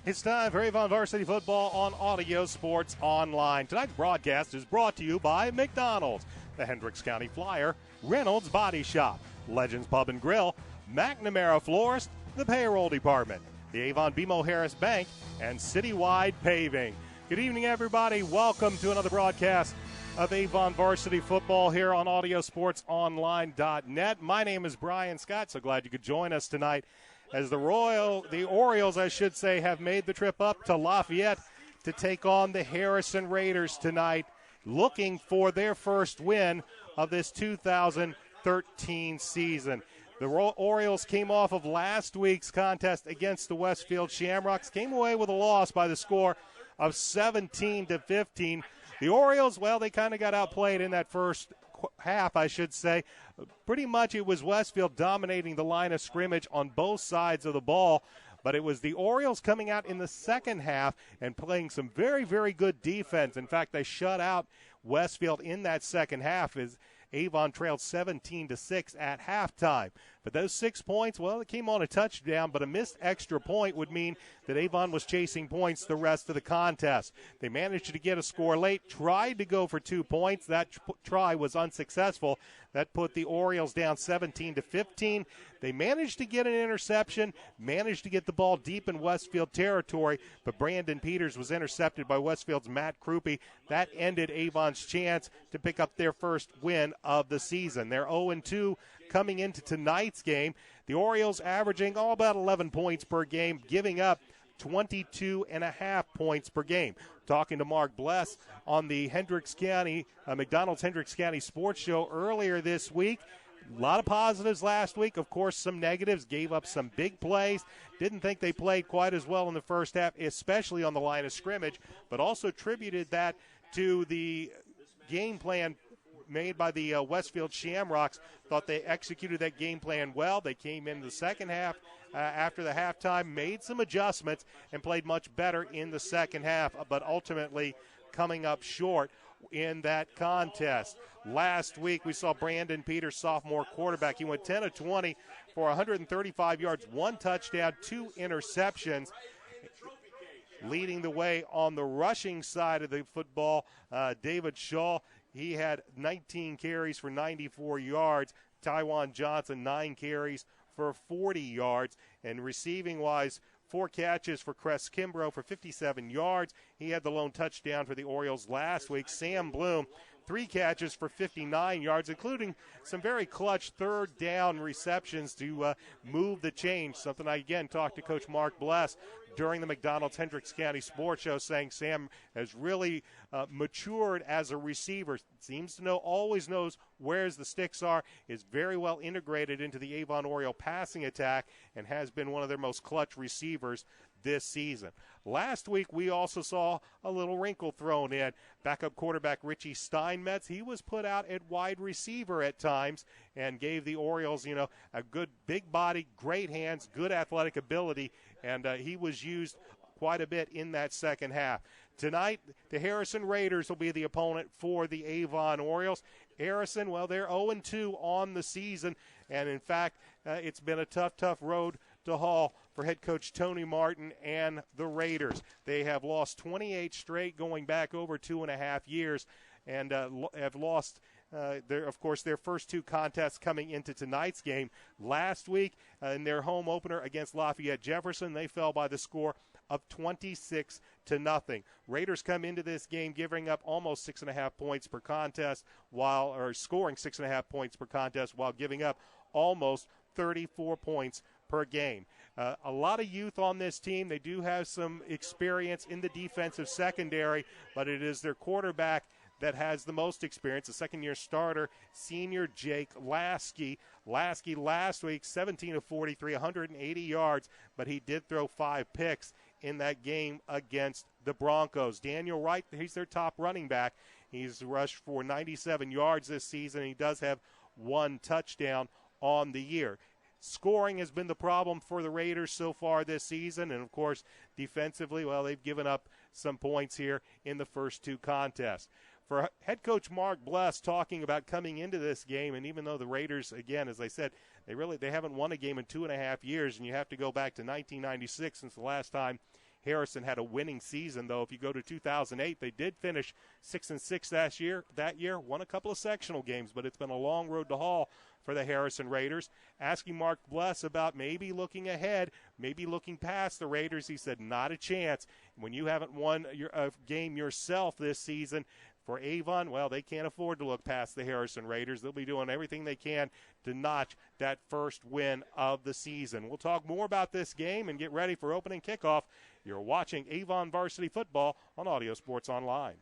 It's time for Avon Varsity Football on Audio Sports Online. Tonight's broadcast is brought to you by McDonald's, the Hendricks County Flyer, Reynolds Body Shop, Legends Pub and Grill, McNamara Florist, the Payroll Department, the Avon BMO Harris Bank, and Citywide Paving. Good evening, everybody. Welcome to another broadcast of Avon Varsity Football here on AudioSportsOnline.net. My name is Brian Scott. So glad you could join us tonight as the Orioles, have made the trip up to Lafayette to take on the Harrison Raiders tonight, looking for their first win of this 2013 season. The Orioles came off of last week's contest against the Westfield Shamrocks, came away with a loss by the score of 17-15. The Orioles, they kind of got outplayed in that first half, I should say. Pretty much it was Westfield dominating the line of scrimmage on both sides of the ball, but it was the Orioles coming out in the second half and playing some very, very good defense. In fact, they shut out Westfield in that second half as Avon trailed 17-6 at halftime. But those 6 points, it came on a touchdown, but a missed extra point would mean that Avon was chasing points the rest of the contest. They managed to get a score late, tried to go for 2 points. That try was unsuccessful. That put the Orioles down 17-15. They managed to get an interception, managed to get the ball deep in Westfield territory, but Brandon Peters was intercepted by Westfield's Matt Krupe. That ended Avon's chance to pick up their first win of the season. They're 0-2 coming into tonight's game. The Orioles averaging about 11 points per game, giving up 22.5 points per game. Talking to Mark Bless on the McDonald's Hendricks County Sports Show earlier this week. A lot of positives last week. Of course, some negatives. Gave up some big plays. Didn't think they played quite as well in the first half, especially on the line of scrimmage, but also attributed that to the game plan made by the Westfield Shamrocks. Thought they executed that game plan well. They came in the second half after the halftime, made some adjustments, and played much better in the second half, but ultimately coming up short in that contest. Last week, we saw Brandon Peters, sophomore quarterback. He went 10 of 20 for 135 yards, 1 touchdown, 2 interceptions. Leading the way on the rushing side of the football, David Shaw, he had 19 carries for 94 yards. Tywan Johnson, 9 carries for 40 yards. And receiving-wise, 4 catches for Cress Kimbrough for 57 yards. He had the lone touchdown for the Orioles last week. Sam Bloom, 3 catches for 59 yards, including some very clutch third down receptions to move the change. Something I, again, talked to Coach Mark Bless during the McDonald's Hendricks County Sports Show, saying Sam has really matured as a receiver. Seems to always knows where the sticks are, is very well integrated into the Avon Oriole passing attack, and has been one of their most clutch receivers this season. Last week, we also saw a little wrinkle thrown in. Backup quarterback Richie Steinmetz, he was put out at wide receiver at times and gave the Orioles, a good big body, great hands, good athletic ability, and he was used quite a bit in that second half. Tonight, the Harrison Raiders will be the opponent for the Avon Orioles. Harrison, they're 0-2 on the season, and in fact, it's been a tough road to haul for head coach Tony Martin and the Raiders. They have lost 28 straight going back over 2.5 years, and have lost their first 2 contests coming into tonight's game. Last week, in their home opener against Lafayette Jefferson, they fell by the score of 26-0. Raiders come into this game giving up almost 6.5 points per contest, scoring 6.5 points per contest, while giving up almost 34 points per game. A lot of youth on this team. They do have some experience in the defensive secondary, but it is their quarterback that has the most experience, a second-year starter, senior Jake Lasky. Lasky last week, 17 of 43, 180 yards, but he did throw 5 picks in that game against the Broncos. Daniel Wright, he's their top running back. He's rushed for 97 yards this season, and he does have 1 touchdown on the year. Scoring has been the problem for the Raiders so far this season, and of course defensively, they've given up some points here in the first 2 contests. For head coach Mark Bless, talking about coming into this game, and even though the Raiders, again, as I said, they haven't won a game in 2.5 years, and you have to go back to 1996 since the last time Harrison had a winning season, though. If you go to 2008, they did finish 6-6 that year, won a couple of sectional games, but it's been a long road to haul for the Harrison Raiders. Asking Mark Bless about maybe looking ahead, maybe looking past the Raiders, he said not a chance. When you haven't won a game yourself this season, for Avon, well, they can't afford to look past the Harrison Raiders. They'll be doing everything they can to notch that first win of the season. We'll talk more about this game and get ready for opening kickoff. You're watching Avon Varsity Football on Audio Sports Online.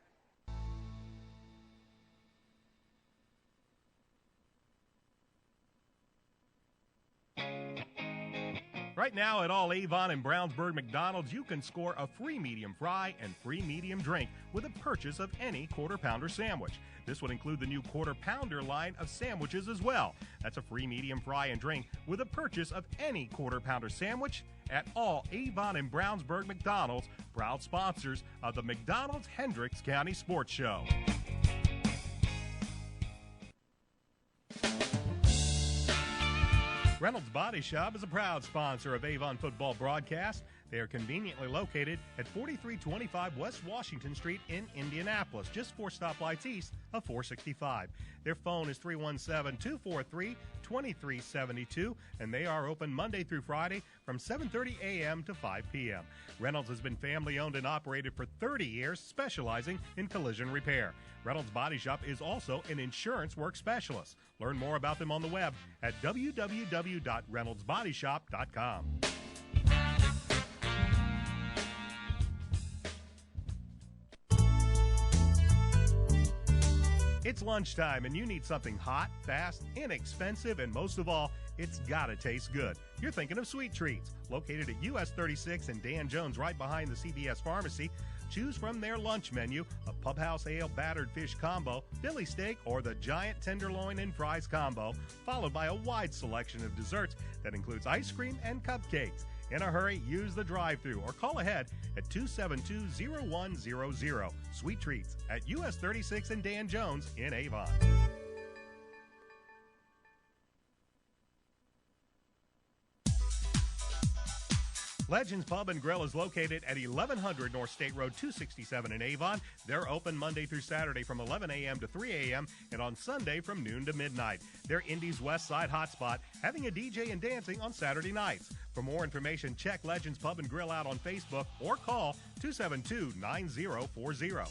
Right now at all Avon and Brownsburg McDonald's, you can score a free medium fry and free medium drink with a purchase of any Quarter Pounder sandwich. This would include the new Quarter Pounder line of sandwiches as well. That's a free medium fry and drink with a purchase of any Quarter Pounder sandwich at all Avon and Brownsburg McDonald's, proud sponsors of the McDonald's-Hendricks County Sports Show. Reynolds Body Shop is a proud sponsor of Avon Football Broadcast. They are conveniently located at 4325 West Washington Street in Indianapolis, just 4 stoplights east of 465. Their phone is 317-243-2372, and they are open Monday through Friday from 7:30 a.m. to 5 p.m. Reynolds has been family-owned and operated for 30 years, specializing in collision repair. Reynolds Body Shop is also an insurance work specialist. Learn more about them on the web at www.reynoldsbodyshop.com. It's lunchtime and you need something hot, fast, inexpensive, and most of all, it's gotta taste good. You're thinking of Sweet Treats. Located at US 36 and Dan Jones right behind the CVS Pharmacy. Choose from their lunch menu a Pub House Ale battered fish combo, Philly steak, or the giant tenderloin and fries combo, followed by a wide selection of desserts that includes ice cream and cupcakes. In a hurry, use the drive-thru or call ahead at 272-0100. Sweet Treats at US 36 and Dan Jones in Avon. Legends Pub and Grill is located at 1100 North State Road 267 in Avon. They're open Monday through Saturday from 11 a.m. to 3 a.m. and on Sunday from noon to midnight. They're Indy's West Side hotspot, having a DJ and dancing on Saturday nights. For more information, check Legends Pub and Grill out on Facebook or call 272-9040.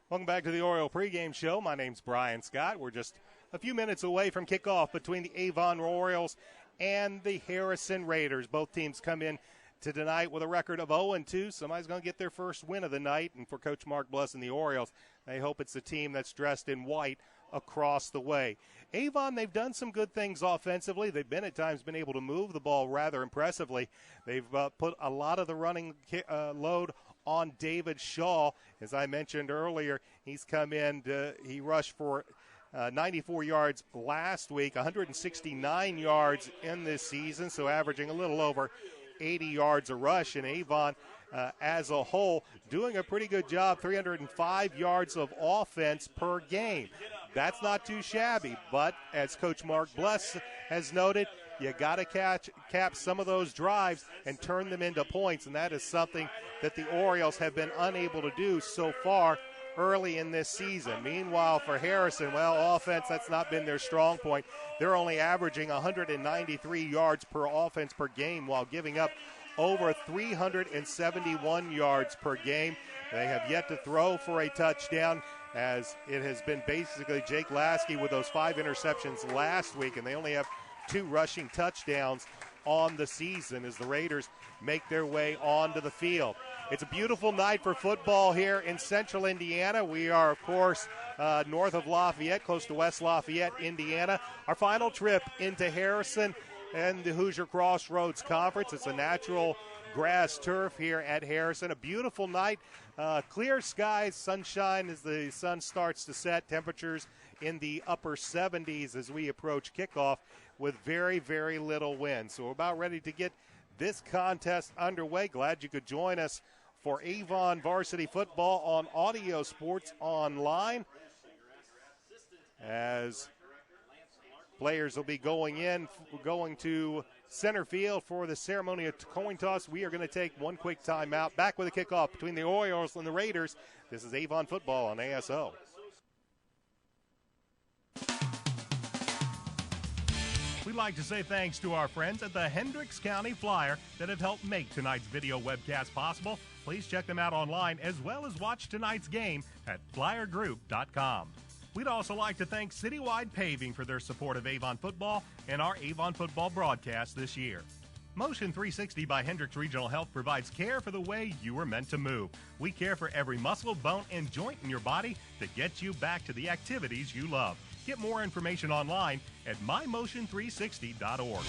Welcome back to the Oriole pregame show. My name's Brian Scott. We're just a few minutes away from kickoff between the Avon Orioles and the Harrison Raiders. Both teams come in to tonight with a record of 0-2. Somebody's going to get their first win of the night. And for Coach Mark Bless and the Orioles, they hope it's the team that's dressed in white across the way. Avon, they've done some good things offensively. They've been at times been able to move the ball rather impressively. They've put a lot of the running load on David Shaw. As I mentioned earlier, he's come in, he rushed for 94 yards last week, 169 yards in this season, so averaging a little over 80 yards a rush. And Avon, as a whole, doing a pretty good job, 305 yards of offense per game. That's not too shabby, but as Coach Mark Bless has noted, you got to cap some of those drives and turn them into points, and that is something that the Orioles have been unable to do so far early in this season. Meanwhile, for Harrison, well, offense, that's not been their strong point. They're only averaging 193 yards per offense per game while giving up over 371 yards per game. They have yet to throw for a touchdown, as it has been basically Jake Lasky with those 5 interceptions last week, and they only have 2 rushing touchdowns on the season as the Raiders make their way onto the field. It's a beautiful night for football here in central Indiana. We are, of course, north of Lafayette, close to West Lafayette, Indiana. Our final trip into Harrison and the Hoosier Crossroads Conference. It's a natural grass turf here at Harrison. A beautiful night, clear skies, sunshine as the sun starts to set. Temperatures in the upper 70s as we approach kickoff with very, very little wind. So we're about ready to get this contest underway. Glad you could join us for Avon Varsity Football on Audio Sports Online, as Players will be going to center field for the ceremony of coin toss. We are going to take one quick timeout. Back with a kickoff between the Orioles and the Raiders. This is Avon Football on ASO. We'd like to say thanks to our friends at the Hendricks County Flyer that have helped make tonight's video webcast possible. Please check them out online as well as watch tonight's game at flyergroup.com. We'd also like to thank Citywide Paving for their support of Avon Football and our Avon Football broadcast this year. Motion 360 by Hendricks Regional Health provides care for the way you were meant to move. We care for every muscle, bone, and joint in your body to get you back to the activities you love. Get more information online at mymotion360.org.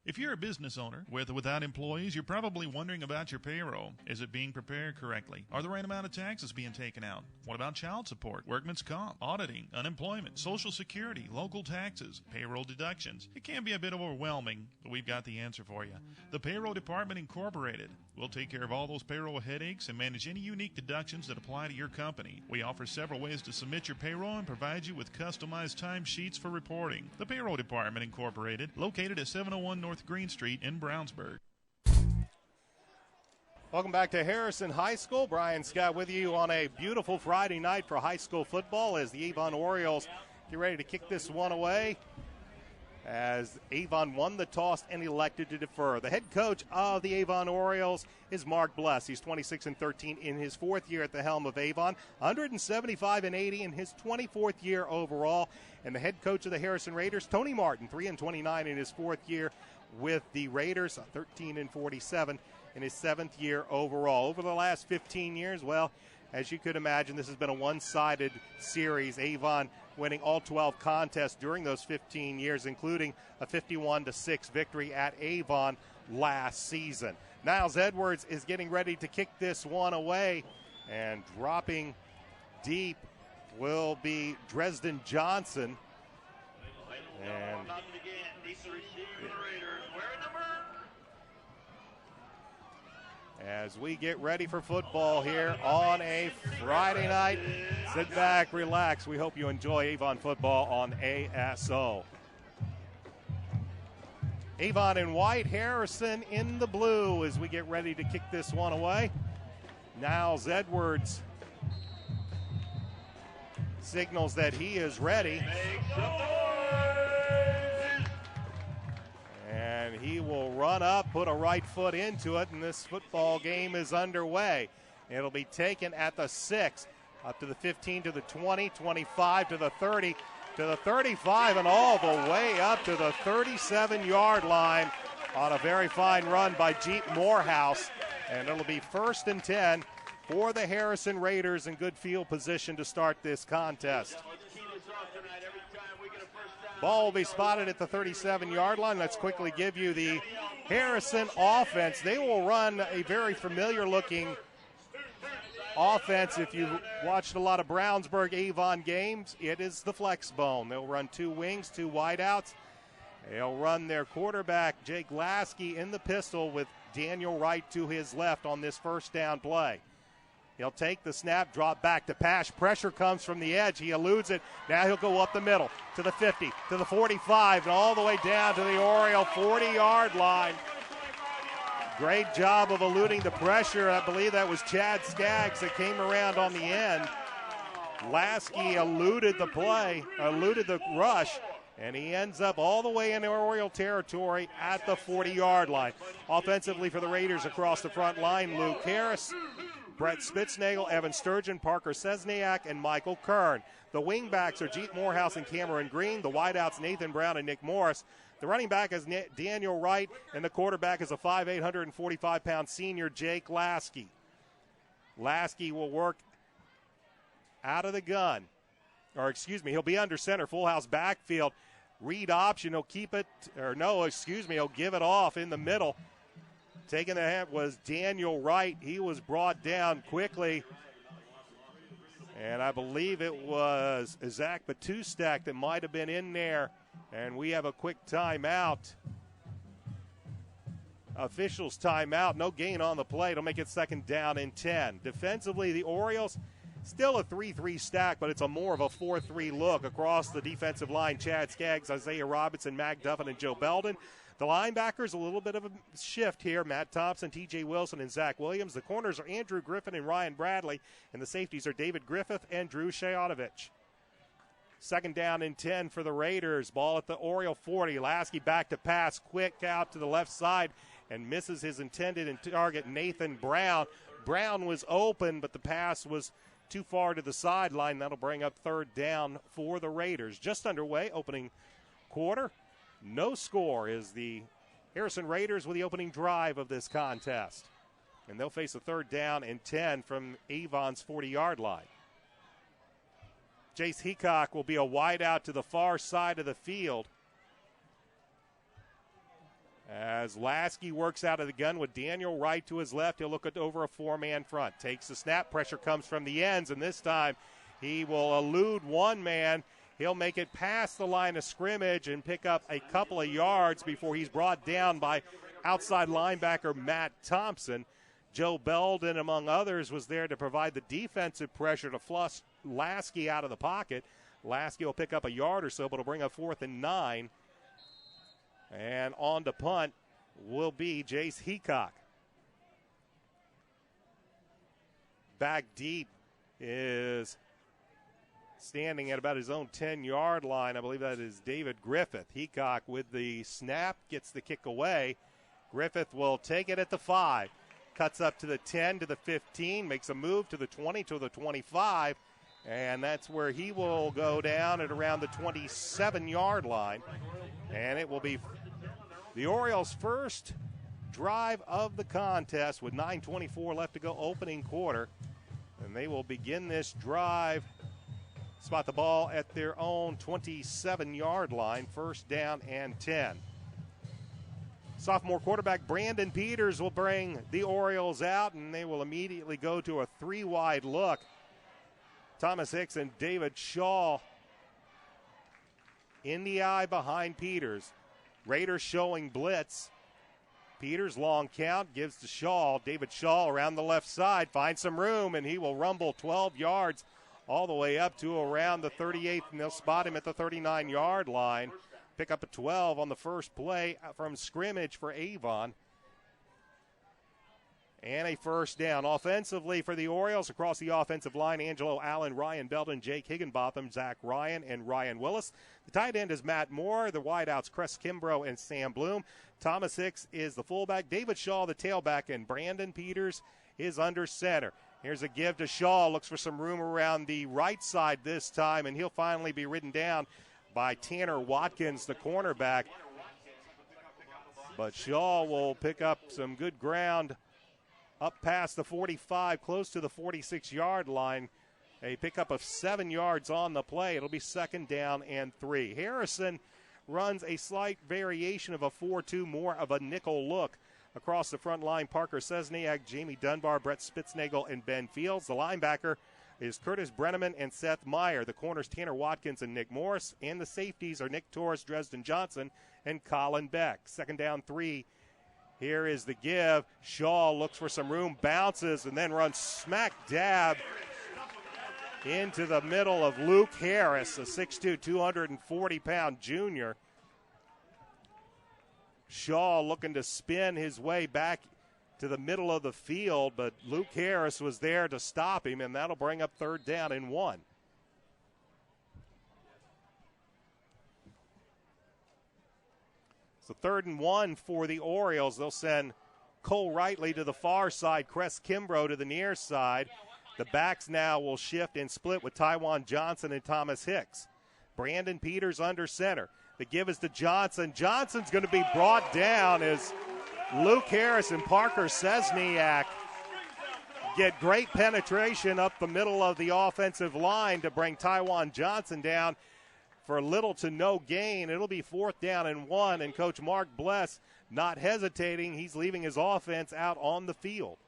If you're a business owner, with or without employees, you're probably wondering about your payroll. Is it being prepared correctly? Are the right amount of taxes being taken out? What about child support, workman's comp, auditing, unemployment, Social Security, local taxes, payroll deductions? It can be a bit overwhelming, but we've got the answer for you. The Payroll Department Incorporated. We'll take care of all those payroll headaches and manage any unique deductions that apply to your company. We offer several ways to submit your payroll and provide you with customized timesheets for reporting. The Payroll Department Incorporated, located at 701 North Green Street in Brownsburg. Welcome back to Harrison High School. Brian Scott with you on a beautiful Friday night for high school football as the Avon Orioles get ready to kick this one away, as Avon won the toss and elected to defer. The head coach of the Avon Orioles is Mark Bless. He's 26-13 in his fourth year at the helm of Avon, 175-80 in his 24th year overall. And the head coach of the Harrison Raiders, Tony Martin, 3-29 in his fourth year with the Raiders, 13-47 in his seventh year overall. Over the last 15 years, well, as you could imagine, this has been a one-sided series. Avon winning all 12 contests during those 15 years, including a 51-6 victory at Avon last season. Niles Edwards is getting ready to kick this one away, and dropping deep will be Dresden Johnson. And as we get ready for football here on a Friday night, sit back, relax. We hope you enjoy Avon football on ASO. Avon in white, Harrison in the blue as we get ready to kick this one away. Niles Edwards signals that he is ready. And he will run up, put a right foot into it, and this football game is underway. It'll be taken at the 6, up to the 15, to the 20, 25, to the 30, to the 35, and all the way up to the 37-yard line on a very fine run by Jeep Morehouse. And it'll be 1st and 10 for the Harrison Raiders in good field position to start this contest. Ball will be spotted at the 37-yard line. Let's quickly give you the Harrison offense. They will run a very familiar-looking offense. If you've watched a lot of Brownsburg Avon games, it is the flex bone. They'll run 2 wings, 2 wideouts. They'll run their quarterback, Jake Lasky, in the pistol with Daniel Wright to his left on this first down play. He'll take the snap, drop back to pass. Pressure comes from the edge. He eludes it. Now he'll go up the middle to the 50, to the 45, and all the way down to the Oriole 40-yard line. Great job of eluding the pressure. I believe that was Chad Skaggs that came around on the end. Lasky eluded the play, eluded the rush, and he ends up all the way in Oriole territory at the 40-yard line. Offensively for the Raiders across the front line, Luke Harris, Brett Spitznagel, Evan Sturgeon, Parker Sesniak, and Michael Kern. The wingbacks are Jeep Morehouse and Cameron Green. The wideouts, Nathan Brown and Nick Morris. The running back is Daniel Wright, and the quarterback is a 5'8", 145-pound senior, Jake Lasky. Lasky will work out of the gun. He'll be under center, full house backfield. Read option, he'll keep it, he'll give it off in the middle. Taking the hit was Daniel Wright. He was brought down quickly. And I believe it was Zach Batustak that might have been in there. And we have a quick timeout. Officials timeout. No gain on the play. It'll make it 2nd down and 10. Defensively, the Orioles Still a 3-3 stack, but it's a more of a 4-3 look across the defensive line. Chad Skaggs, Isaiah Robinson, Mac Duffin, and Joe Belden. The linebackers, a little bit of a shift here. Matt Thompson, T.J. Wilson, and Zach Williams. The corners are Andrew Griffin and Ryan Bradley, and the safeties are David Griffith and Drew Shayatovich. Second down and 10 for the Raiders. Ball at the Oriole 40. Lasky back to pass, quick out to the left side, and misses his intended target, Nathan Brown. Brown was open, but the pass was too far to the sideline. That'll bring up third down for the Raiders. Just underway, opening quarter. No score is the Harrison Raiders with the opening drive of this contest. And they'll face a third down and 10 from Avon's 40-yard line. Jace Heacock will be a wide out to the far side of the field as Lasky works out of the gun with Daniel Wright to his left. He'll look at over a four-man front. Takes the snap. Pressure comes from the ends, and this time he will elude one man. He'll make it past the line of scrimmage and pick up a couple of yards before he's brought down by outside linebacker Matt Thompson. Joe Belden, among others, was there to provide the defensive pressure to flush Lasky out of the pocket. Lasky will pick up a yard or so, but it'll bring up 4th and 9. And on to punt will be Jace Heacock. Back deep is standing at about his own 10-yard line. I believe that is David Griffith. Heacock with the snap gets the kick away. Griffith will take it at the 5. Cuts up to the 10, to the 15, makes a move to the 20, to the 25, and that's where he will go down at around the 27-yard line. And it will be the Orioles' first drive of the contest with 9:24 left to go, opening quarter. And they will begin this drive, spot the ball at their own 27-yard line, first down and 10. Sophomore quarterback Brandon Peters will bring the Orioles out, and they will immediately go to a 3-wide look. Thomas Hicks and David Shaw in the eye behind Peters. Raiders showing blitz. Peters, long count, gives to Shaw. David Shaw around the left side, finds some room, and he will rumble 12 yards all the way up to around the 38th, and they'll spot him at the 39-yard line. Pick up a 12 on the first play from scrimmage for Avon. And a first down. Offensively for the Orioles, across the offensive line, Angelo Allen, Ryan Belden, Jake Higginbotham, Zach Ryan, and Ryan Willis. The tight end is Matt Moore. The wideouts, Cress Kimbrough and Sam Bloom. Thomas Hicks is the fullback. David Shaw, the tailback, and Brandon Peters is under center. Here's a give to Shaw. Looks for some room around the right side this time, and he'll finally be ridden down by Tanner Watkins, the cornerback. But Shaw will pick up some good ground up past the 45, close to the 46-yard line. A pickup of 7 yards on the play. It'll be second down and 3. Harrison runs a slight variation of a 4-2, more of a nickel look. Across the front line, Parker Sesniak, Jamie Dunbar, Brett Spitznagel, and Ben Fields. The linebacker is Curtis Brenneman and Seth Meyer. The corners, Tanner Watkins and Nick Morris. And the safeties are Nick Torres, Dresden Johnson, and Colin Beck. Second down 3. Here is the give. Shaw looks for some room, bounces, and then runs smack dab into the middle of Luke Harris, a 6'2", 240-pound junior. Shaw looking to spin his way back to the middle of the field, but Luke Harris was there to stop him, and that'll bring up third down and 1. So 3rd and 1 for the Orioles. They'll send Cole Rightly to the far side, Cress Kimbrough to the near side. The backs now will shift and split with Tywan Johnson and Thomas Hicks. Brandon Peters under center. The give is to Johnson. Johnson's going to be brought down as Luke Harris and Parker Sesniak get great penetration up the middle of the offensive line to bring Tywan Johnson down for little to no gain. It'll be 4th down and 1, and Coach Mark Bless not hesitating. He's leaving his offense out on the field.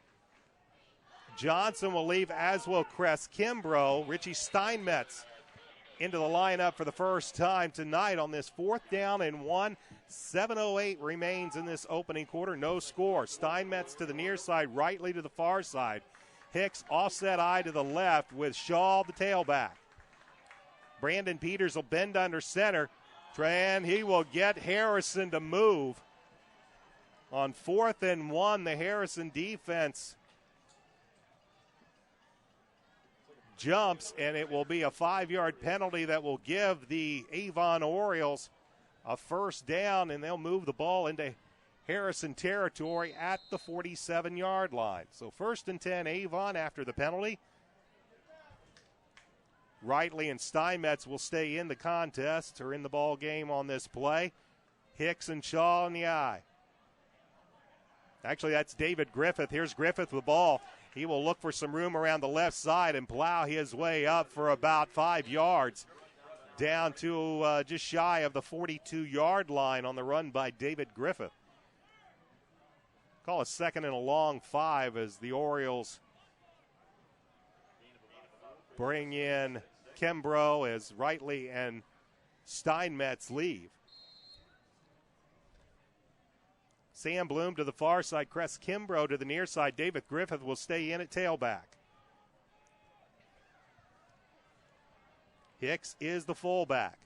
Johnson will leave, as will Cress Kimbrough. Richie Steinmetz into the lineup for the first time tonight on this 4th down and 1. 7:08 remains in this opening quarter. No score. Steinmetz to the near side, Rightly to the far side. Hicks offset eye to the left with Shaw the tailback. Brandon Peters will bend under center. And he will get Harrison to move. On 4th and 1, the Harrison defense jumps, and it will be a 5-yard penalty that will give the Avon Orioles a first down, and they'll move the ball into Harrison territory at the 47-yard line. So 1st and 10, Avon after the penalty. Rightly and Steinmetz will stay in the contest or in the ball game on this play. Hicks and Shaw in the eye. Actually, that's David Griffith. Here's Griffith with the ball. He will look for some room around the left side and plow his way up for about 5 yards. Down to just shy of the 42-yard line on the run by David Griffith. Call a 2nd and a long 5 as the Orioles bring in Kimbrough as Rightly and Steinmetz leave. Sam Bloom to the far side, Cress Kimbrough to the near side. David Griffith will stay in at tailback. Hicks is the fullback.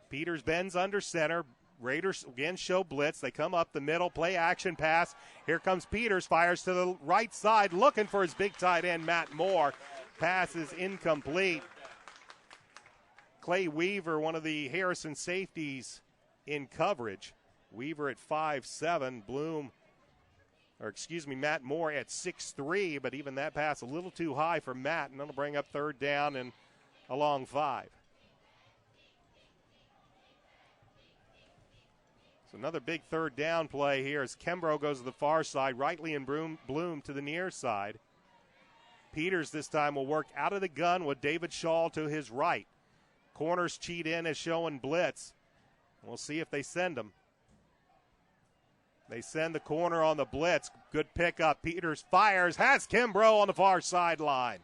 Peters bends under center. Raiders again show blitz. They come up the middle, play action pass. Here comes Peters, fires to the right side, looking for his big tight end, Matt Moore. Pass is incomplete. Clay Weaver, one of the Harrison safeties in coverage. Weaver at 5'7", Matt Moore at 6'3", but even that pass a little too high for Matt, and that'll bring up 3rd down and a long 5. So another big 3rd down play here as Kimbrough goes to the far side, Rightly and Bloom to the near side. Peters this time will work out of the gun with David Shaw to his right. Corners cheat in as showing blitz. We'll see if they send him. They send the corner on the blitz. Good pickup. Peters fires, has Kimbrough on the far sideline.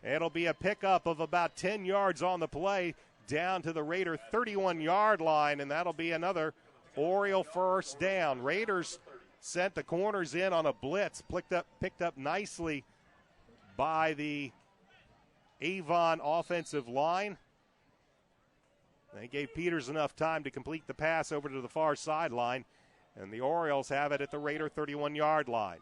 It'll be a pickup of about 10 yards on the play down to the Raider 31-yard line, and that'll be another Oriole first down. Raiders sent the corners in on a blitz, picked up nicely by the Avon offensive line. They gave Peters enough time to complete the pass over to the far sideline, and the Orioles have it at the Raider 31-yard line.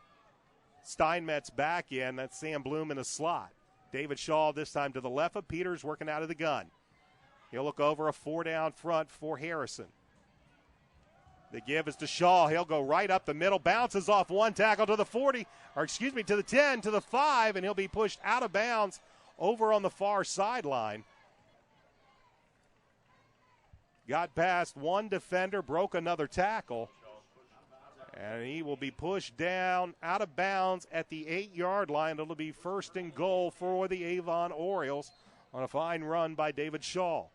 Steinmetz back in. That's Sam Bloom in the slot. David Shaw this time to the left of Peters, working out of the gun. He'll look over a 4-down front for Harrison. The give is to Shaw. He'll go right up the middle, bounces off one tackle to the 40, to the 10, to the 5, and he'll be pushed out of bounds over on the far sideline. Got past one defender, broke another tackle, and he will be pushed down out of bounds at the 8-yard line. It'll be 1st and goal for the Avon Orioles on a fine run by David Shaw.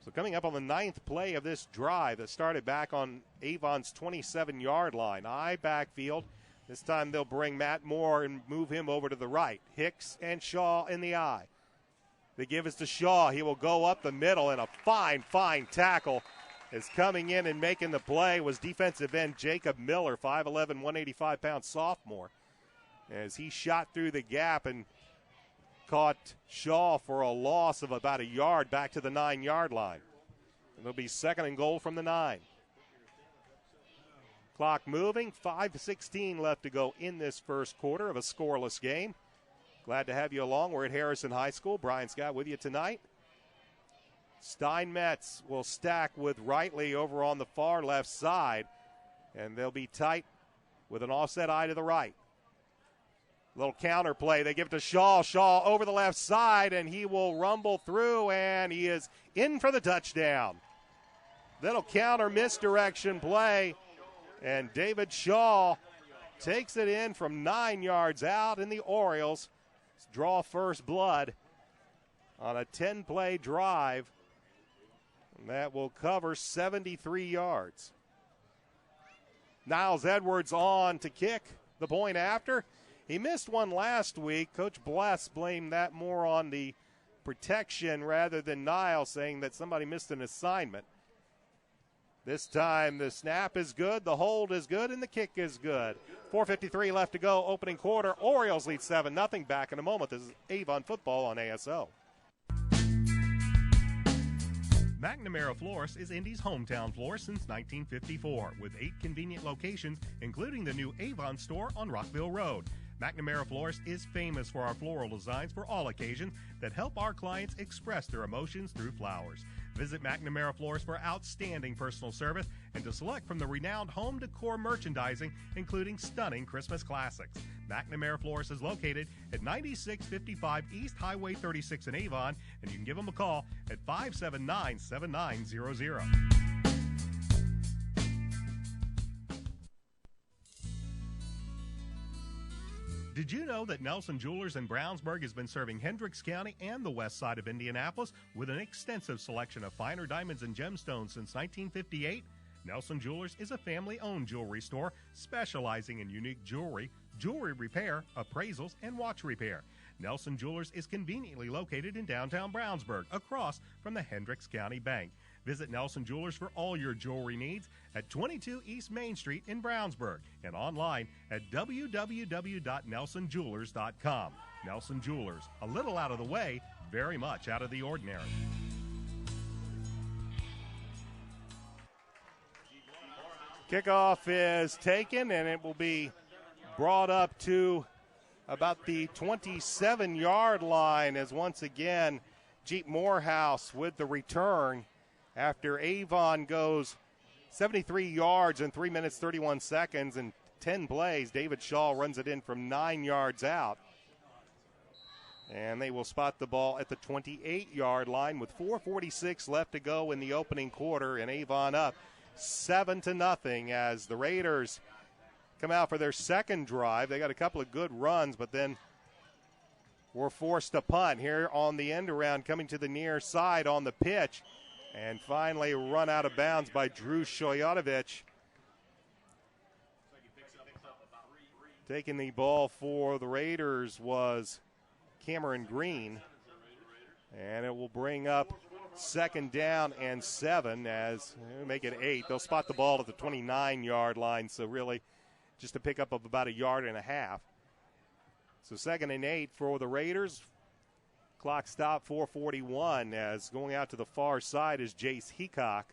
So coming up on the 9th play of this drive that started back on Avon's 27-yard line. I backfield. This time they'll bring Matt Moore and move him over to the right. Hicks and Shaw in the eye. The give is to Shaw. He will go up the middle, and a fine tackle is coming in and making the play was defensive end Jacob Miller, 5'11", 185-pound sophomore, as he shot through the gap and caught Shaw for a loss of about a yard back to the 9-yard line. It'll be 2nd and goal from the 9. Clock moving, 5:16 left to go in this first quarter of a scoreless game. Glad to have you along. We're at Harrison High School. Brian Scott with you tonight. Steinmetz will stack with Rightly over on the far left side, and they'll be tight with an offset eye to the right. Little counter play. They give it to Shaw. Shaw over the left side, and he will rumble through, and he is in for the touchdown. Little counter misdirection play, and David Shaw takes it in from 9 yards out, and the Orioles draw first blood on a 10-play drive. And that will cover 73 yards. Niles Edwards on to kick the point after. He missed one last week. Coach Bless blamed that more on the protection rather than Niles, saying that somebody missed an assignment. This time the snap is good, the hold is good, and the kick is good. 4:53 left to go, opening quarter. Orioles lead 7-0. Back in a moment. This is Avon football on ASO. McNamara Florist is Indy's hometown florist since 1954, with 8 convenient locations, including the new Avon store on Rockville Road. McNamara Florist is famous for our floral designs for all occasions that help our clients express their emotions through flowers. Visit McNamara Florist for outstanding personal service and to select from the renowned home decor merchandising, including stunning Christmas classics. McNamara Florist is located at 9655 East Highway 36 in Avon, and you can give them a call at 579-7900. Did you know that Nelson Jewelers in Brownsburg has been serving Hendricks County and the west side of Indianapolis with an extensive selection of finer diamonds and gemstones since 1958? Nelson Jewelers is a family-owned jewelry store specializing in unique jewelry, jewelry repair, appraisals, and watch repair. Nelson Jewelers is conveniently located in downtown Brownsburg, across from the Hendricks County Bank. Visit Nelson Jewelers for all your jewelry needs at 22 East Main Street in Brownsburg and online at www.nelsonjewelers.com. Nelson Jewelers, a little out of the way, very much out of the ordinary. Kickoff is taken, and it will be brought up to about the 27-yard line as once again Jeep Morehouse with the return. After Avon goes 73 yards in 3 minutes, 31 seconds and 10 plays, David Shaw runs it in from 9 yards out. And they will spot the ball at the 28-yard line with 4:46 left to go in the opening quarter, and Avon up 7-0 as the Raiders come out for their second drive. They got a couple of good runs, but then were forced to punt here on the end around, coming to the near side on the pitch. And finally run out of bounds by Drew Shoyatovich. Taking the ball for the Raiders was Cameron Green. And it will bring up second down and 7 as make it 8. They'll spot the ball at the 29-yard line, so really just a pickup of about 1.5 yards. So 2nd and 8 for the Raiders. Clock stop 4:41 as going out to the far side is Jace Heacock.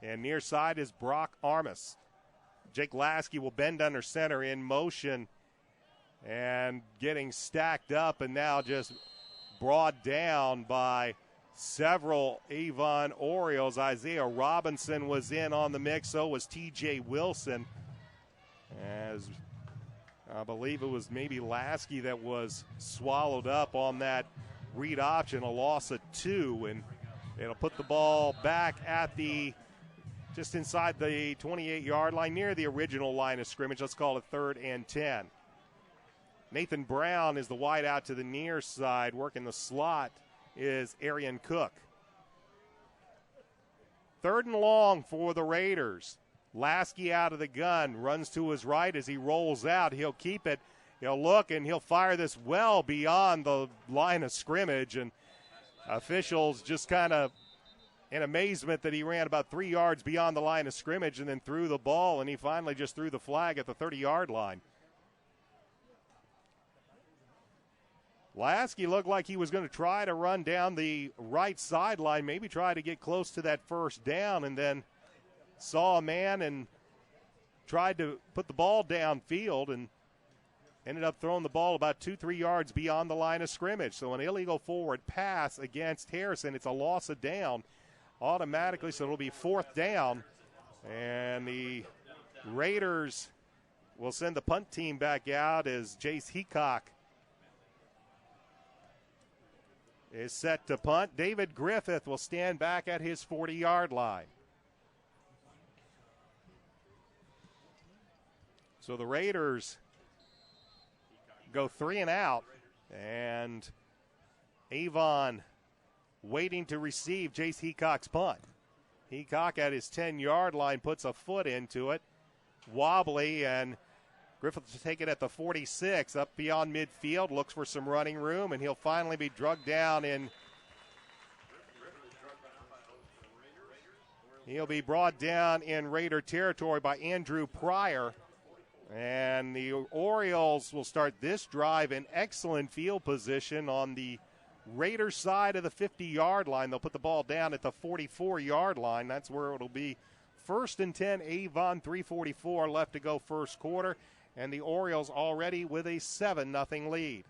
And near side is Brock Armas. Jake Lasky will bend under center in motion and getting stacked up and now just brought down by several Avon Orioles. Isaiah Robinson was in on the mix, so was TJ Wilson. As I believe it was maybe Lasky that was swallowed up on that read option, a loss of 2, and it'll put the ball back at the just inside the 28-yard line, near the original line of scrimmage. Let's call it 3rd and 10. Nathan Brown is the wide out to the near side. Working the slot is Arian Cook. 3rd and long for the Raiders. Lasky out of the gun, runs to his right as he rolls out. He'll keep it. He'll look, and he'll fire this well beyond the line of scrimmage. And officials just kind of in amazement that he ran about 3 yards beyond the line of scrimmage and then threw the ball, and he finally just threw the flag at the 30-yard line. Lasky looked like he was going to try to run down the right sideline, maybe try to get close to that first down, and then saw a man and tried to put the ball downfield and ended up throwing the ball about 2-3 yards beyond the line of scrimmage. So an illegal forward pass against Harrison. It's a loss of down automatically, so it'll be 4th down. And the Raiders will send the punt team back out as Jace Heacock is set to punt. David Griffith will stand back at his 40-yard line. So the Raiders go 3 and out, and Avon waiting to receive Jace Heacock's punt. Heacock at his 10-yard line puts a foot into it, wobbly, and Griffith will take it at the 46, up beyond midfield, looks for some running room, and he'll finally be drugged down in. He'll be brought down in Raider territory by Andrew Pryor. And the Orioles will start this drive in excellent field position on the Raiders side of the 50-yard line. They'll put the ball down at the 44-yard line. That's where it'll be. 1st and 10, Avon, 3:44 left to go first quarter. And the Orioles already with a 7-0 lead.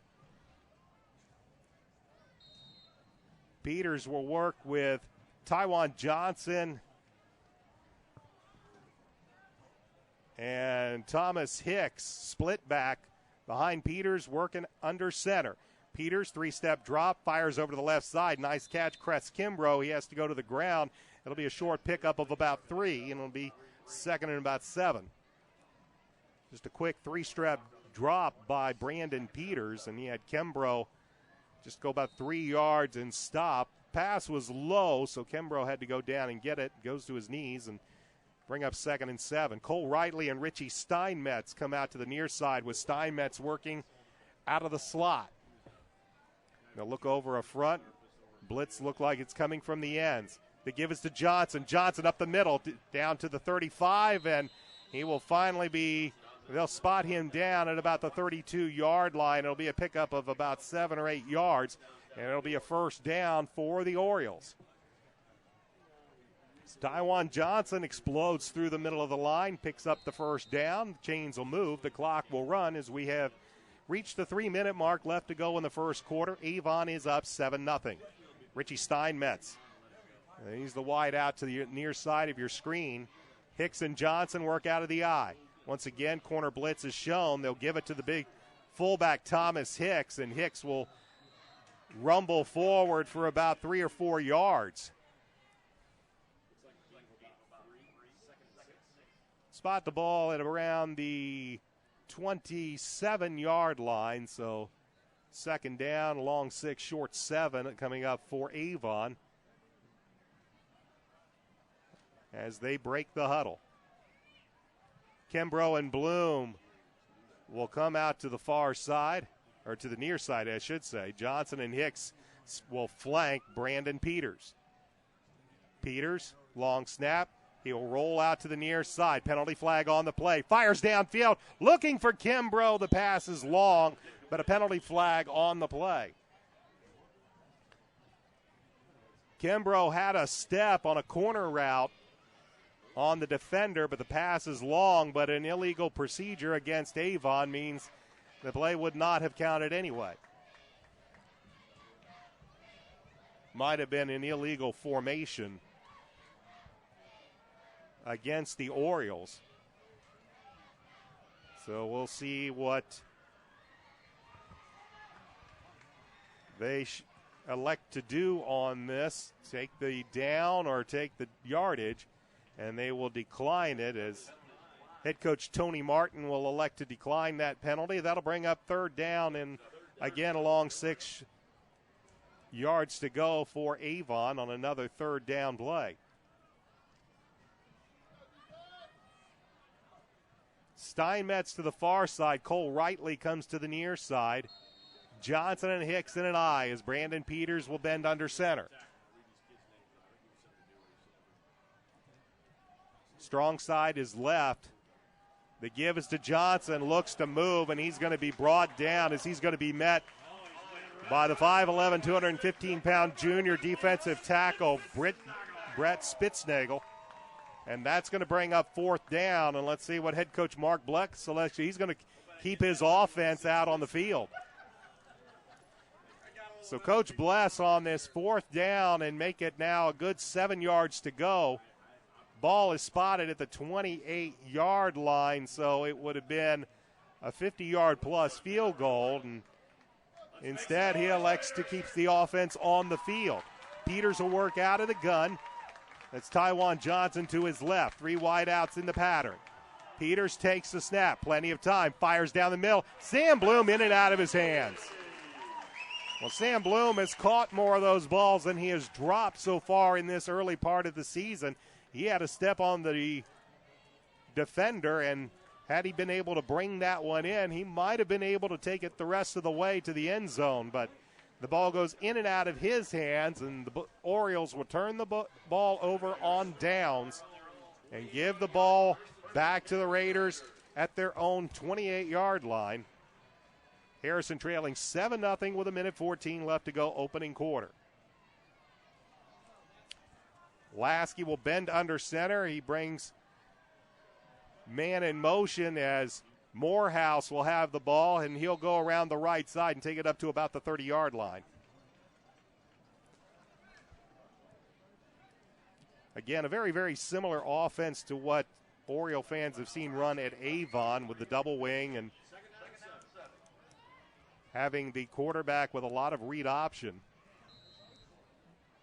Peters will work with Taiwan Johnson and Thomas Hicks, split back behind Peters, working under center. Peters, 3-step drop, fires over to the left side. Nice catch, Cress Kimbrough. He has to go to the ground. It'll be a short pickup of about 3, and it'll be 2nd and about 7. Just a quick 3-step drop by Brandon Peters, and he had Kimbrough just go about 3 yards and stop. Pass was low, so Kimbrough had to go down and get it. Goes to his knees and bring up 2nd and 7. Cole Rightly and Richie Steinmetz come out to the near side with Steinmetz working out of the slot. They'll look over a front. Blitz look like it's coming from the ends. They give us to Johnson. Johnson up the middle, down to the 35, and he will finally be, they'll spot him down at about the 32-yard line. It'll be a pickup of about 7 or 8 yards, and it'll be a first down for the Orioles. Taiwan Johnson explodes through the middle of the line, picks up the first down. The chains will move. The clock will run as we have reached the 3-minute mark left to go in the first quarter. Avon is up 7-0. Richie Steinmetz. He's the wide out to the near side of your screen. Hicks and Johnson work out of the eye. Once again, corner blitz is shown. They'll give it to the big fullback Thomas Hicks, and Hicks will rumble forward for about 3 or 4 yards. Spot the ball at around the 27-yard line, so 2nd down, long 6, short 7 coming up for Avon as they break the huddle. Kimbrough and Bloom will come out to the far side, or to the near side, I should say. Johnson and Hicks will flank Brandon Peters. Peters, long snap. He'll roll out to the near side. Penalty flag on the play. Fires downfield, looking for Kimbrough. The pass is long, but a penalty flag on the play. Kimbrough had a step on a corner route on the defender, but the pass is long, but an illegal procedure against Avon means the play would not have counted anyway. Might have been an illegal formation against the Orioles. So we'll see what they elect to do on this. Take the down or take the yardage, and they will decline it as head coach Tony Martin will elect to decline that penalty. That'll bring up 3rd down and, again, along 6 yards to go for Avon on another 3rd down play. Steinmetz to the far side. Cole Rightly comes to the near side. Johnson and Hicks in an eye as Brandon Peters will bend under center. Strong side is left. The give is to Johnson. Looks to move, and he's going to be brought down as he's going to be met by the 5'11", 215-pound junior defensive tackle, Brett Spitznagel. And that's going to bring up 4th down. And let's see what head coach Mark Bleck selects. He's going to keep his offense out on the field. So Coach Bless on this 4th down and make it now a good 7 yards to go. Ball is spotted at the 28-yard line, so it would have been a 50-yard plus field goal. And instead, he elects to keep the offense on the field. Peters will work out of the gun. That's Taiwan Johnson to his left. 3 wideouts in the pattern. Peters takes the snap. Plenty of time. Fires down the middle. Sam Bloom in and out of his hands. Well, Sam Bloom has caught more of those balls than he has dropped so far in this early part of the season. He had a step on the defender, and had he been able to bring that one in, he might have been able to take it the rest of the way to the end zone. But The ball goes in and out of his hands, and the Orioles will turn the ball over on downs and give the ball back to the Raiders at their own 28-yard line. Harrison trailing 7-0 with 1:14 left to go, opening quarter. Lasky will bend under center. He brings man in motion as Morehouse will have the ball, and he'll go around the right side and take it up to about the 30-yard line. Again, a very, very similar offense to what Oriole fans have seen run at Avon with the double wing and having the quarterback with a lot of read option.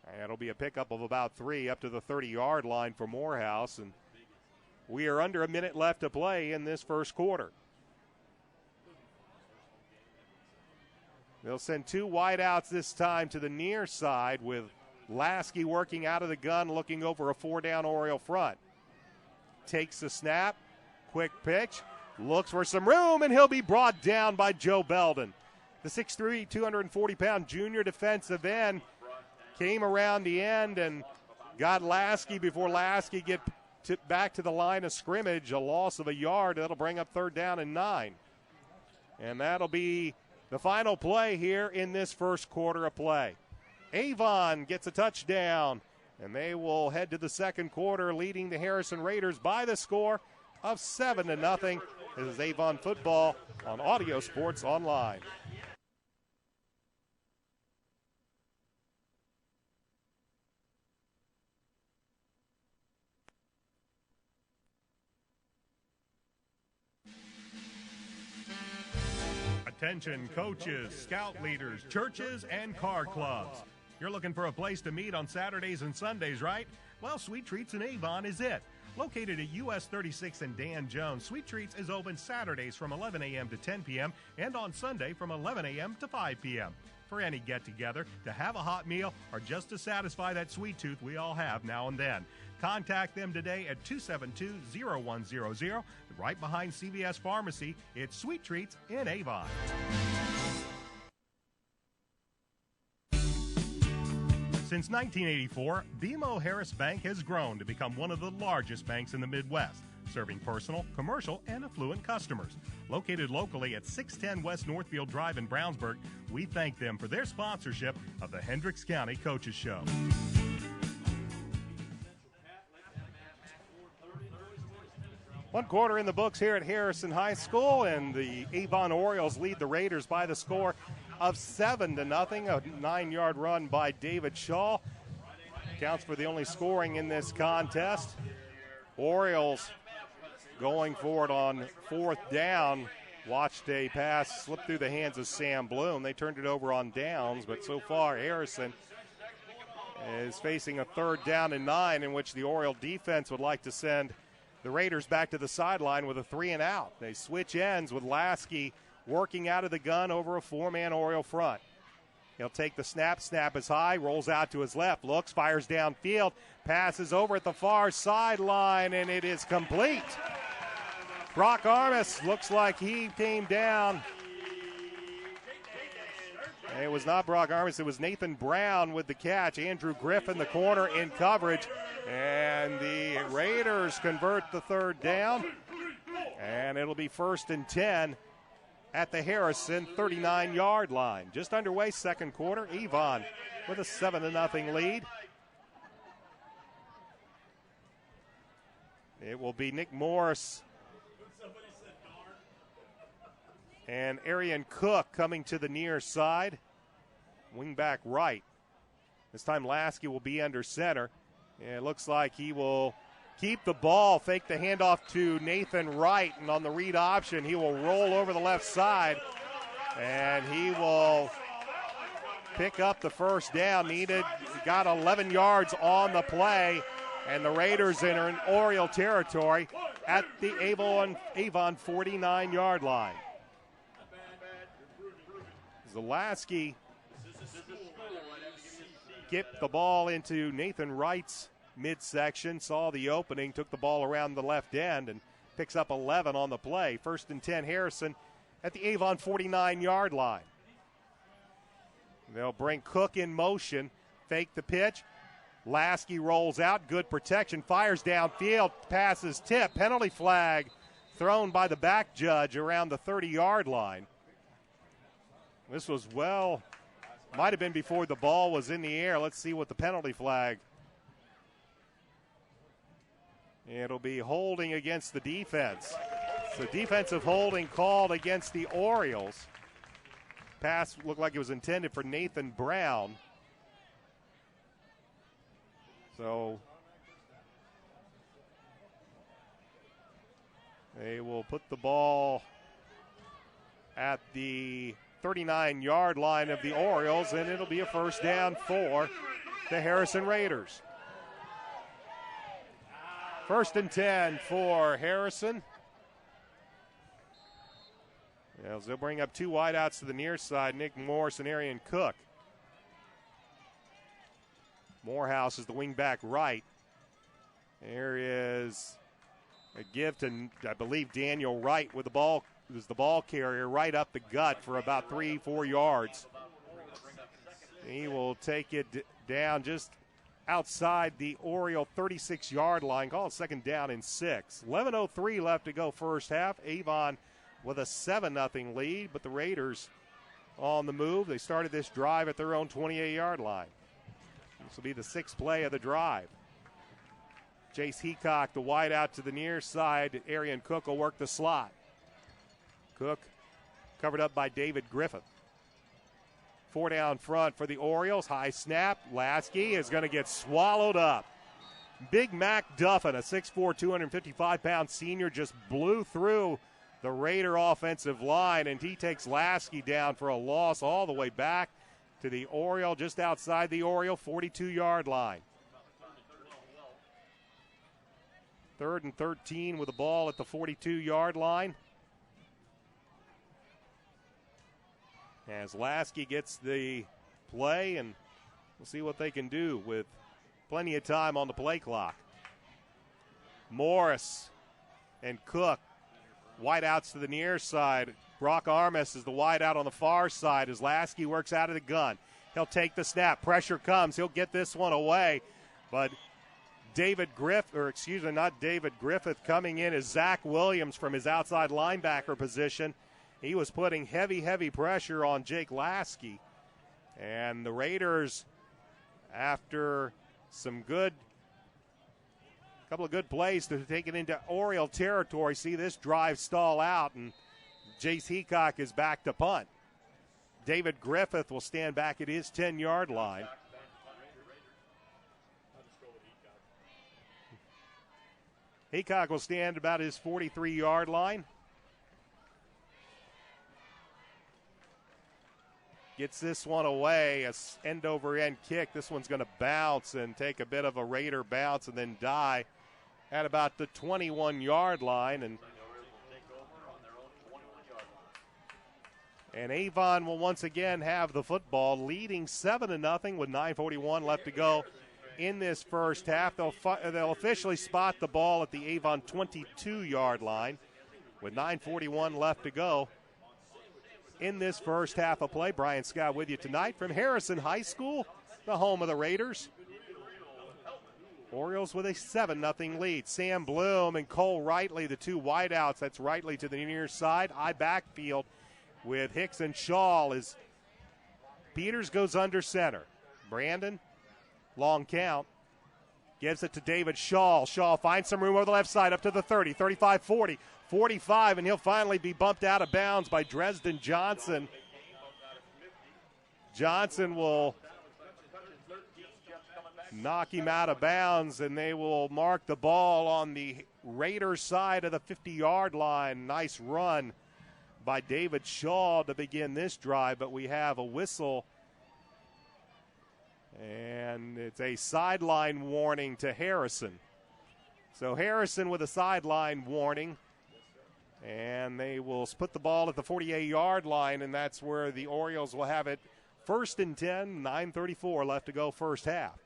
And it'll be a pickup of about 3 up to the 30-yard line for Morehouse, and we are under a minute left to play in this first quarter. They'll send 2 wideouts this time to the near side with Lasky working out of the gun, looking over a 4-down Oriole front. Takes the snap, quick pitch, looks for some room, and he'll be brought down by Joe Belden. The 6'3", 240-pound junior defensive end came around the end and got Lasky before Lasky get back to the line of scrimmage. A loss of a yard. That'll bring up 3rd down and 9. And that'll be the final play here in this first quarter of play. Avon gets a touchdown, and they will head to the second quarter, leading the Harrison Raiders by the score of 7-0. This is Avon football on Audio Sports Online. Attention coaches, scout leaders, churches, and car clubs. You're looking for a place to meet on Saturdays and Sundays, right? Well, Sweet Treats in Avon is it. Located at US 36 and Dan Jones, Sweet Treats is open Saturdays from 11 a.m. to 10 p.m. and on Sunday from 11 a.m. to 5 p.m. For any get-together, to have a hot meal, or just to satisfy that sweet tooth we all have now and then. Contact them today at 272-0100, right behind CVS Pharmacy. It's Sweet Treats in Avon. Since 1984, BMO Harris Bank has grown to become one of the largest banks in the Midwest, serving personal, commercial, and affluent customers. Located locally at 610 West Northfield Drive in Brownsburg, we thank them for their sponsorship of the Hendricks County Coaches Show. One quarter in the books here at Harrison High School, and the Avon Orioles lead the Raiders by the score of 7-0. A 9-yard run by David Shaw counts for the only scoring in this contest. Orioles going forward on 4th down. Watched a pass slip through the hands of Sam Bloom. They turned it over on downs, but so far Harrison is facing a 3rd down and 9 in which the Oriole defense would like to send the Raiders back to the sideline with a 3-and-out. They switch ends with Lasky working out of the gun over a 4-man Oriole front. He'll take the snap. Snap is high, rolls out to his left, looks, fires downfield, passes over at the far sideline, and it is complete. Brock Armis looks like he came down. It was not Brock Armis, it was Nathan Brown with the catch. Andrew Griffin, the corner, in coverage. And the Raiders convert the 3rd down. And it'll be 1st and 10 at the Harrison 39-yard line. Just underway, second quarter. Avon with a 7-0 lead. It will be Nick Morris and Arian Cook coming to the near side. Wing back right. This time Lasky will be under center. It looks like he will keep the ball, fake the handoff to Nathan Wright, and on the read option, he will roll over the left side, and he will pick up the 1st down needed. Got 11 yards on the play, and the Raiders enter in Oriole territory at the Avon 49-yard line. Lasky get the ball into Nathan Wright's midsection, saw the opening, took the ball around the left end, and picks up 11 on the play. 1st and 10 Harrison at the Avon 49-yard line. They'll bring Cook in motion, fake the pitch. Lasky rolls out, good protection, fires downfield, passes tip, penalty flag thrown by the back judge around the 30-yard line. This was might have been before the ball was in the air. Let's see what the penalty flag. It'll be holding against the defense. So defensive holding called against the Orioles. Pass looked like it was intended for Nathan Brown. So they will put the ball at the 39-yard line of the Orioles, and it'll be a first down for the Harrison Raiders. 1st and 10 for Harrison. As they'll bring up two wideouts to the near side, Nick Morse and Arian Cook. Morehouse is the wingback right. There is a give to, I believe, Daniel Wright with the ball. Is the ball carrier right up the gut for about 3-4 yards. He will take it down just outside the Oriole 36-yard line. Call it 2nd down and 6. 11:03 left to go first half. Avon with a 7-0 lead, but the Raiders on the move. They started this drive at their own 28-yard line. This will be the 6th play of the drive. Jace Heacock, the wide out to the near side. Arian Cook will work the slot. Cook covered up by David Griffith. 4 down front for the Orioles. High snap. Lasky is going to get swallowed up. Big Mac Duffin, a 6'4", 255-pound senior, just blew through the Raider offensive line, and he takes Lasky down for a loss all the way back to the Oriole, just outside the Oriole 42-yard line. 3rd and 13 with the ball at the 42-yard line. As Lasky gets the play, and we'll see what they can do with plenty of time on the play clock. Morris and Cook, wideouts to the near side. Brock Armas is the wideout on the far side as Lasky works out of the gun. He'll take the snap. Pressure comes. He'll get this one away, but not David Griffith coming in as Zach Williams from his outside linebacker position. He was putting heavy pressure on Jake Lasky. And the Raiders, after couple of good plays to take it into Oriole territory, see this drive stall out, and Jace Heacock is back to punt. David Griffith will stand back at his 10-yard line. Heacock will stand about his 43-yard line. Gets this one away, a end-over-end kick. This one's going to bounce and take a bit of a Raider bounce and then die at about the 21-yard line. And Avon will once again have the football, leading 7-0 with 9:41 left to go in this first half. They'll officially spot the ball at the Avon 22-yard line with 9:41 left to go in this first half of play. Brian Scott with you tonight from Harrison High School, the home of the Raiders. Orioles with a 7-0 lead. Sam Bloom and Cole Rightly, the two wideouts. That's Rightly to the near side. I backfield with Hicks and Shaw as Peters goes under center. Brandon, long count, gives it to David Shaw. Shaw finds some room over the left side up to the 30, 35, 40. 45, and he'll finally be bumped out of bounds by Dresden Johnson. Johnson will knock him out of bounds, and they will mark the ball on the Raiders side of the 50-yard line. Nice run by David Shaw to begin this drive, but we have a whistle, and it's a sideline warning to Harrison. So Harrison with a sideline warning. And they will put the ball at the 48-yard line, and that's where the Orioles will have it. 1st and 10, 9:34 left to go first half.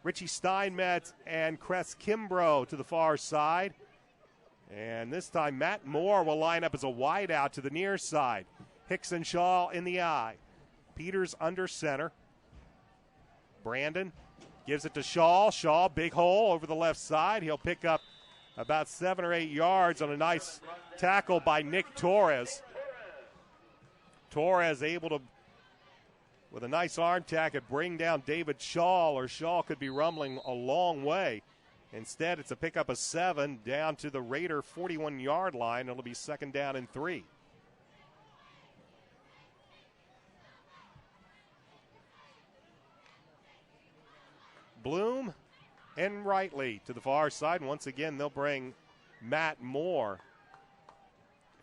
Richie Steinmetz and Cress Kimbrough to the far side. And this time Matt Moore will line up as a wideout to the near side. Hicks and Shaw in the eye. Peters under center. Brandon gives it to Shaw. Shaw, big hole over the left side. He'll pick up about 7 or 8 yards on a nice tackle by Nick Torres. Torres able to, with a nice arm tackle, bring down David Shaw, or Shaw could be rumbling a long way. Instead, it's a pickup of 7 down to the Raider 41-yard line. It'll be 2nd down and 3. Bloom and Rightly to the far side. Once again, they'll bring Matt Moore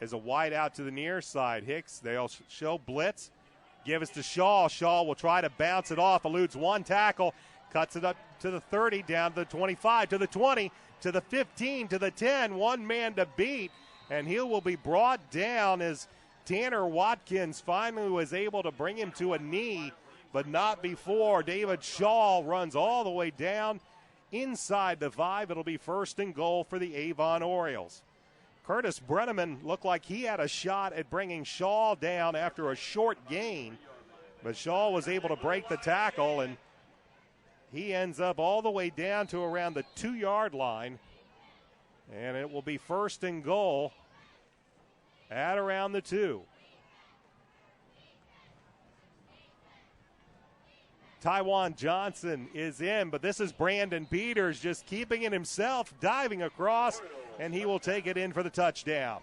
as a wide out to the near side. Hicks, they'll show blitz. Give us to Shaw. Shaw will try to bounce it off, eludes one tackle, cuts it up to the 30, down to the 25, to the 20, to the 15, to the 10. One man to beat, and he will be brought down as Tanner Watkins finally was able to bring him to a knee, but not before. David Shaw runs all the way down inside the 5. It'll be 1st and goal for the Avon Orioles. Curtis Brenneman looked like he had a shot at bringing Shaw down after a short gain, but Shaw was able to break the tackle, and he ends up all the way down to around the 2-yard line, and it will be 1st and goal at around the 2. Tywan Johnson is in, but this is Brandon Peters just keeping it himself, diving across, and he will take it in for the touchdown.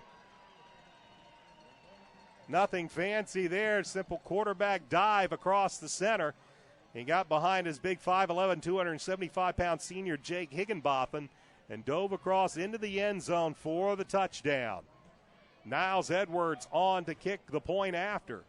Nothing fancy there, simple quarterback dive across the center. He got behind his big 5'11", 275-pound senior Jake Higginbotham and dove across into the end zone for the touchdown. Niles Edwards on to kick the point after.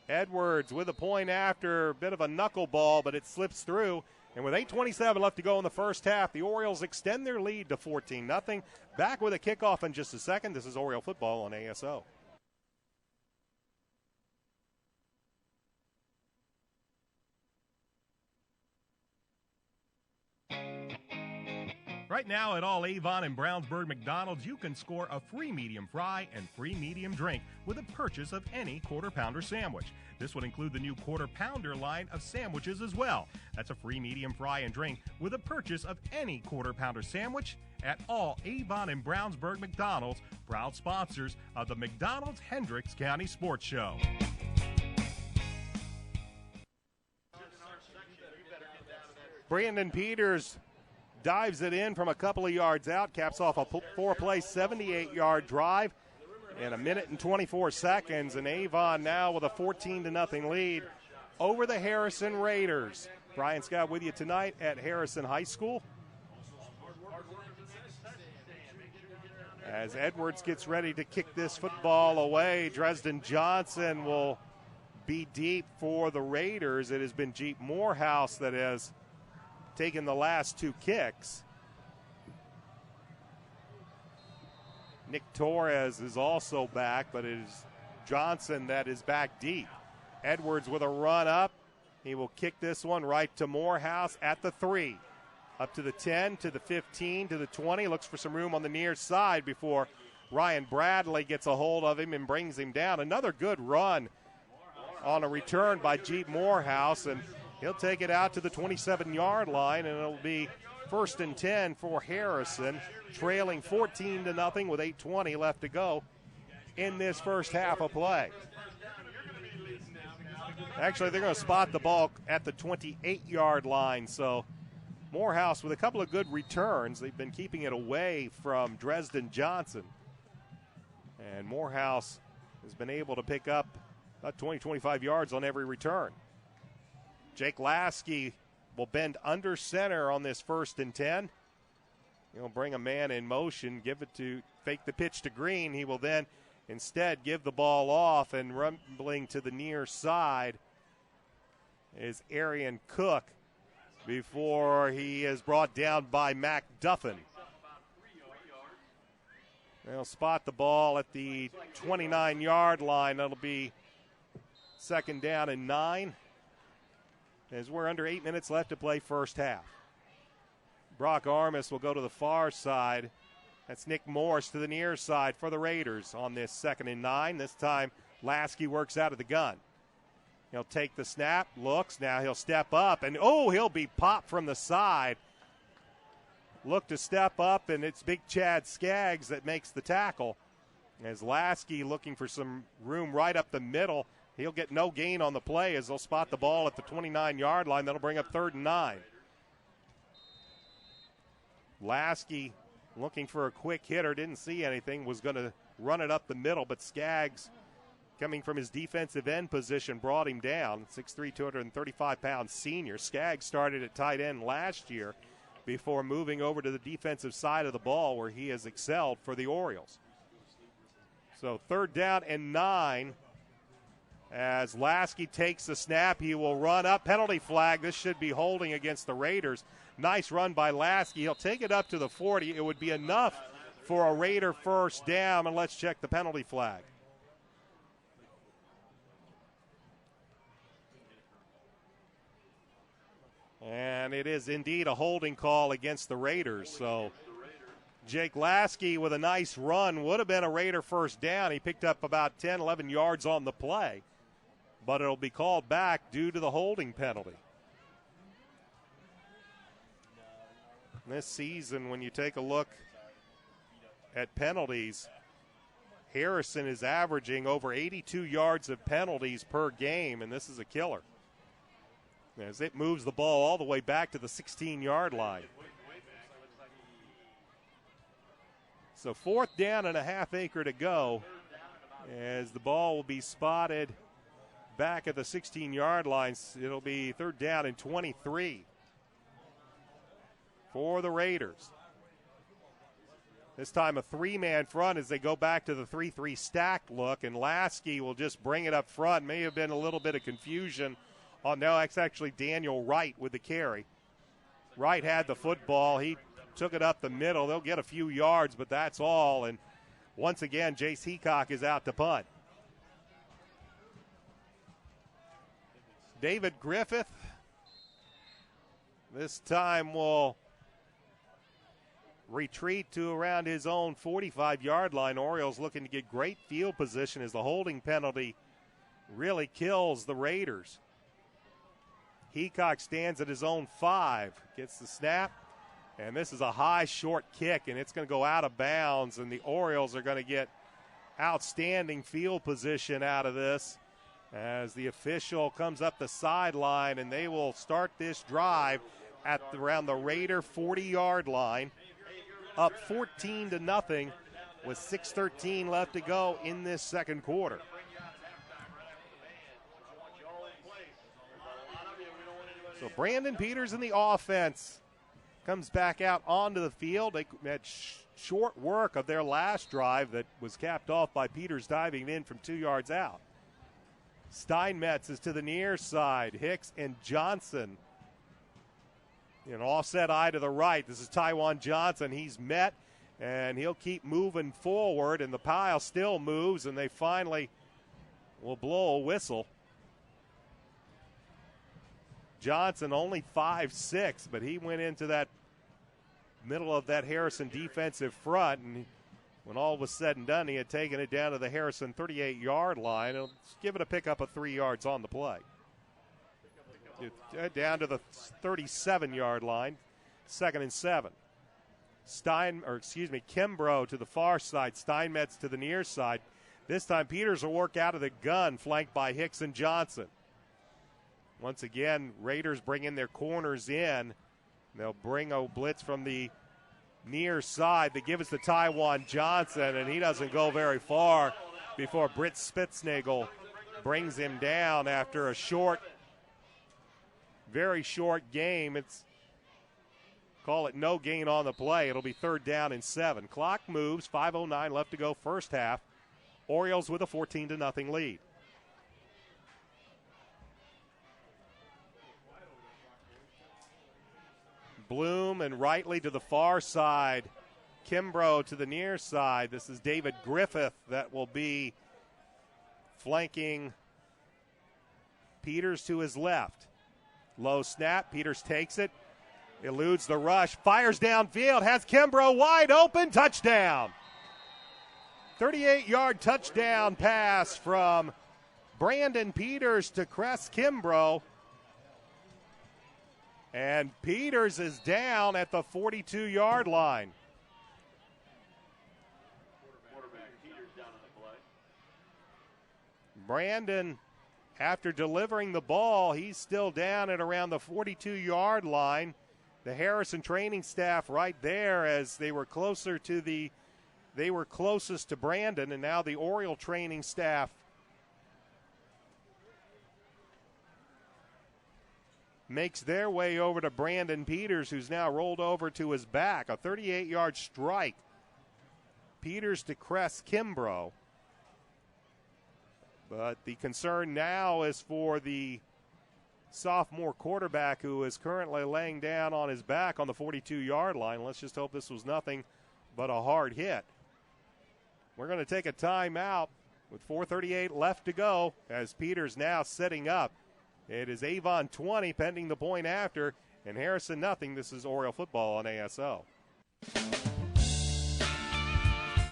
Edwards with a point after, a bit of a knuckleball, but it slips through. And with 8:27 left to go in the first half, the Orioles extend their lead to 14-0. Back with a kickoff in just a second. This is Oriole football on ASO. Right now at all Avon and Brownsburg McDonald's, you can score a free medium fry and free medium drink with a purchase of any Quarter Pounder sandwich. This would include the new Quarter Pounder line of sandwiches as well. That's a free medium fry and drink with a purchase of any Quarter Pounder sandwich at all Avon and Brownsburg McDonald's, proud sponsors of the McDonald's Hendricks County Sports Show. Brandon Peters dives it in from a couple of yards out, caps off a 4-play 78-yard drive in 1 minute and 24 seconds, and Avon now with a 14-0 lead over the Harrison Raiders. Brian Scott with you tonight at Harrison High School. As Edwards gets ready to kick this football away, Dresden Johnson will be deep for the Raiders. It has been Jeep Morehouse that has taken the last 2 kicks. Nick Torres is also back, but it is Johnson that is back deep. Edwards with a run up. He will kick this one right to Morehouse at the 3. Up to the 10, to the 15, to the 20. Looks for some room on the near side before Ryan Bradley gets a hold of him and brings him down. Another good run on a return by Jeep Morehouse, and he'll take it out to the 27-yard line, and it'll be 1st and 10 for Harrison, trailing 14-0 with 8:20 left to go in this first half of play. Actually, they're going to spot the ball at the 28-yard line, so Morehouse with a couple of good returns. They've been keeping it away from Dresden Johnson, and Morehouse has been able to pick up about 20-25 yards on every return. Jake Lasky will bend under center on this 1st and 10. He'll bring a man in motion, fake the pitch to Green. He will then instead give the ball off, and rumbling to the near side is Arian Cook before he is brought down by Mac Duffin. They'll spot the ball at the 29-yard line. That'll be 2nd down and 9. As we're under 8 minutes left to play first half. Brock Armis will go to the far side. That's Nick Morris to the near side for the Raiders on this 2nd and 9. This time, Lasky works out of the gun. He'll take the snap, looks, now he'll step up, and he'll be popped from the side. Look to step up, and it's big Chad Skaggs that makes the tackle. As Lasky looking for some room right up the middle, he'll get no gain on the play as they'll spot the ball at the 29-yard line. That'll bring up 3rd and 9. Lasky looking for a quick hitter, didn't see anything, was going to run it up the middle, but Skaggs, coming from his defensive end position, brought him down. 6'3", 235-pound senior. Skaggs started at tight end last year before moving over to the defensive side of the ball where he has excelled for the Orioles. So 3rd down and 9 as Lasky takes the snap. He will run up. Penalty flag. This should be holding against the Raiders. Nice run by Lasky. He'll take it up to the 40. It would be enough for a Raider 1st down, and let's check the penalty flag. And it is indeed a holding call against the Raiders. So Jake Lasky with a nice run would have been a Raider 1st down. He picked up about 10, 11 yards on the play. But it'll be called back due to the holding penalty. This season, when you take a look at penalties, Harrison is averaging over 82 yards of penalties per game, and this is a killer, as it moves the ball all the way back to the 16-yard line. So 4th down and a half acre to go as the ball will be spotted back at the 16-yard line. It'll be 3rd down and 23 for the Raiders. This time a 3-man front as they go back to the 3-3 stacked look, and Lasky will just bring it up front. May have been a little bit of confusion. No, that's actually Daniel Wright with the carry. Wright had the football. He took it up the middle. They'll get a few yards, but that's all. And once again, Jace Heacock is out to punt. David Griffith this time will retreat to around his own 45-yard line. Orioles looking to get great field position as the holding penalty really kills the Raiders. Heacock stands at his own 5, gets the snap, and this is a high, short kick, and it's going to go out of bounds, and the Orioles are going to get outstanding field position out of this as the official comes up the sideline, and they will start this drive at around the Raider 40-yard line, up 14-0 with 6:13 left to go in this 2nd quarter. So Brandon Peters in the offense comes back out onto the field. They had short work of their last drive that was capped off by Peters diving in from 2 yards out. Steinmetz is to the near side. Hicks and Johnson. An offset eye to the right. This is Taiwan Johnson. He's met, and he'll keep moving forward, and the pile still moves, and they finally will blow a whistle. Johnson only 5'6", but he went into that middle of that Harrison defensive front, and when all was said and done, he had taken it down to the Harrison 38-yard line. He'll give it a pickup of 3 yards on the play. Down to the 37-yard line, 2nd and 7. Kimbrough to the far side, Steinmetz to the near side. This time Peters will work out of the gun, flanked by Hicks and Johnson. Once again, Raiders bring in their corners in. They'll bring a blitz from the near side. They give us to Taiwan Johnson, and he doesn't go very far before Britt Spitznagel brings him down after a very short game. It's call it no gain on the play. It'll be 3rd down and 7. Clock moves, 5:09 left to go first half. Orioles with a 14-0 lead. Bloom and Rightly to the far side. Kimbrough to the near side. This is David Griffith that will be flanking Peters to his left. Low snap. Peters takes it. Eludes the rush, fires downfield, has Kimbrough wide open, touchdown. 38-yard touchdown pass from Brandon Peters to Cress Kimbrough. And Peters is down at the 42-yard line. Brandon, after delivering the ball, he's still down at around the 42-yard line. The Harrison training staff right there as they were closest to Brandon, and now the Oriole training staff makes their way over to Brandon Peters, who's now rolled over to his back. A 38-yard strike. Peters to Cress Kimbrough. But the concern now is for the sophomore quarterback who is currently laying down on his back on the 42-yard line. Let's just hope this was nothing but a hard hit. We're going to take a timeout with 4:38 left to go as Peters now setting up. It is Avon 20 pending the point after, and Harrison nothing. This is Oriole football on ASO.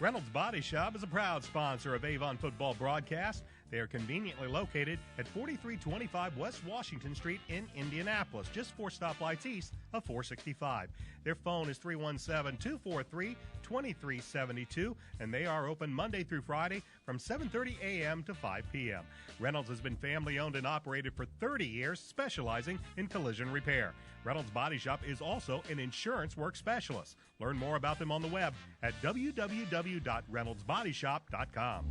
Reynolds Body Shop is a proud sponsor of Avon football broadcast. They are conveniently located at 4325 West Washington Street in Indianapolis, just 4 stoplights east of 465. Their phone is 317-243-2372, and they are open Monday through Friday from 7:30 a.m. to 5 p.m. Reynolds has been family-owned and operated for 30 years, specializing in collision repair. Reynolds Body Shop is also an insurance work specialist. Learn more about them on the web at www.reynoldsbodyshop.com.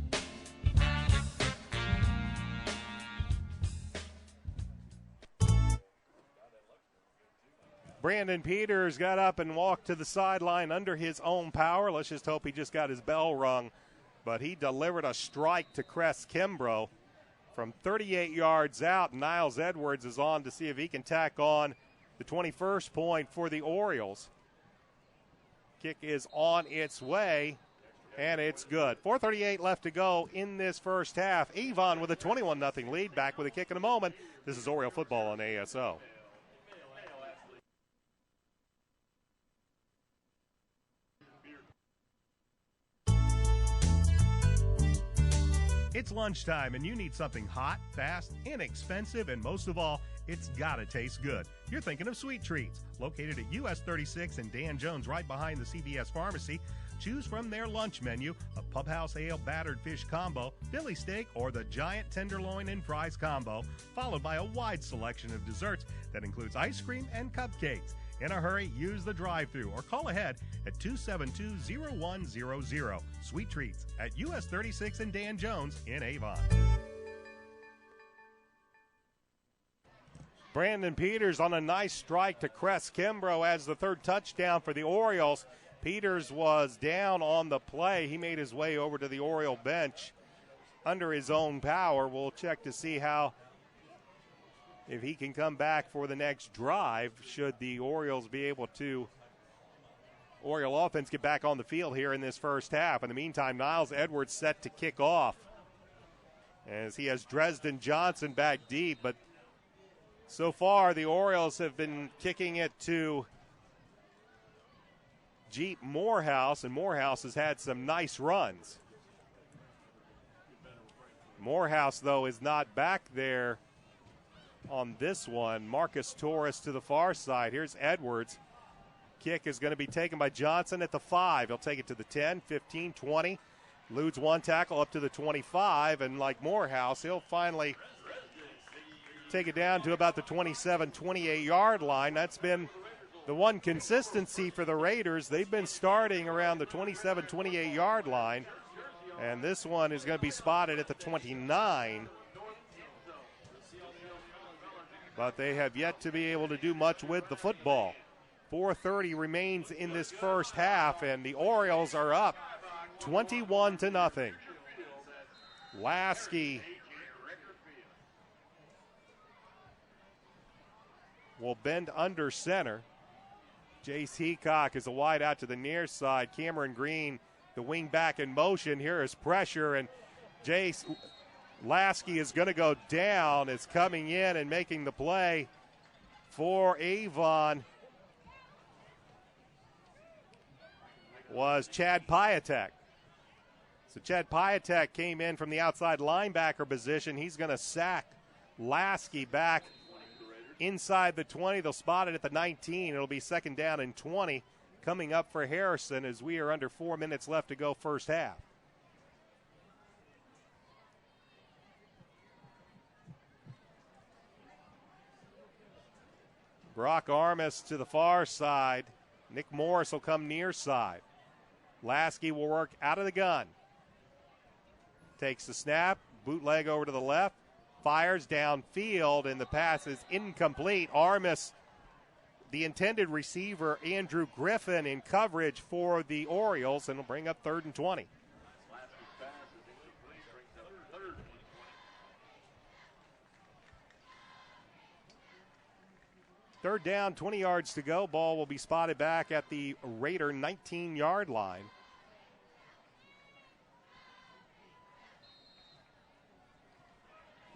Brandon Peters got up and walked to the sideline under his own power. Let's just hope he just got his bell rung. But he delivered a strike to Cress Kimbrough from 38 yards out. Niles Edwards is on to see if he can tack on the 21st point for the Orioles. Kick is on its way, and it's good. 4:38 left to go in this first half. Avon with a 21-0 lead. Back with a kick in a moment. This is Oriole football on ASO. It's lunchtime, and you need something hot, fast, inexpensive, and most of all, it's gotta taste good. You're thinking of Sweet Treats, located at US 36 and Dan Jones, right behind the CVS Pharmacy. Choose from their lunch menu a Pub House Ale battered fish combo, Philly steak, or the giant tenderloin and fries combo, followed by a wide selection of desserts that includes ice cream and cupcakes. In a hurry, use the drive-thru or call ahead at 272-0100. Sweet Treats at US 36 and Dan Jones in Avon. Brandon Peters on a nice strike to Cress Kimbrough as the third touchdown for the Orioles. Peters was down on the play. He made his way over to the Oriole bench under his own power. We'll check to see if he can come back for the next drive, should the Orioles be able to, Oriole offense get back on the field here in this first half. In the meantime, Niles Edwards set to kick off as he has Dresden Johnson back deep. But so far, the Orioles have been kicking it to Jeep Morehouse, and Morehouse has had some nice runs. Morehouse, though, is not back there on this one. Marcus Torres to the far side. Here's Edwards. Kick is going to be taken by Johnson at the 5. He'll take it to the 10, 15, 20. Eludes one tackle up to the 25, and like Morehouse, he'll finally take it down to about the 27, 28-yard line. That's been the one consistency for the Raiders. They've been starting around the 27, 28-yard line, and this one is going to be spotted at the 29. But they have yet to be able to do much with the football. 4:30 remains in this first half, and the Orioles are up 21-0. Lasky will bend under center. Jace Heacock is a wide out to the near side. Cameron Green, the wing back in motion. Here is pressure, and Jace Lasky is going to go down. Is coming in and making the play for Avon was Chad Piatek. So Chad Piatek came in from the outside linebacker position. He's going to sack Lasky back inside the 20. They'll spot it at the 19. It'll be second down and 20 coming up for Harrison as we are under 4 minutes left to go first half. Brock Armis to the far side. Nick Morris will come near side. Lasky will work out of the gun. Takes the snap, bootleg over to the left, fires downfield, and the pass is incomplete. Armis, the intended receiver, Andrew Griffin, in coverage for the Orioles, and will bring up 3rd and 20. Third down, 20 yards to go. Ball will be spotted back at the Raider 19-yard line.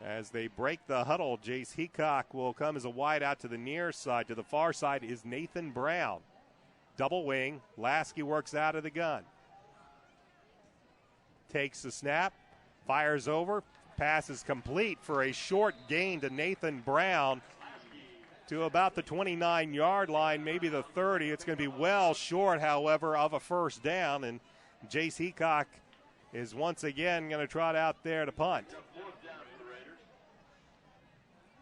As they break the huddle, Jace Heacock will come as a wide out to the near side. To the far side is Nathan Brown. Double wing. Lasky works out of the gun. Takes the snap. Fires over. Pass is complete for a short gain to Nathan Brown to about the 29-yard line, maybe the 30. It's going to be well short, however, of a first down. And Jace Heacock is once again going to trot out there to punt.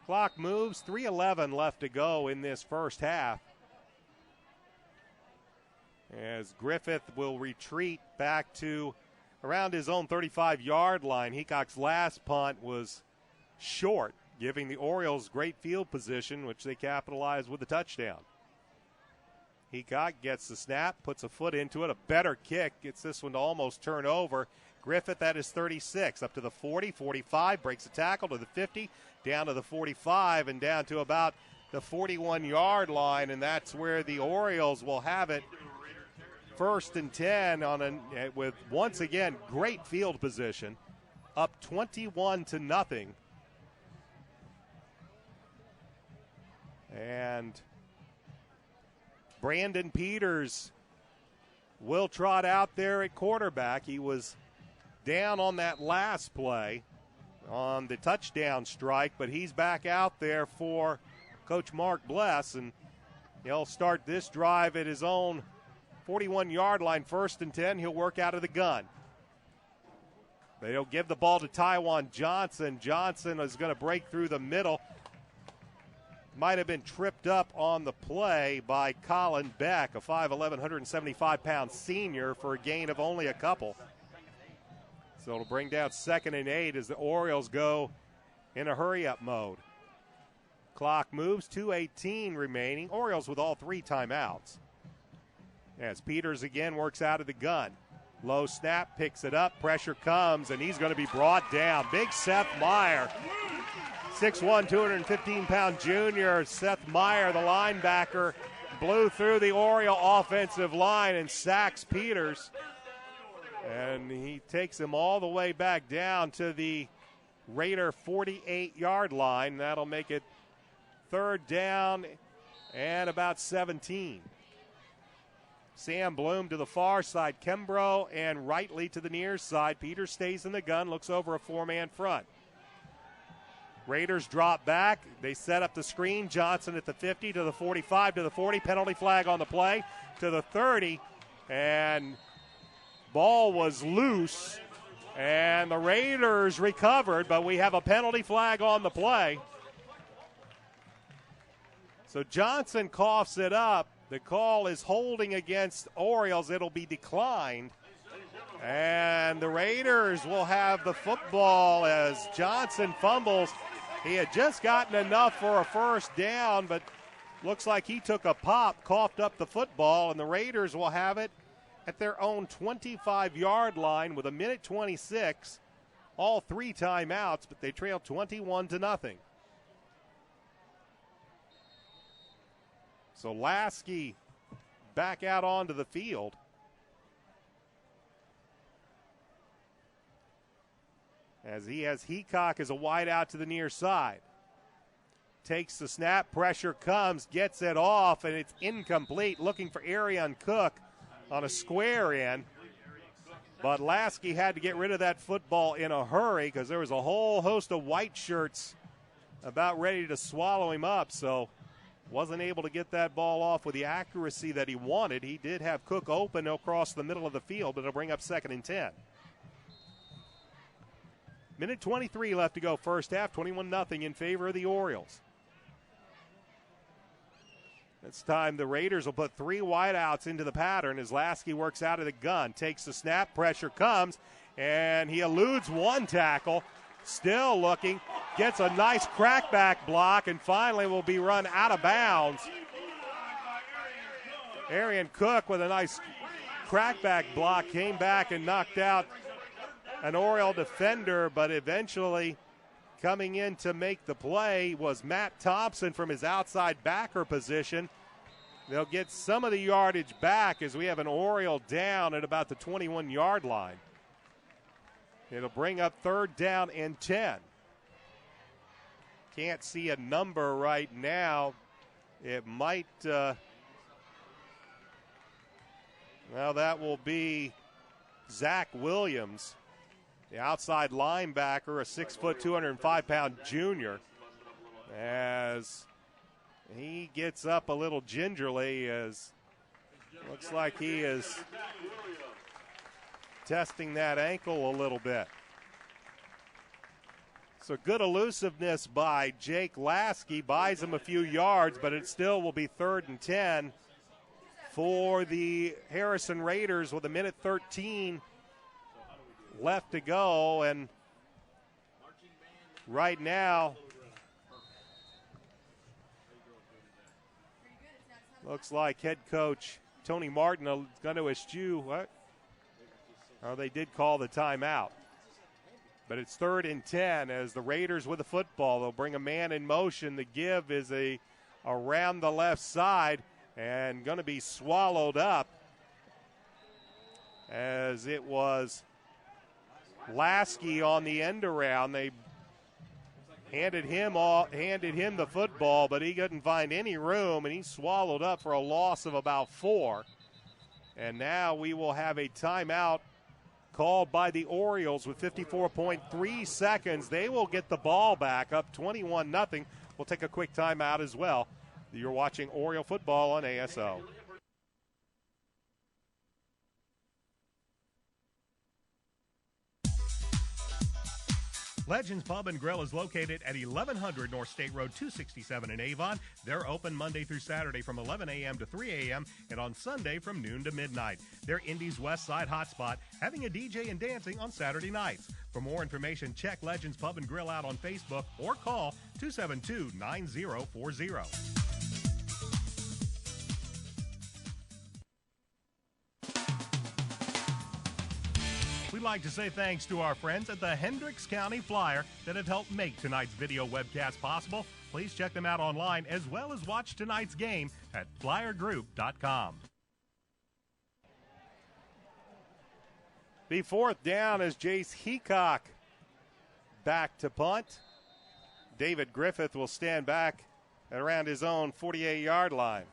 Clock moves, 3:11 left to go in this first half. As Griffith will retreat back to around his own 35-yard line. Heacock's last punt was short, giving the Orioles great field position, which they capitalized with a touchdown. Heacock gets the snap, puts a foot into it, a better kick, gets this one to almost turn over. Griffith at his 36, up to the 40, 45, breaks a tackle to the 50, down to the 45, and down to about the 41-yard line, and that's where the Orioles will have it. 1st and 10 with, once again, great field position, up 21-0. And Brandon Peters will trot out there at quarterback. He was down on that last play on the touchdown strike, but he's back out there for Coach Mark Bless, and he'll start this drive at his own 41-yard line. 1st and 10, he'll work out of the gun. They'll give the ball to Taiwan Johnson. Johnson is going to break through the middle. Might have been tripped up on the play by Colin Beck, a 5'11", 175-pound senior, for a gain of only a couple. So it'll bring down 2nd and 8 as the Orioles go in a hurry-up mode. Clock moves, 2:18 remaining. Orioles with all 3 timeouts. As Peters again works out of the gun. Low snap, picks it up, pressure comes, and he's going to be brought down. Big Seth Meyer, 6'1", 215-pound junior. Seth Meyer, the linebacker, blew through the Oriole offensive line and sacks Peters. And he takes him all the way back down to the Raider 48-yard line. That'll make it 3rd down and about 17. Sam Bloom to the far side. Kimbrough and Rightly to the near side. Peters stays in the gun, looks over a 4-man front. Raiders drop back. They set up the screen. Johnson at the 50 to the 45 to the 40. Penalty flag on the play to the 30. And ball was loose, and the Raiders recovered, but we have a penalty flag on the play. So Johnson coughs it up. The call is holding against Orioles. It'll be declined. And the Raiders will have the football as Johnson fumbles. He had just gotten enough for a first down, but looks like he took a pop, coughed up the football, and the Raiders will have it at their own 25-yard line with 1:26. All 3 timeouts, but they trail 21-0. So Lasky back out onto the field. As he has Heacock as a wide out to the near side. Takes the snap, pressure comes, gets it off, and it's incomplete. Looking for Arion Cook on a square in. But Lasky had to get rid of that football in a hurry because there was a whole host of white shirts about ready to swallow him up. So wasn't able to get that ball off with the accuracy that he wanted. He did have Cook open across the middle of the field, but it'll bring up 2nd and 10. Minute 23 left to go first half, 21-0 in favor of the Orioles. This time the Raiders will put 3 wideouts into the pattern as Lasky works out of the gun. Takes the snap, pressure comes, and he eludes one tackle. Still looking, gets a nice crackback block, and finally will be run out of bounds. Arian Cook with a nice crackback block came back and knocked out an Oriole defender, but eventually coming in to make the play was Matt Thompson from his outside backer position. They'll get some of the yardage back as we have an Oriole down at about the 21-yard line. It'll bring up 3rd down and 10. Can't see a number right now. It might, well, that will be Zach Williams, the outside linebacker, a 6', 205-pound junior, as he gets up a little gingerly, as looks like he is testing that ankle a little bit. So good elusiveness by Jake Lasky, buys him a few yards, but it still will be 3rd and 10 for the Harrison Raiders with 1:13 left to go. And right now, looks like head coach Tony Martin is going to eschew what? Oh, they did call the timeout. But it's 3rd and 10 as the Raiders with the football. They'll bring a man in motion. The give is around the left side and going to be swallowed up as it was Lasky on the end around. They handed him the football, but he couldn't find any room, and he swallowed up for a loss of about 4. And now we will have a timeout called by the Orioles with 54.3 seconds. They will get the ball back up 21-0. We'll take a quick timeout as well. You're watching Oriole football on ASO. Legends Pub and Grill is located at 1100 North State Road 267 in Avon. They're open Monday through Saturday from 11 a.m. to 3 a.m. and on Sunday from noon to midnight. They're Indy's West Side hotspot, having a DJ and dancing on Saturday nights. For more information, check Legends Pub and Grill out on Facebook or call 272-9040. We'd like to say thanks to our friends at the Hendricks County Flyer that have helped make tonight's video webcast possible. Please check them out online as well as watch tonight's game at flyergroup.com. The 4th down as Jace Heacock back to punt. David Griffith will stand back at around his own 48-yard line.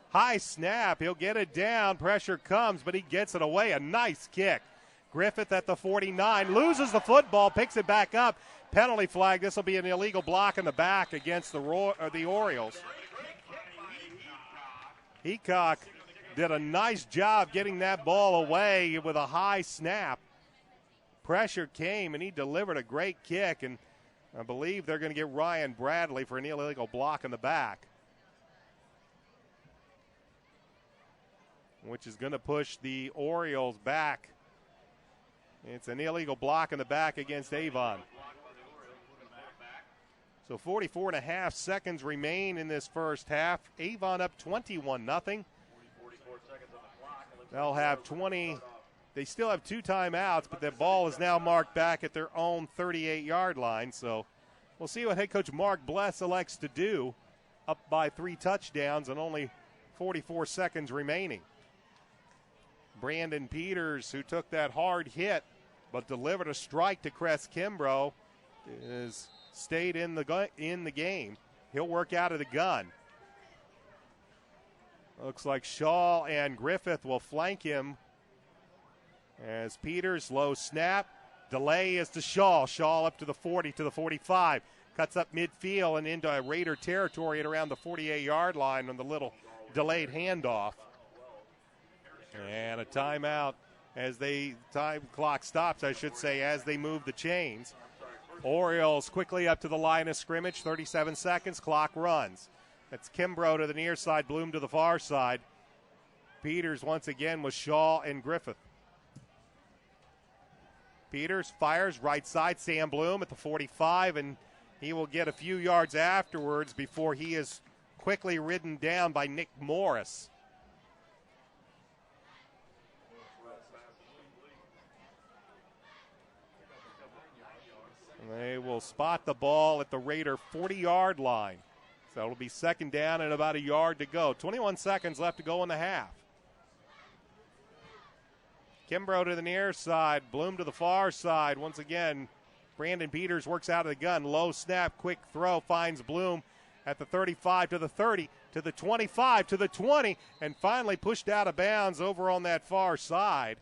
High snap, he'll get it down, pressure comes, but he gets it away. A nice kick. Griffith at the 49, loses the football, picks it back up. Penalty flag, this will be an illegal block in the back against the Orioles. Heacock did a nice job getting that ball away with a high snap. Pressure came, and he delivered a great kick, and I believe they're going to get Ryan Bradley for an illegal block in the back, which is going to push the Orioles back. It's an illegal block in the back against Avon. So 44.5 seconds remain in this first half. Avon up 21-0. They'll have 20. They still have 2 timeouts, but the ball is now marked back at their own 38-yard line. So we'll see what head coach Mark Bless elects to do, up by 3 touchdowns and only 44 seconds remaining. Brandon Peters, who took that hard hit but delivered a strike to Cress Kimbrough, stayed in the game. He'll work out of the gun. Looks like Shaw and Griffith will flank him as Peters, low snap. Delay is to Shaw. Shaw up to the 40, to the 45. Cuts up midfield and into Raider territory at around the 48-yard line on the little delayed handoff. And a timeout as time clock stops, I should say, as they move the chains. Orioles quickly up to the line of scrimmage. 37 seconds. Clock runs. That's Kimbrough to the near side. Bloom to the far side. Peters once again with Shaw and Griffith. Peters fires right side. Sam Bloom at the 45, and he will get a few yards afterwards before he is quickly ridden down by Nick Morris. They will spot the ball at the Raider 40-yard line. So it'll be second down and about a yard to go. 21 seconds left to go in the half. Kimbrough to the near side. Bloom to the far side. Once again, Brandon Peters works out of the gun. Low snap, quick throw, finds Bloom at the 35 to the 30 to the 25 to the 20, and finally pushed out of bounds over on that far side.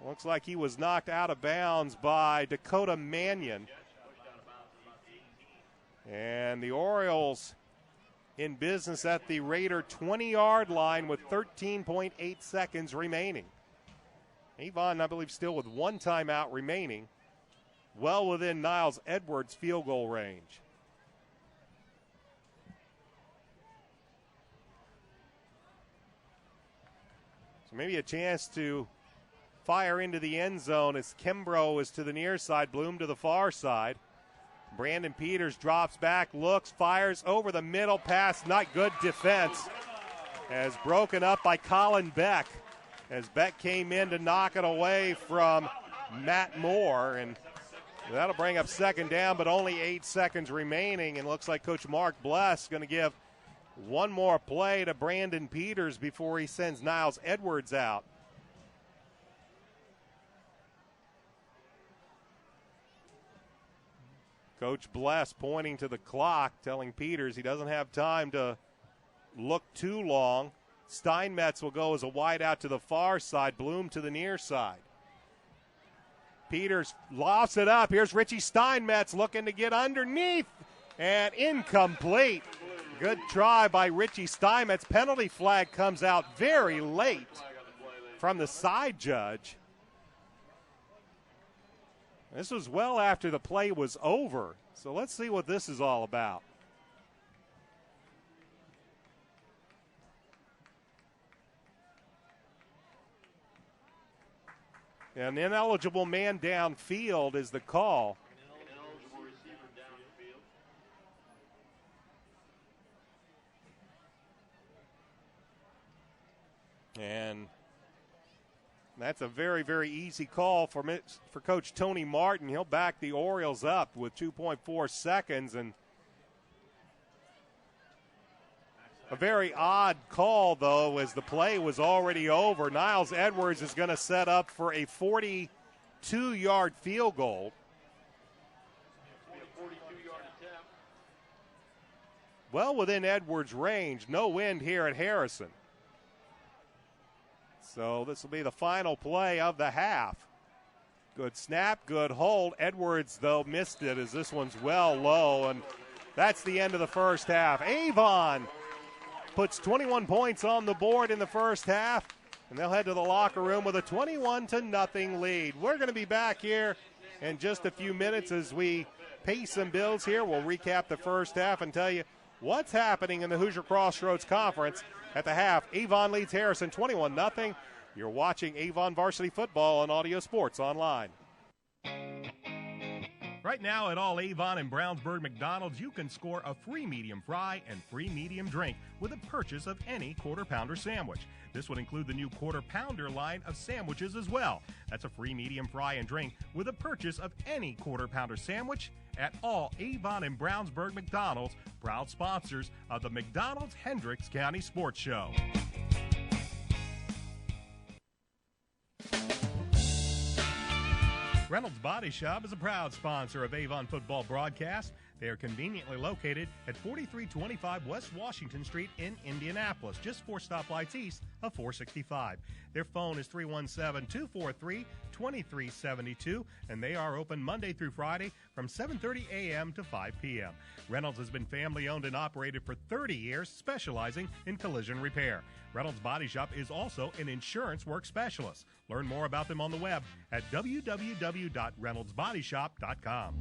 Looks like he was knocked out of bounds by Dakota Mannion. And the Orioles in business at the Raider 20-yard line with 13.8 seconds remaining. Avon, I believe, still with one timeout remaining, well within Niles Edwards' field goal range. So maybe a chance to fire into the end zone as Kimbrough is to the near side, Bloom to the far side. Brandon Peters drops back, looks, fires over the middle, pass, not good defense, as broken up by Colin Beck, as Beck came in to knock it away from Matt Moore, and that'll bring up second down, but only 8 seconds remaining, and looks like Coach Mark Bless going to give one more play to Brandon Peters before he sends Niles Edwards out. Coach Bless pointing to the clock, telling Peters he doesn't have time to look too long. Steinmetz will go as a wide out to the far side, Bloom to the near side. Peters lofts it up. Here's Richie Steinmetz looking to get underneath, and incomplete. Good try by Richie Steinmetz. Penalty flag comes out very late from the side judge. This was well after the play was over, so let's see what this is all about. An ineligible man downfield is the call. And that's a very, very easy call for Coach Tony Martin. He'll back the Orioles up with 2.4 seconds. And a very odd call, though, as the play was already over. Niles Edwards is going to set up for a 42-yard field goal. Well within Edwards' range. No wind here at Harrison. So this will be the final play of the half. Good snap, good hold. Edwards, though, missed it as this one's well low, and that's the end of the first half. Avon puts 21 points on the board in the first half, and they'll head to the locker room with a 21-0 lead. We're going to be back here in just a few minutes as we pay some bills here. We'll recap the first half and tell you what's happening in the Hoosier Crossroads Conference. At the half, Avon leads Harrison 21-0. You're watching Avon Varsity Football on Audio Sports Online. Right now at all Avon and Brownsburg McDonald's, you can score a free medium fry and free medium drink with a purchase of any Quarter Pounder sandwich. This would include the new Quarter Pounder line of sandwiches as well. That's a free medium fry and drink with a purchase of any Quarter Pounder sandwich at all Avon and Brownsburg McDonald's, proud sponsors of the McDonald's-Hendricks County Sports Show. Reynolds Body Shop is a proud sponsor of Avon Football Broadcast. They are conveniently located at 4325 West Washington Street in Indianapolis, just 4 stoplights east of 465. Their phone is 317-243-2372, and they are open Monday through Friday from 7:30 a.m. to 5 p.m. Reynolds has been family-owned and operated for 30 years, specializing in collision repair. Reynolds Body Shop is also an insurance work specialist. Learn more about them on the web at www.reynoldsbodyshop.com.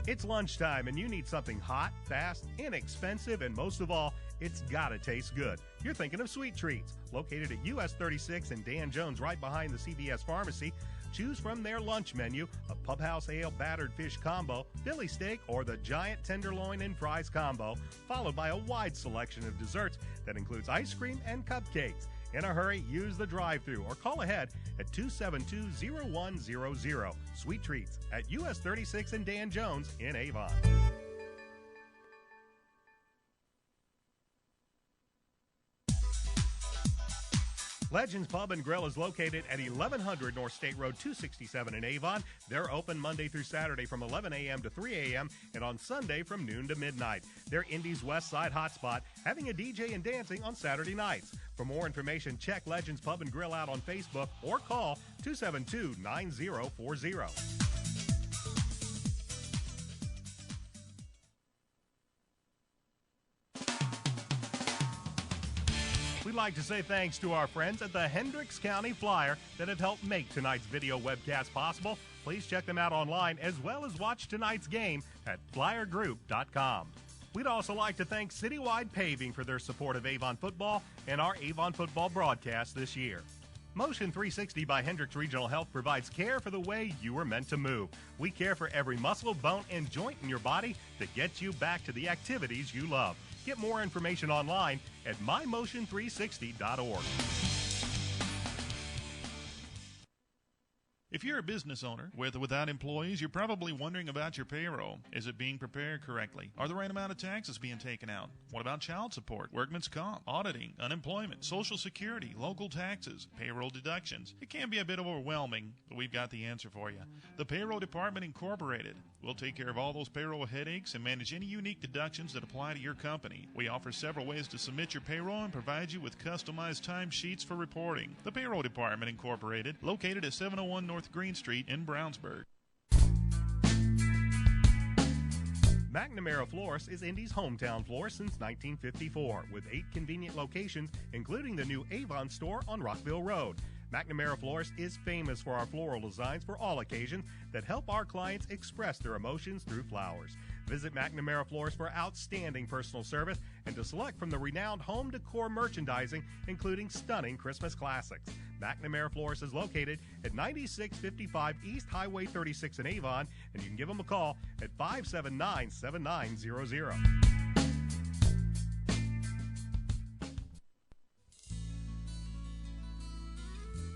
It's lunchtime and you need something hot, fast, inexpensive, and most of all, it's gotta taste good. You're thinking of Sweet Treats. Located at US 36 and Dan Jones right behind the CVS Pharmacy, choose from their lunch menu a Pub House Ale battered fish combo, Philly steak, or the giant tenderloin and fries combo, followed by a wide selection of desserts that includes ice cream and cupcakes. In a hurry, use the drive-thru or call ahead at 272-0100. Sweet Treats at US 36 and Dan Jones in Avon. Legends Pub and Grill is located at 1100 North State Road 267 in Avon. They're open Monday through Saturday from 11 a.m. to 3 a.m. and on Sunday from noon to midnight. They're Indy's West Side hotspot, having a DJ and dancing on Saturday nights. For more information, check Legends Pub and Grill out on Facebook or call 272-9040. We'd like to say thanks to our friends at the Hendricks County Flyer that have helped make tonight's video webcast possible. Please check them out online as well as watch tonight's game at flyergroup.com. We'd also like to thank Citywide Paving for their support of Avon football and our Avon football broadcast this year. Motion 360 by Hendricks Regional Health provides care for the way you were meant to move. We care for every muscle, bone, and joint in your body to get you back to the activities you love. Get more information online at mymotion360.org. If you're a business owner with or without employees, you're probably wondering about your payroll. Is it being prepared correctly? Are the right amount of taxes being taken out? What about child support, workman's comp, auditing, unemployment, Social Security, local taxes, payroll deductions? It can be a bit overwhelming, but we've got the answer for you. The Payroll Department Incorporated. We'll take care of all those payroll headaches and manage any unique deductions that apply to your company. We offer several ways to submit your payroll and provide you with customized timesheets for reporting. The Payroll Department Incorporated, located at 701 North Green Street in Brownsburg. McNamara Florist is Indy's hometown florist since 1954, with 8 convenient locations, including the new Avon store on Rockville Road. McNamara Florist is famous for our floral designs for all occasions that help our clients express their emotions through flowers. Visit McNamara Florist for outstanding personal service and to select from the renowned home decor merchandising, including stunning Christmas classics. McNamara Florist is located at 9655 East Highway 36 in Avon, and you can give them a call at 579-7900.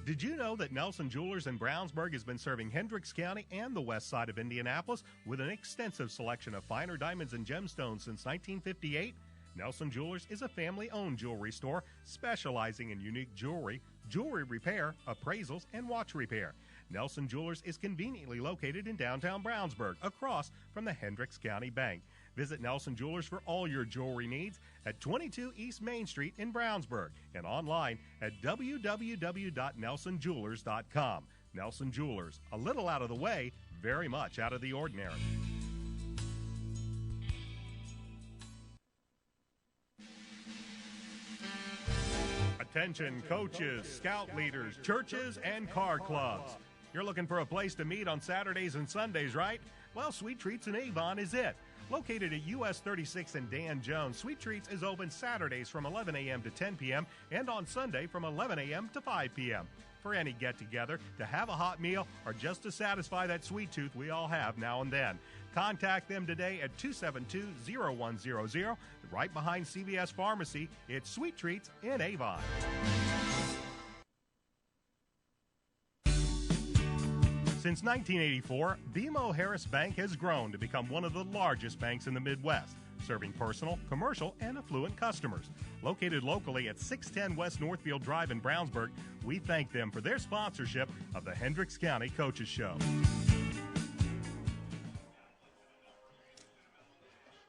Did you know that Nelson Jewelers in Brownsburg has been serving Hendricks County and the west side of Indianapolis with an extensive selection of finer diamonds and gemstones since 1958? Nelson Jewelers is a family-owned jewelry store specializing in unique jewelry, jewelry repair, appraisals, and watch repair. Nelson Jewelers is conveniently located in downtown Brownsburg, across from the Hendricks County Bank. Visit Nelson Jewelers for all your jewelry needs at 22 East Main Street in Brownsburg and online at www.nelsonjewelers.com. Nelson Jewelers, a little out of the way, very much out of the ordinary. Attention coaches, scout leaders, churches, and car clubs. You're looking for a place to meet on Saturdays and Sundays, right? Well, Sweet Treats in Avon is it. Located at US 36 and Dan Jones, Sweet Treats is open Saturdays from 11 a.m. to 10 p.m. and on Sunday from 11 a.m. to 5 p.m. For any get-together, to have a hot meal, or just to satisfy that sweet tooth we all have now and then. Contact them today at 272-0100. Right behind CVS Pharmacy, it's Sweet Treats in Avon. Since 1984, BMO Harris Bank has grown to become one of the largest banks in the Midwest. serving personal, commercial, and affluent customers. Located locally at 610 West Northfield Drive in Brownsburg, we thank them for their sponsorship of the Hendricks County Coaches Show.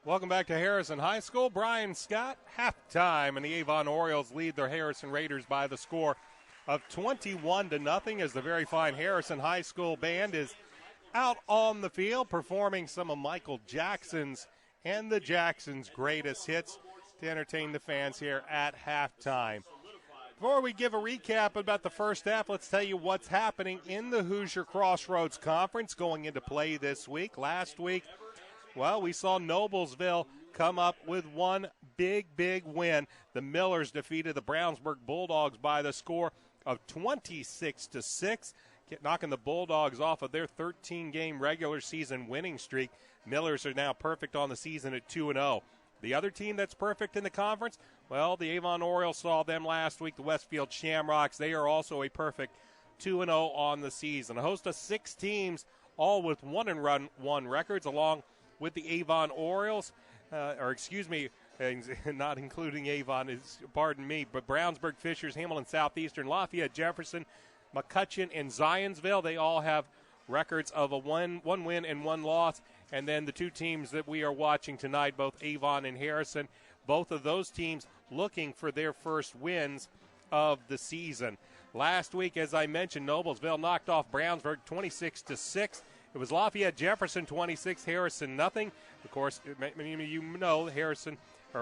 Welcome back to Harrison High School. Brian Scott, halftime, and the Avon Orioles lead their Harrison Raiders by the score of 21-0 as the very fine Harrison High School band is out on the field performing some of Michael Jackson's and the Jacksons' greatest hits to entertain the fans here at halftime. Before we give a recap about the first half, let's tell you what's happening in the Hoosier Crossroads Conference going into play this week. Last week, well, we saw Noblesville come up with one big win. The Millers defeated the Brownsburg Bulldogs by the score of 26-6, knocking the Bulldogs off of their 13-game regular season winning streak. Millers are now perfect on the season at 2-0. The other team that's perfect in the conference, well, the Avon Orioles saw them last week, the Westfield Shamrocks. They are also a perfect 2-0 on the season. A host of 6 teams, all with 1-1 records, along with the Avon Orioles, not including Avon, pardon me, but Brownsburg, Fishers, Hamilton Southeastern, Lafayette, Jefferson, McCutcheon, and Zionsville. They all have records of a one win and 1 loss. And then the 2 teams that we are watching tonight, both Avon and Harrison, both of those teams looking for their first wins of the season. Last week, as I mentioned, Noblesville knocked off Brownsburg 26-6. It was Lafayette Jefferson 26, Harrison nothing. Of course, you know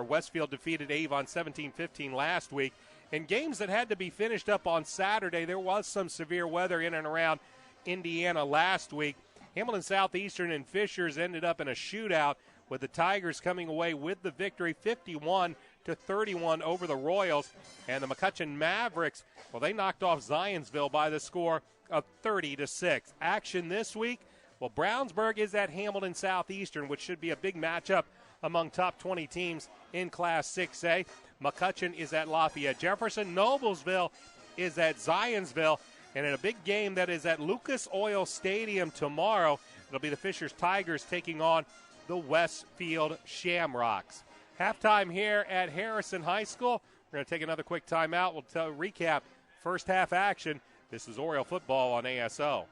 Westfield defeated Avon 17-15 last week. In games that had to be finished up on Saturday, there was some severe weather in and around Indiana last week. Hamilton Southeastern and Fishers ended up in a shootout with the Tigers coming away with the victory 51-31 over the Royals. And the McCutcheon Mavericks, well, they knocked off Zionsville by the score of 30-6. Action this week, well, Brownsburg is at Hamilton Southeastern, which should be a big matchup among top 20 teams in Class 6A. McCutcheon is at Lafayette Jefferson. Noblesville is at Zionsville. And in a big game that is at Lucas Oil Stadium tomorrow, it'll be the Fishers Tigers taking on the Westfield Shamrocks. Halftime here at Harrison High School. We're going to take another quick timeout. We'll recap first half action. This is Oriole football on ASO.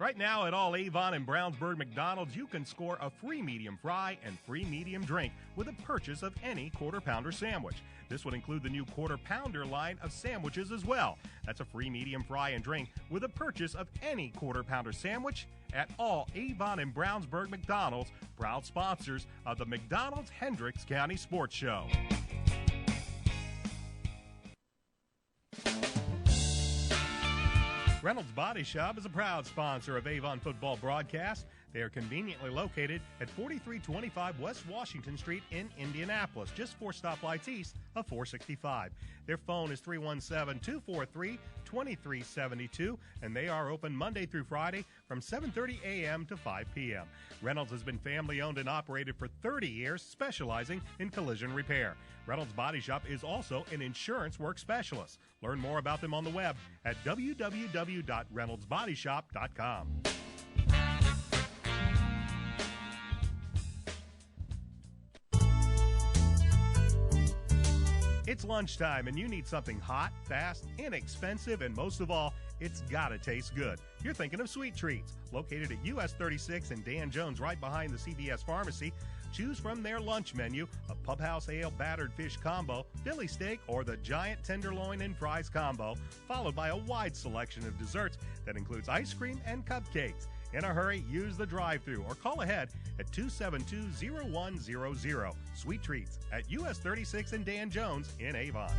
Right now at all Avon and Brownsburg McDonald's, you can score a free medium fry and free medium drink with a purchase of any Quarter Pounder sandwich. This would include the new Quarter Pounder line of sandwiches as well. That's a free medium fry and drink with a purchase of any Quarter Pounder sandwich at all Avon and Brownsburg McDonald's, proud sponsors of the McDonald's Hendricks County Sports Show. Reynolds Body Shop is a proud sponsor of Avon football broadcast. They are conveniently located at 4325 West Washington Street in Indianapolis, just 4 stoplights east of 465. Their phone is 317-243-2372, and they are open Monday through Friday from 7:30 a.m. to 5 p.m. Reynolds has been family-owned and operated for 30 years, specializing in collision repair. Reynolds Body Shop is also an insurance work specialist. Learn more about them on the web at www.reynoldsbodyshop.com. It's lunchtime and you need something hot, fast, inexpensive, and most of all, it's gotta taste good. You're thinking of Sweet Treats, located at US 36 and Dan Jones right behind the CVS Pharmacy. Choose from their lunch menu a Pub House Ale battered fish combo, Philly steak, or the giant tenderloin and fries combo, followed by a wide selection of desserts that includes ice cream and cupcakes. In a hurry, use the drive-thru or call ahead at 272-0100. Sweet Treats at US 36 and Dan Jones in Avon.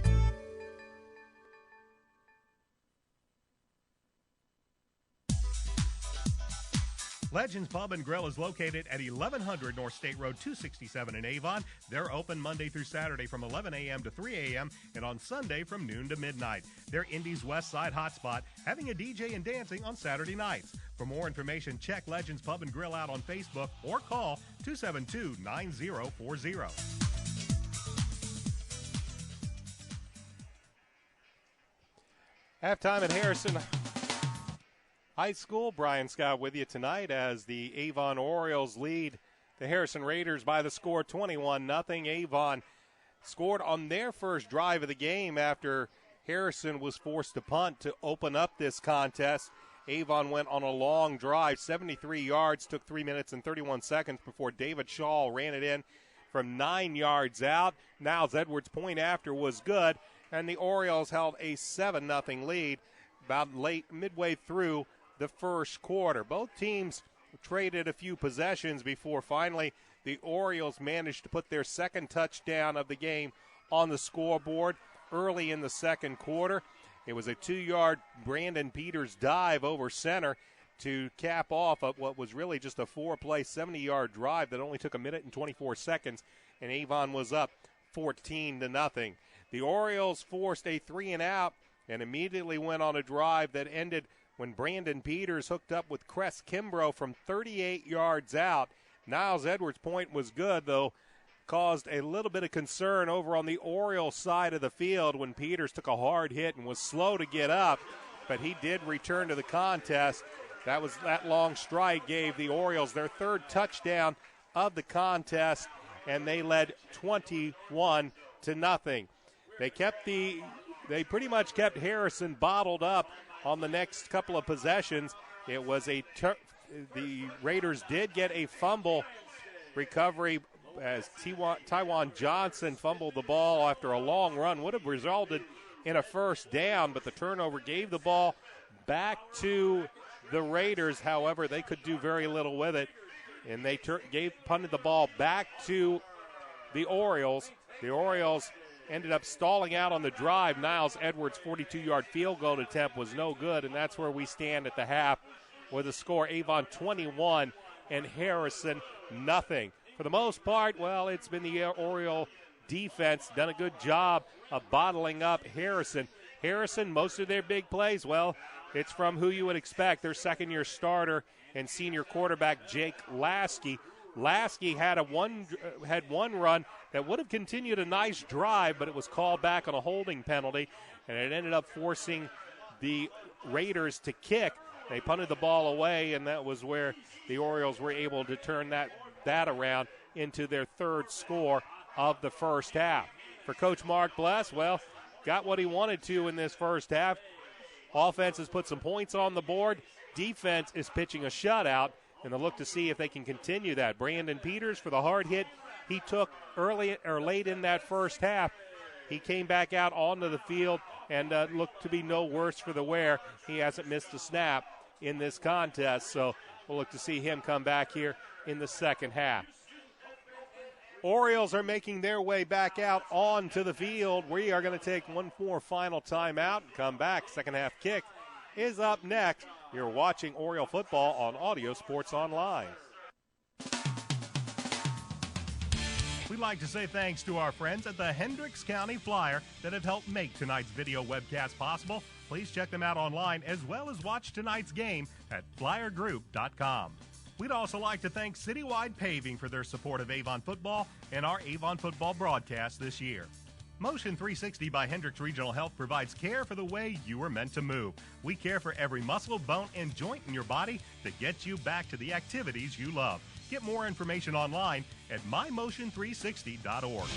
Legends Pub and Grill is located at 1100 North State Road 267 in Avon. They're open Monday through Saturday from 11 a.m. to 3 a.m. and on Sunday from noon to midnight. They're Indy's West Side hotspot, having a DJ and dancing on Saturday nights. For more information, check Legends Pub and Grill out on Facebook or call 272-9040. Halftime at Harrison High School. Brian Scott with you tonight as the Avon Orioles lead the Harrison Raiders by the score 21-0. Avon scored on their first drive of the game after Harrison was forced to punt to open up this contest. Avon went on a long drive, 73 yards, took 3 minutes and 31 seconds before David Shaw ran it in from 9 yards out. Niles Edwards' point after was good, and the Orioles held a 7-0 lead about midway through the first quarter. Both teams traded a few possessions before finally the Orioles managed to put their second touchdown of the game on the scoreboard early in the second quarter. It was a 2-yard Brandon Peters dive over center to cap off of what was really just a 4-play, 70-yard drive that only took 1 minute and 24 seconds, and Avon was up 14-0. The Orioles forced a 3-and-out and immediately went on a drive that ended when Brandon Peters hooked up with Crest Kimbrough from 38 yards out. Niles Edwards' point was good, though, caused a little bit of concern over on the Orioles side of the field when Peters took a hard hit and was slow to get up, but he did return to the contest. That long strike gave the Orioles their third touchdown of the contest, and they led 21-0. They pretty much kept Harrison bottled up on the next couple of possessions. It was the Raiders did get a fumble recovery as Tywan Johnson fumbled the ball after a long run. Would have resulted in a first down, but the turnover gave the ball back to the Raiders. However, they could do very little with it, and they punted the ball back to the Orioles. The Orioles ended up stalling out on the drive. Niles Edwards' 42-yard field goal attempt was no good, and that's where we stand at the half with the score Avon 21 and Harrison nothing. For the most part, well, it's been the Oriole defense done a good job of bottling up Harrison. Harrison, most of their big plays, well, it's from who you would expect, their second-year starter and senior quarterback Jake Lasky. Lasky had one run that would have continued a nice drive, but it was called back on a holding penalty, and it ended up forcing the Raiders to kick. They punted the ball away, and that was where the Orioles were able to turn that around into their third score of the first half. For Coach Mark Bless, well, got what he wanted to in this first half. Offense has put some points on the board. Defense is pitching a shutout, and they'll look to see if they can continue that. Brandon Peters, for the hard hit he took late in that first half, he came back out onto the field and looked to be no worse for the wear. He hasn't missed a snap in this contest, so we'll look to see him come back here in the second half. Orioles are making their way back out onto the field. We are going to take one more final timeout and come back. Second half kick is up next. You're watching Oriole football on Audio Sports Online. We'd like to say thanks to our friends at the Hendricks County Flyer that have helped make tonight's video webcast possible. Please check them out online as well as watch tonight's game at flyergroup.com. We'd also like to thank Citywide Paving for their support of Avon football and our Avon football broadcast this year. Motion 360 by Hendricks Regional Health provides care for the way you were meant to move. We care for every muscle, bone, and joint in your body to get you back to the activities you love. Get more information online at mymotion360.org.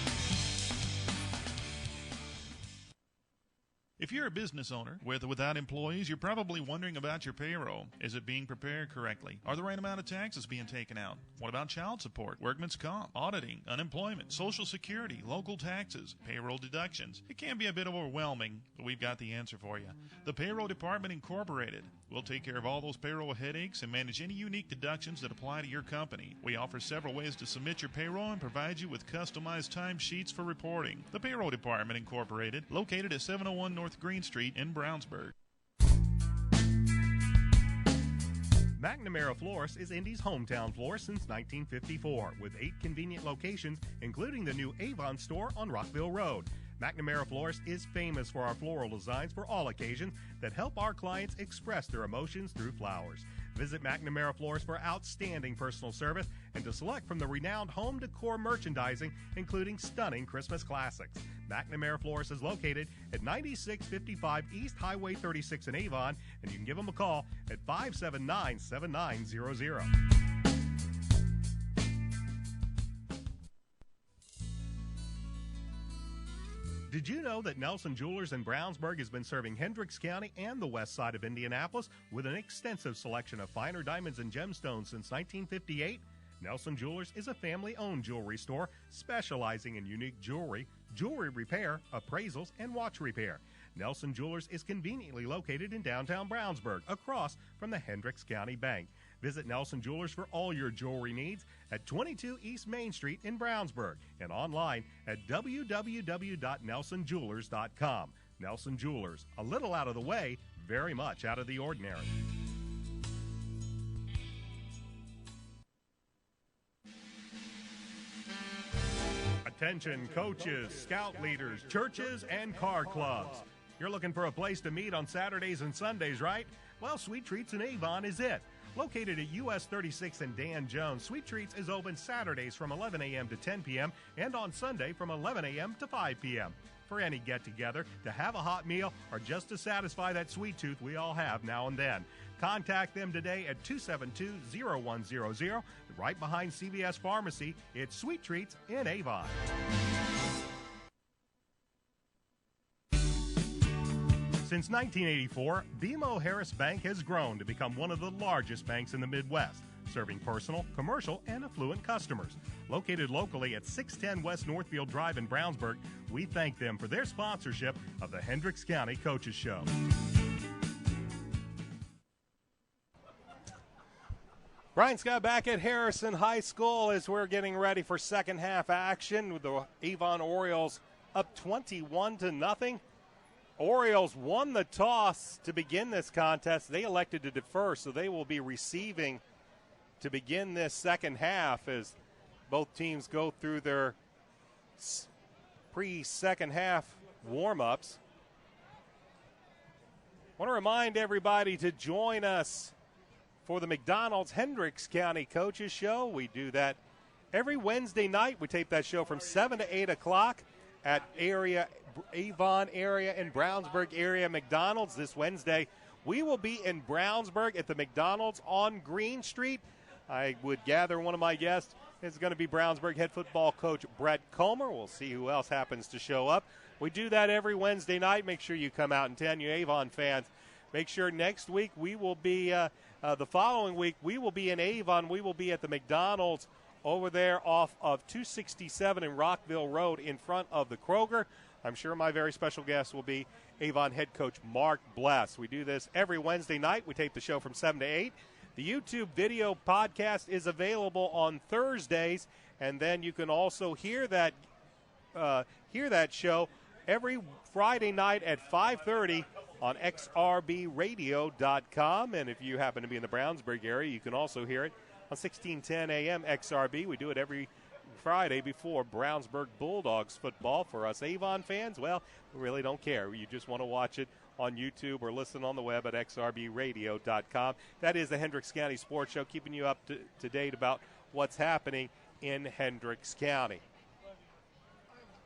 If you're a business owner with or without employees, you're probably wondering about your payroll. Is it being prepared correctly? Are the right amount of taxes being taken out? What about child support, workman's comp, auditing, unemployment, social security, local taxes, payroll deductions? It can be a bit overwhelming, but we've got the answer for you. The Payroll Department Incorporated. We'll take care of all those payroll headaches and manage any unique deductions that apply to your company. We offer several ways to submit your payroll and provide you with customized timesheets for reporting. The Payroll Department Incorporated, located at 701 North Green Street in Brownsburg. McNamara Florist is Indy's hometown florist since 1954, with 8 convenient locations, including the new Avon store on Rockville Road. McNamara Florist is famous for our floral designs for all occasions that help our clients express their emotions through flowers. Visit McNamara Florist for outstanding personal service and to select from the renowned home decor merchandising, including stunning Christmas classics. McNamara Florist is located at 9655 East Highway 36 in Avon, and you can give them a call at 579-7900. Did you know that Nelson Jewelers in Brownsburg has been serving Hendricks County and the west side of Indianapolis with an extensive selection of finer diamonds and gemstones since 1958? Nelson Jewelers is a family-owned jewelry store specializing in unique jewelry, jewelry repair, appraisals, and watch repair. Nelson Jewelers is conveniently located in downtown Brownsburg, across from the Hendricks County Bank. Visit Nelson Jewelers for all your jewelry needs at 22 East Main Street in Brownsburg and online at www.nelsonjewelers.com. Nelson Jewelers, a little out of the way, very much out of the ordinary. Attention coaches, scout leaders, churches, and car clubs. You're looking for a place to meet on Saturdays and Sundays, right? Well, Sweet Treats in Avon is it. Located at US 36 and Dan Jones, Sweet Treats is open Saturdays from 11 a.m. to 10 p.m. and on Sunday from 11 a.m. to 5 p.m. For any get-together, to have a hot meal, or just to satisfy that sweet tooth we all have now and then. Contact them today at 272-0100, right behind CVS Pharmacy. It's Sweet Treats in Avon. Since 1984, BMO Harris Bank has grown to become one of the largest banks in the Midwest, serving personal, commercial, and affluent customers. Located locally at 610 West Northfield Drive in Brownsburg, we thank them for their sponsorship of the Hendricks County Coaches Show. Brian Scott back at Harrison High School as we're getting ready for second half action with the Avon Orioles up 21-0. Orioles won the toss to begin this contest. They elected to defer, so they will be receiving to begin this second half as both teams go through their pre-second half warm-ups. I want to remind everybody to join us for the McDonald's Hendricks County Coaches Show. We do that every Wednesday night. We tape that show from 7 to 8 o'clock at Avon area and Brownsburg area McDonald's. This Wednesday, we will be in Brownsburg at the McDonald's on Green Street. I would gather one of my guests is going to be Brownsburg head football coach Brett Comer. We'll see who else happens to show up. We do that every Wednesday night. Make sure you come out and attend, you Avon fans. Make sure next week we will be, the following week, we will be in Avon. We will be at the McDonald's over there off of 267 in Rockville Road in front of the Kroger. I'm sure my very special guest will be Avon head coach Mark Bless. We do this every Wednesday night. We tape the show from 7 to 8. The YouTube video podcast is available on Thursdays, and then you can also hear that show every Friday night at 5:30 on xrbradio.com. And if you happen to be in the Brownsburg area, you can also hear it on 1610 AM XRB. We do it every Friday before Brownsburg Bulldogs football. For us Avon fans, well, we really don't care. You just want to watch it on YouTube or listen on the web at xrbradio.com. That is the Hendricks County Sports Show, keeping you up to date about what's happening in Hendricks County.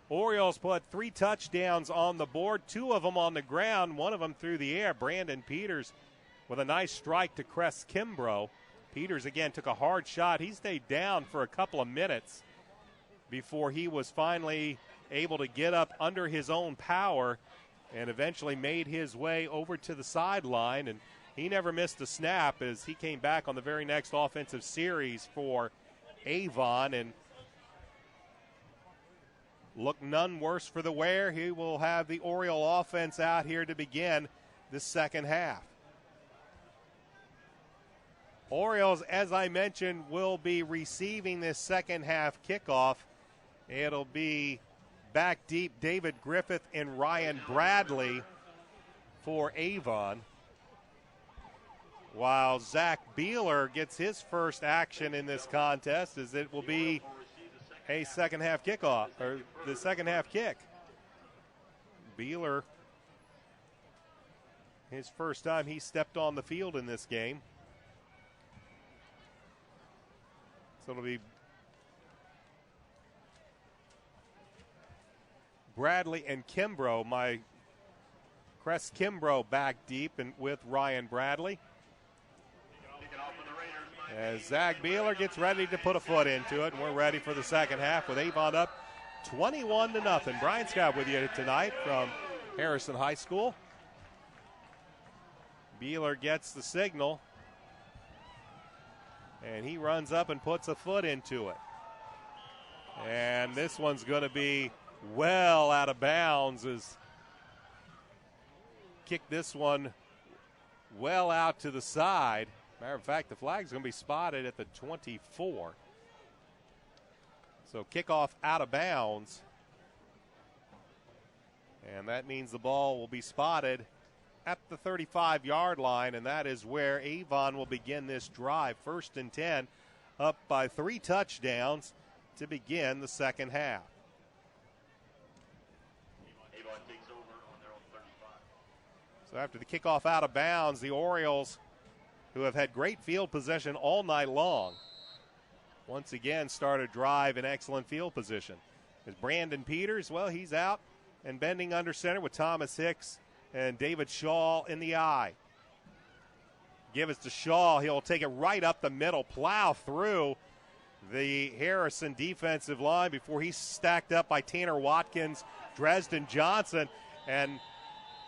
Orioles put 3 touchdowns on the board, 2 of them on the ground, 1 of them through the air. Brandon Peters with a nice strike to Cress Kimbrough. Peters again took a hard shot. He stayed down for a couple of minutes before he was finally able to get up under his own power and eventually made his way over to the sideline. And he never missed a snap as he came back on the very next offensive series for Avon and looked none worse for the wear. He will have the Oriole offense out here to begin the second half. Orioles, as I mentioned, will be receiving this second half kickoff. It'll be back deep David Griffith and Ryan Bradley for Avon, while Zach Beeler gets his first action in this contest, as it will be a second half kickoff, or the second half kick. Beeler, his first time he stepped on the field in this game. So it'll be Bradley and Kimbrough, Cress Kimbrough back deep and with Ryan Bradley. As Zach Beeler gets ready to put a foot into it, and we're ready for the second half with Avon up 21-0. Brian Scott with you tonight from Harrison High School. Beeler gets the signal, and he runs up and puts a foot into it. And this one's going to be well out of bounds. As kick this one well out to the side. Matter of fact, the flag's going to be spotted at the 24. So kickoff out of bounds. And that means the ball will be spotted at the 35-yard line, and that is where Avon will begin this drive. 1st and 10, up by 3 touchdowns to begin the second half. Avon takes over on their own 35. So after the kickoff out of bounds, the Orioles, who have had great field possession all night long, once again start a drive in excellent field position. As Brandon Peters, well, he's out and bending under center with Thomas Hicks and David Shaw in the eye. Give it to Shaw. He'll take it right up the middle, plow through the Harrison defensive line before he's stacked up by Tanner Watkins, Dresden Johnson. And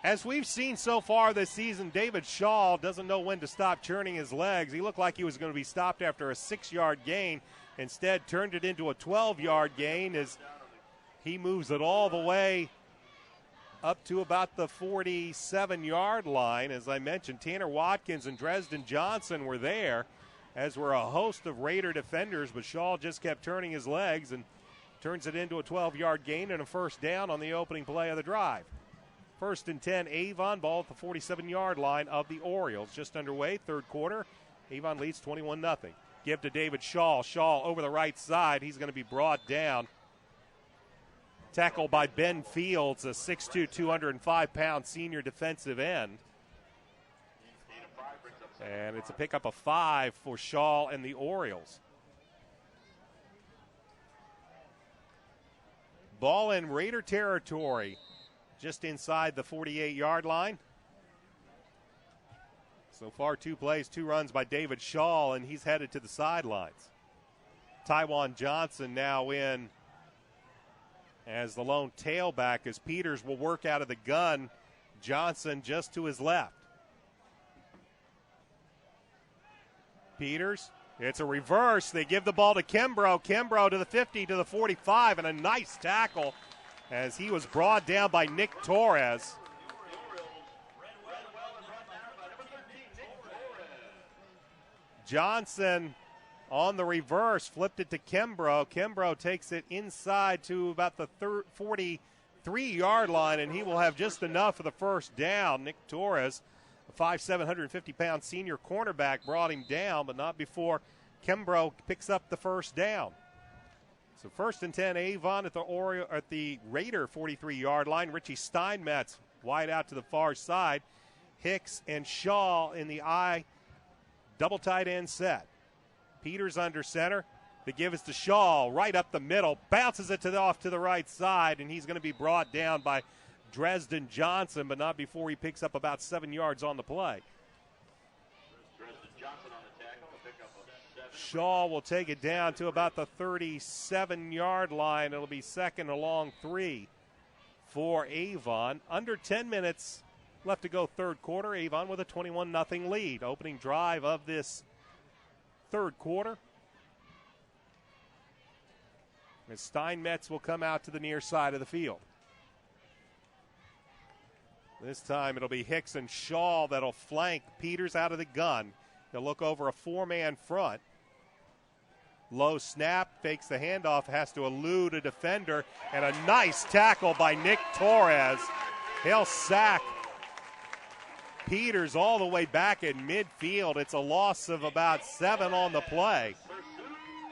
as we've seen so far this season, David Shaw doesn't know when to stop churning his legs. He looked like he was going to be stopped after a 6-yard gain. Instead, turned it into a 12-yard gain as he moves it all the way up to about the 47-yard line. As I mentioned, Tanner Watkins and Dresden Johnson were there, as were a host of Raider defenders, but Shaw just kept turning his legs and turns it into a 12-yard gain and a first down on the opening play of the drive. 1st and 10, Avon, ball at the 47-yard line of the Orioles. Just underway, third quarter. Avon leads 21-0. Give to David Shaw. Shaw over the right side. He's going to be brought down. Tackled by Ben Fields, a 6'2", 205-pound senior defensive end. And it's a pickup of 5 for Shaw and the Orioles. Ball in Raider territory, just inside the 48-yard line. So far, 2 plays, 2 runs by David Shaw, and he's headed to the sidelines. Tywan Johnson now in as the lone tailback, as Peters will work out of the gun. Johnson just to his left. Peters, it's a reverse. They give the ball to Kimbrough. Kimbrough to the 50, to the 45, and a nice tackle as he was brought down by Nick Torres. Johnson on the reverse, flipped it to Kimbrough. Kimbrough takes it inside to about the 43-yard line, and he will have just enough for the first down. Nick Torres, a 5'7", 150-pound senior cornerback, brought him down, but not before Kimbrough picks up the first down. So 1st and 10, Avon at the Raider 43-yard line. Richie Steinmetz wide out to the far side. Hicks and Shaw in the eye, double tight end set. Peters under center. The give is to Shaw, right up the middle, bounces it off to the right side, and he's going to be brought down by Dresden Johnson, but not before he picks up about 7 yards on the play. Dresden Johnson on the tackle, a pickup of 7. Shaw will take it down to about the 37-yard line. It'll be second along 3 for Avon. Under 10 minutes left to go third quarter. Avon with a 21-0 lead. Opening drive of this third quarter. As Steinmetz will come out to the near side of the field. This time it'll be Hicks and Shaw that'll flank Peters out of the gun. He'll look over a 4-man front. Low snap, fakes the handoff, has to elude a defender, and a nice tackle by Nick Torres. He'll sack Peters all the way back in midfield. It's a loss of about 7 on the play.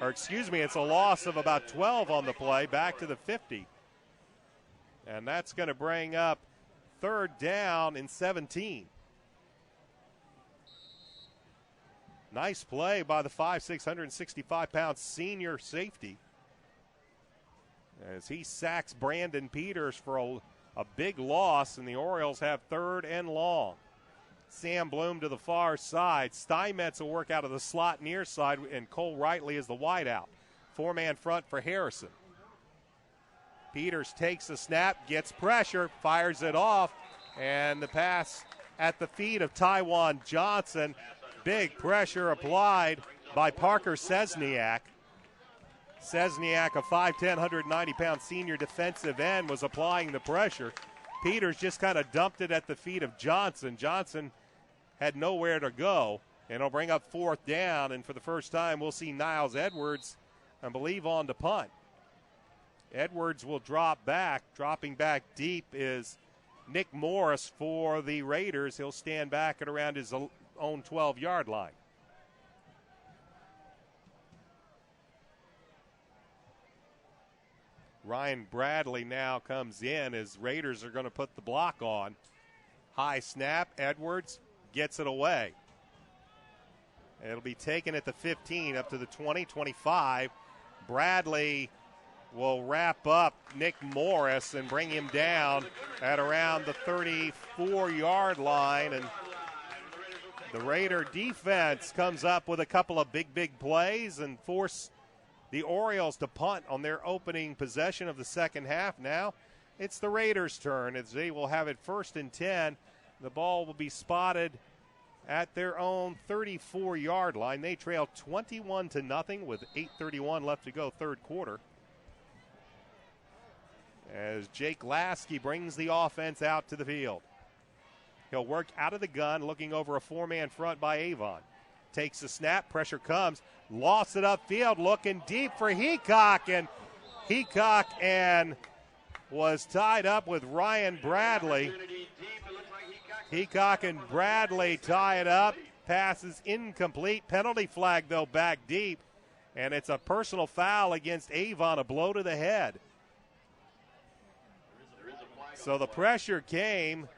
Or excuse me, it's a loss of about 12 on the play, back to the 50. And that's going to bring up third down and 17. Nice play by the 5'6", 165-pound senior safety, as he sacks Brandon Peters for a big loss, and the Orioles have third and long. Sam Bloom to the far side. Steinmetz will work out of the slot near side, and Cole Rightly is the wideout. 4-man front for Harrison. Peters takes the snap, gets pressure, fires it off, and the pass at the feet of Tywan Johnson. Big pressure applied by Parker Cesniak. Cesniak, a 5'10", 190-pound senior defensive end, was applying the pressure. Peters just kind of dumped it at the feet of Johnson. Johnson had nowhere to go, and it'll bring up fourth down, and for the first time we'll see Niles Edwards, I believe, on to punt. Edwards will drop back. Dropping back deep is Nick Morris for the Raiders. He'll stand back at around his own 12-yard line. Ryan Bradley now comes in as Raiders are going to put the block on. High snap. Edwards gets it away. It'll be taken at the 15 up to the 20, 25. Bradley will wrap up Nick Morris and bring him down at around the 34-yard line. And the Raider defense comes up with a couple of big plays and force the Orioles to punt on their opening possession of the second half. Now it's the Raiders' turn as they will have it 1st and 10. The ball will be spotted at their own 34-yard line. They trail 21-0 with 8:31 left to go, third quarter. As Jake Lasky brings the offense out to the field. He'll work out of the gun, looking over a four-man front by Avon. Takes the snap, pressure comes, lost it upfield, looking deep for Heacock, and Heacock was tied up with Ryan Bradley. Heacock and Bradley tie it up. Pass is incomplete. Penalty flag, though, back deep. And it's a personal foul against Avon, a blow to the head. So the pressure came,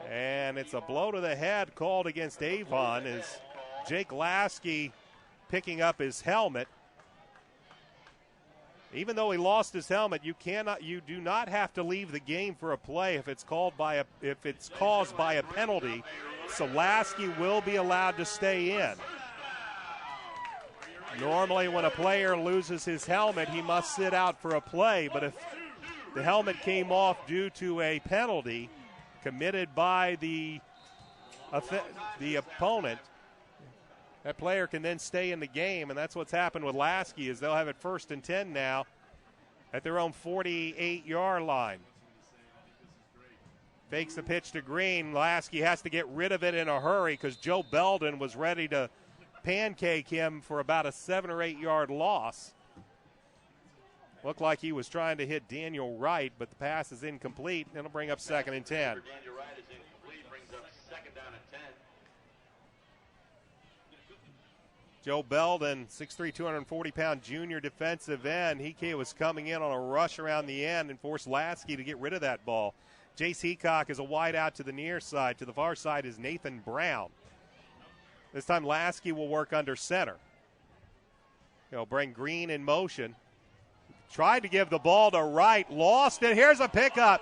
and it's a blow to the head called against Avon as Jake Lasky picking up his helmet. Even though he lost his helmet, you do not have to leave the game for a play if it's caused by a penalty. So Lasky will be allowed to stay in. Normally, when a player loses his helmet, he must sit out for a play. But if the helmet came off due to a penalty committed by the opponent, that player can then stay in the game, and that's what's happened with Lasky, is they'll have it 1st and 10 now at their own 48-yard line. Fakes the pitch to Green. Lasky has to get rid of it in a hurry because Joe Belden was ready to pancake him for about a 7 or 8 yard loss. Looked like he was trying to hit Daniel Wright, but the pass is incomplete. It'll bring up 2nd and 10. Daniel Wright is incomplete, brings up 2nd down and 10. Joe Belden, 6'3", 240-pound junior defensive end. He was coming in on a rush around the end and forced Lasky to get rid of that ball. Jace Heacock is a wide out to the near side. To the far side is Nathan Brown. This time Lasky will work under center. He'll bring Green in motion. Tried to give the ball to Wright, lost it. Here's a pickup.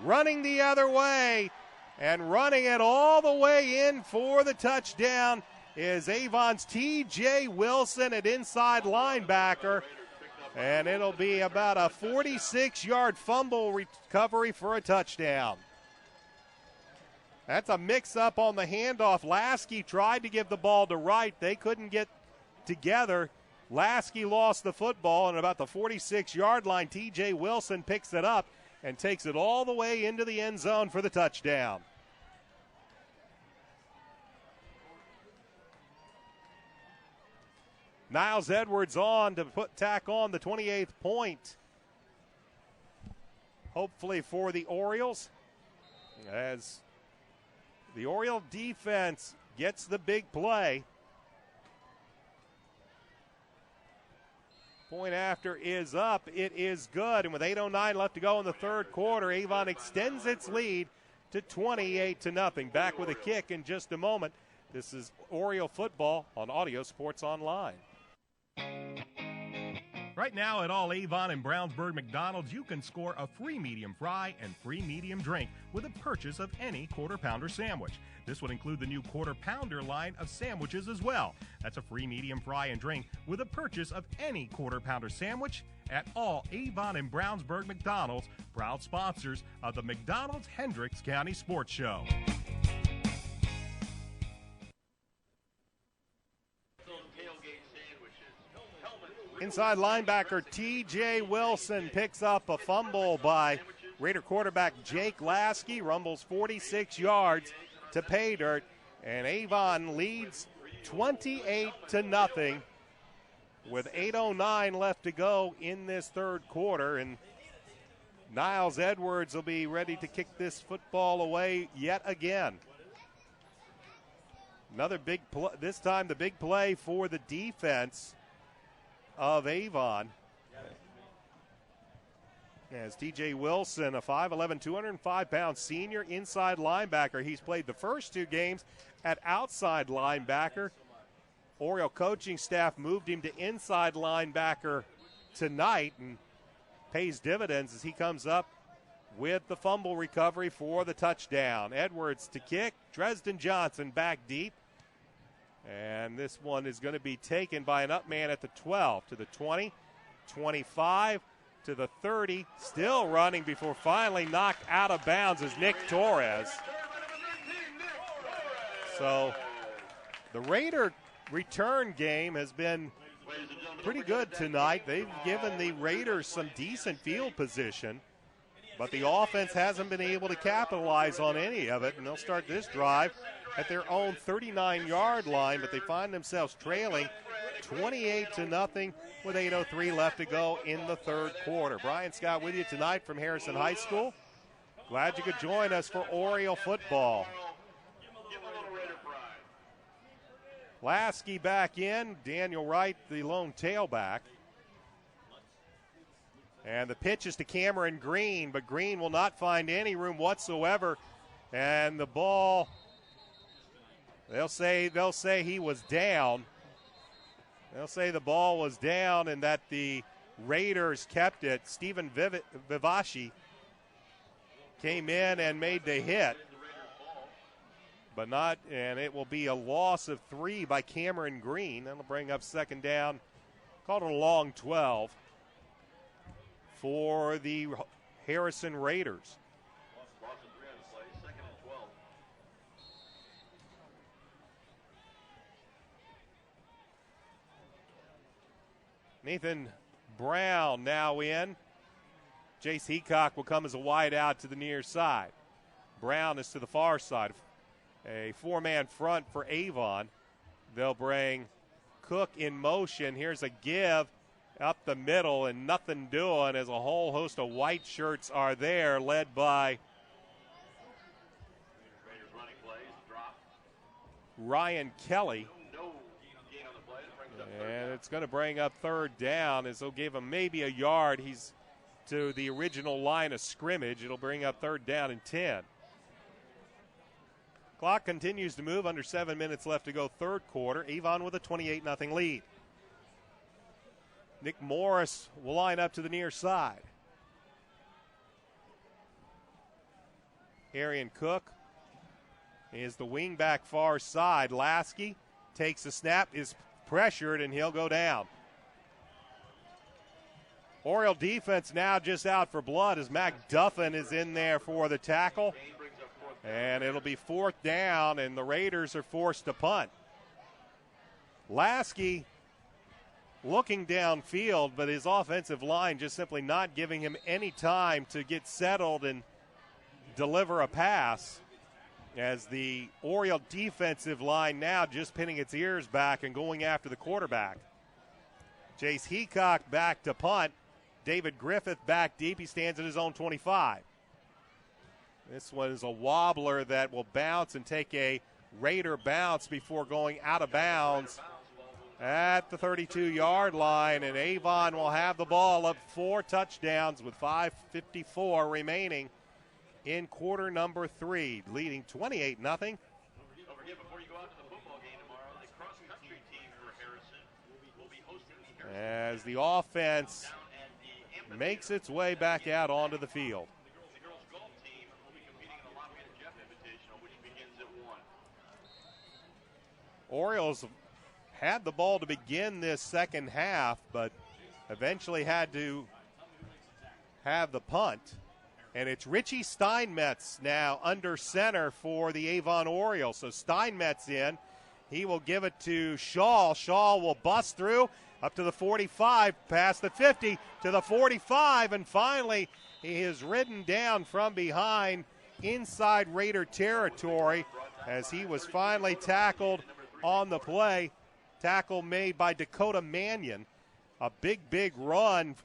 Running the other way and running it all the way in for the touchdown is Avon's T.J. Wilson at inside linebacker. And it'll be about a 46-yard fumble recovery for a touchdown. That's a mix-up on the handoff. Lasky tried to give the ball to Wright. They couldn't get together. Lasky lost the football, and about the 46-yard line, T.J. Wilson picks it up and takes it all the way into the end zone for the touchdown. Niles Edwards on to tack on the 28th point, hopefully for the Orioles, as the Oriole defense gets the big play. Point after is up. It is good. And with 8:09 left to go in the third quarter, Avon extends its lead to 28-0. Back with a kick in just a moment. This is Oriole football on Audio Sports Online. Right now at all Avon and Brownsburg McDonald's, you can score a free medium fry and free medium drink with a purchase of any Quarter Pounder sandwich. This would include the new Quarter Pounder line of sandwiches as well. That's a free medium fry and drink with a purchase of any Quarter Pounder sandwich at all Avon and Brownsburg McDonald's, proud sponsors of the McDonald's Hendricks County Sports Show. Inside linebacker T.J. Wilson picks up a fumble by Raider quarterback Jake Lasky, rumbles 46 yards to pay dirt, and Avon leads 28-0 with 8:09 left to go in this third quarter, and Niles Edwards will be ready to kick this football away yet again. Another big play, this time the big play for the defense of Avon. As T.J. Wilson, a 5'11", 205-pound senior inside linebacker. He's played the first two games at outside linebacker. Oriole coaching staff moved him to inside linebacker tonight and pays dividends as he comes up with the fumble recovery for the touchdown. Edwards to kick. Dresden Johnson back deep. And this one is going to be taken by an up man at the 12 to the 20, 25 to the 30. Still running before finally knocked out of bounds is Nick Torres. So the Raider return game has been pretty good tonight. They've given the Raiders some decent field position, but the offense hasn't been able to capitalize on any of it, and they'll start this drive at their own 39-yard line, but they find themselves trailing 28-0 with 8:03 left to go in the third quarter. Brian Scott with you tonight from Harrison High School. Glad you could join us for Oriole football. Lasky back in, Daniel Wright, the lone tailback. And the pitch is to Cameron Green, but Green will not find any room whatsoever. And the ball, they'll say he was down. They'll say the ball was down and that the Raiders kept it. Stephen Vivaci came in and made the hit. But not, and it will be a loss of 3 by Cameron Green. That'll bring up second down. Called it a long 12 for the Harrison Raiders. Nathan Brown now in. Jace Heacock will come as a wide out to the near side. Brown is to the far side. A four-man front for Avon. They'll bring Cook in motion. Here's a give up the middle and nothing doing as a whole host of white shirts are there, led by Ryan Kelly. And it's going to bring up third down as they'll give him maybe a yard. He's to the original line of scrimmage. It'll bring up third down and 10. Clock continues to move. Under 7 minutes left to go third quarter. Avon with a 28-0 lead. Nick Morris will line up to the near side. Arian Cook is the wingback far side. Lasky takes the snap, is pressured, and he'll go down. Oriole defense now just out for blood as Mac Duffin is in there for the tackle. And it'll be fourth down, and the Raiders are forced to punt. Lasky looking downfield, but his offensive line just simply not giving him any time to get settled and deliver a pass, as the Oriole defensive line now just pinning its ears back and going after the quarterback. Jace Heacock back to punt. David Griffith back deep. He stands at his own 25. This one is a wobbler that will bounce and take a Raider bounce before going out of bounds at the 32-yard line, and Avon will have the ball up 4 touchdowns with 5:54 remaining in quarter number 3, leading 28-0. Don't forget, before you go out to the football game tomorrow, the cross-country team for Harrison will be hosting the as the offense makes its way back out onto the field. The girls golf team will be competing in the Lafayette Jeff Invitational, which begins at 1. Orioles had the ball to begin this second half, but eventually had to have the punt. And it's Richie Steinmetz now under center for the Avon Orioles. So Steinmetz in. He will give it to Shaw. Shaw will bust through up to the 45, past the 50, to the 45, and finally he is ridden down from behind inside Raider territory as he was finally tackled on the play. Tackle made by Dakota Mannion. A big run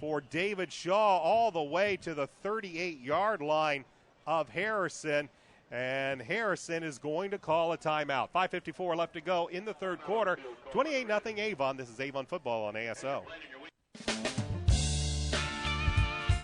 for David Shaw all the way to the 38-yard line of Harrison. And Harrison is going to call a timeout. 5:54 left to go in the third quarter. 28-0 Avon. This is Avon football on ASO.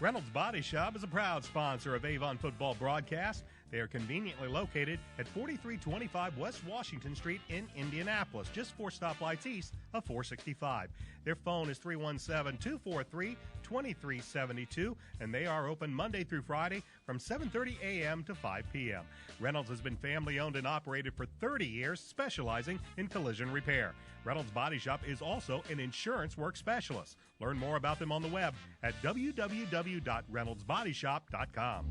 Reynolds Body Shop is a proud sponsor of Avon football broadcast. They are conveniently located at 4325 West Washington Street in Indianapolis, just 4 stoplights east of 465. Their phone is 317-243-2372, and they are open Monday through Friday from 7:30 a.m. to 5 p.m. Reynolds has been family-owned and operated for 30 years, specializing in collision repair. Reynolds Body Shop is also an insurance work specialist. Learn more about them on the web at www.reynoldsbodyshop.com.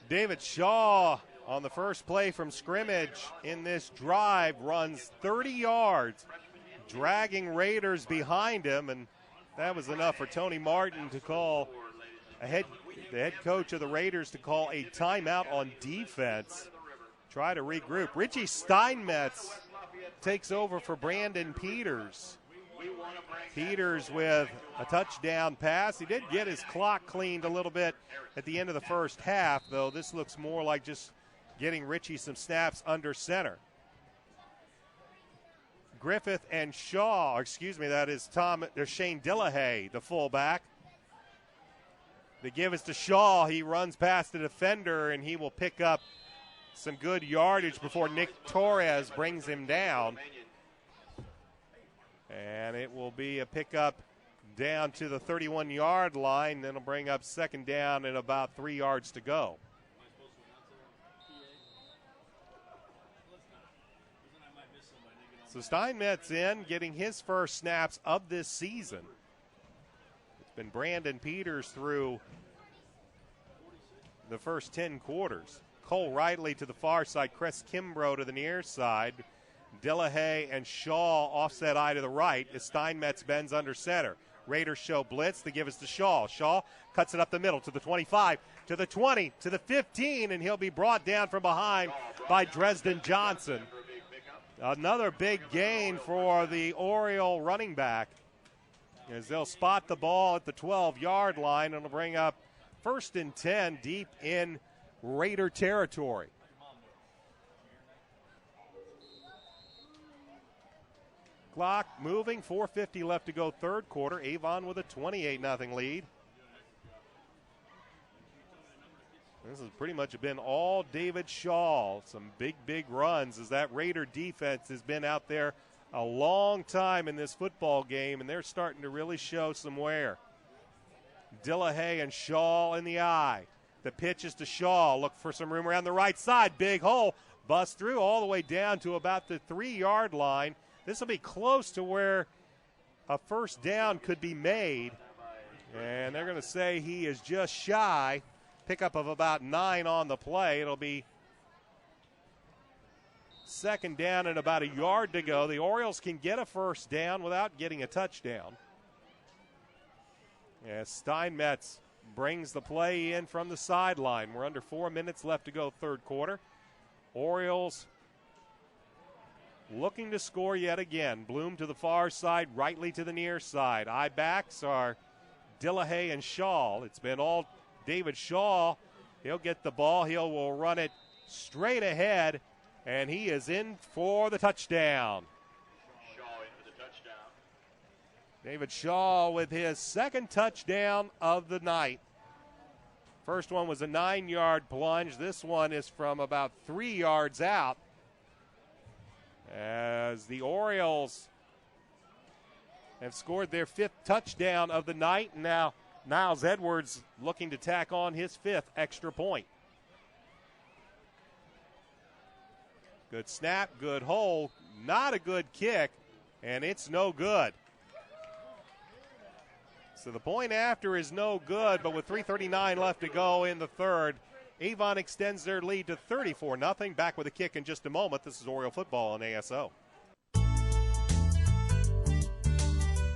David Shaw on the first play from scrimmage in this drive runs 30 yards, dragging Raiders behind him, and that was enough for Tony Martin to call the head coach of the Raiders to call a timeout on defense. Try to regroup. Richie Steinmetz takes over for Brandon Peters. Peters with a touchdown pass. He did get his clock cleaned a little bit at the end of the first half, though this looks more like just getting Richie some snaps under center. Griffith and Shaw, that is Shane Dillahay, the fullback. The give is to Shaw. He runs past the defender, and he will pick up some good yardage before Nick Torres brings him down. And it will be a pickup down to the 31-yard line. Then it'll bring up second down and about 3 yards to go. So Steinmetz in, getting his first snaps of this season. It's been Brandon Peters through the first 10 quarters. Cole Riley to the far side, Chris Kimbrough to the near side. Dillahay and Shaw offset eye to the right as Steinmetz bends under center. Raiders show blitz. The give is to Shaw. Shaw cuts it up the middle to the 25, to the 20, to the 15, and he'll be brought down from behind by Dresden Johnson. Another big gain for the Oriole running back as they'll spot the ball at the 12-yard line, and it'll bring up 1st and 10 deep in Raider territory. Clock moving, 4:50 left to go third quarter. Avon with a 28-0 lead. This has pretty much been all David Shaw. Some big runs as that Raider defense has been out there a long time in this football game, and they're starting to really show some wear. Dillahay and Shaw in the eye. The pitch is to Shaw. Look for some room around the right side. Big hole. Bust through all the way down to about the 3-yard line. This will be close to where a first down could be made. And they're going to say he is just shy. Pickup of about 9 on the play. It'll be second down and about a yard to go. The Orioles can get a first down without getting a touchdown. As Steinmetz brings the play in from the sideline. We're under 4 minutes left to go third quarter. Orioles looking to score yet again. Bloom to the far side, Rightly to the near side. Eye backs are Dillahay and Shaw. It's been all David Shaw. He'll get the ball. Will run it straight ahead, and he is in for the touchdown. Shaw in for the touchdown. David Shaw with his second touchdown of the night. First one was a 9-yard plunge. This one is from about 3 yards out, as the Orioles have scored their 5th touchdown of the night. And now Niles Edwards looking to tack on his 5th extra point. Good snap, good hole, not a good kick, and it's no good. So the point after is no good, but with 3:39 left to go in the third, Avon extends their lead to 34-0. Back with a kick in just a moment. This is Oriole football on ASO.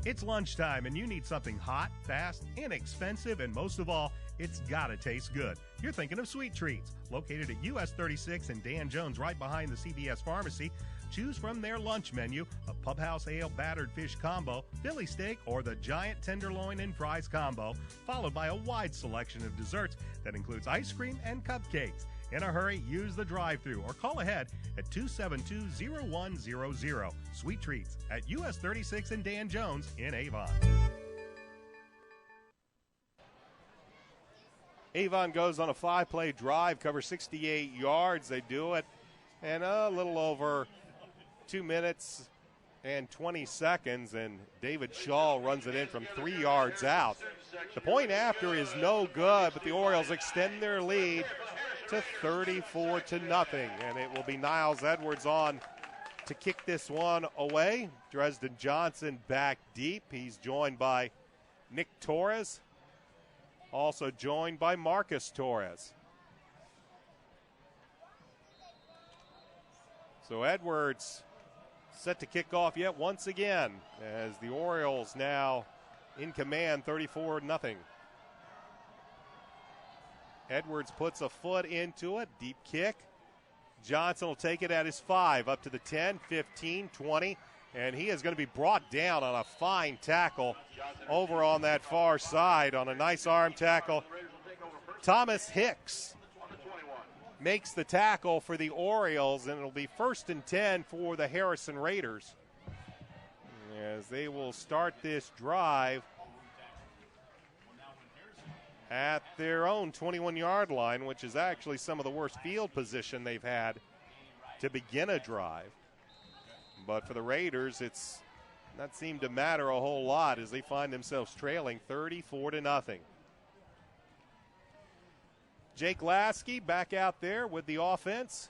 It's lunchtime and you need something hot, fast, inexpensive, and most of all, it's gotta taste good. You're thinking of Sweet Treats, located at US 36 and Dan Jones right behind the CVS Pharmacy. Choose from their lunch menu a Pub House Ale battered fish combo, Philly steak, or the giant tenderloin and fries combo, followed by a wide selection of desserts that includes ice cream and cupcakes. In a hurry, use the drive-thru or call ahead at 272-0100. Sweet Treats at US 36 and Dan Jones in Avon. Avon goes on a 5-play drive, covers 68 yards. They do it in a little over 2 minutes and 20 seconds, and David Shaw runs it in from 3 yards out. The point after is no good, but the Orioles extend their lead to 34-0, and it will be Niles Edwards on to kick this one away. Dresden Johnson back deep. He's joined by Nick Torres, also joined by Marcus Torres. So Edwards set to kick off yet once again as the Orioles now in command, 34-0. Edwards puts a foot into it, deep kick. Johnson will take it at his 5, up to the 10, 15, 20, and he is going to be brought down on a fine tackle over on that far side on a nice arm tackle. Thomas Hicks makes the tackle for the Orioles, and it'll be 1st and 10 for the Harrison Raiders as they will start this drive at their own 21-yard line, which is actually some of the worst field position they've had to begin a drive. But for the Raiders, it's not seemed to matter a whole lot as they find themselves trailing 34-0. Jake Lasky back out there with the offense.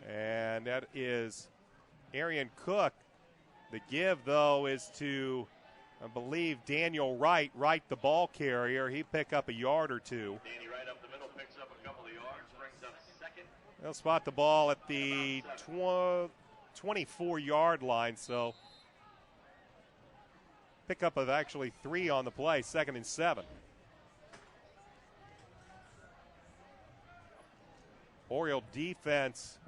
And that is Arian Cook. The give, though, is to, I believe, Daniel Wright, the ball carrier. He pick up a yard or two. Danny right up the middle, picks up a couple of yards, brings up 2nd. They'll spot the ball at the 24-yard line, so pickup of actually 3 on the play, 2nd and 7. Oriole defense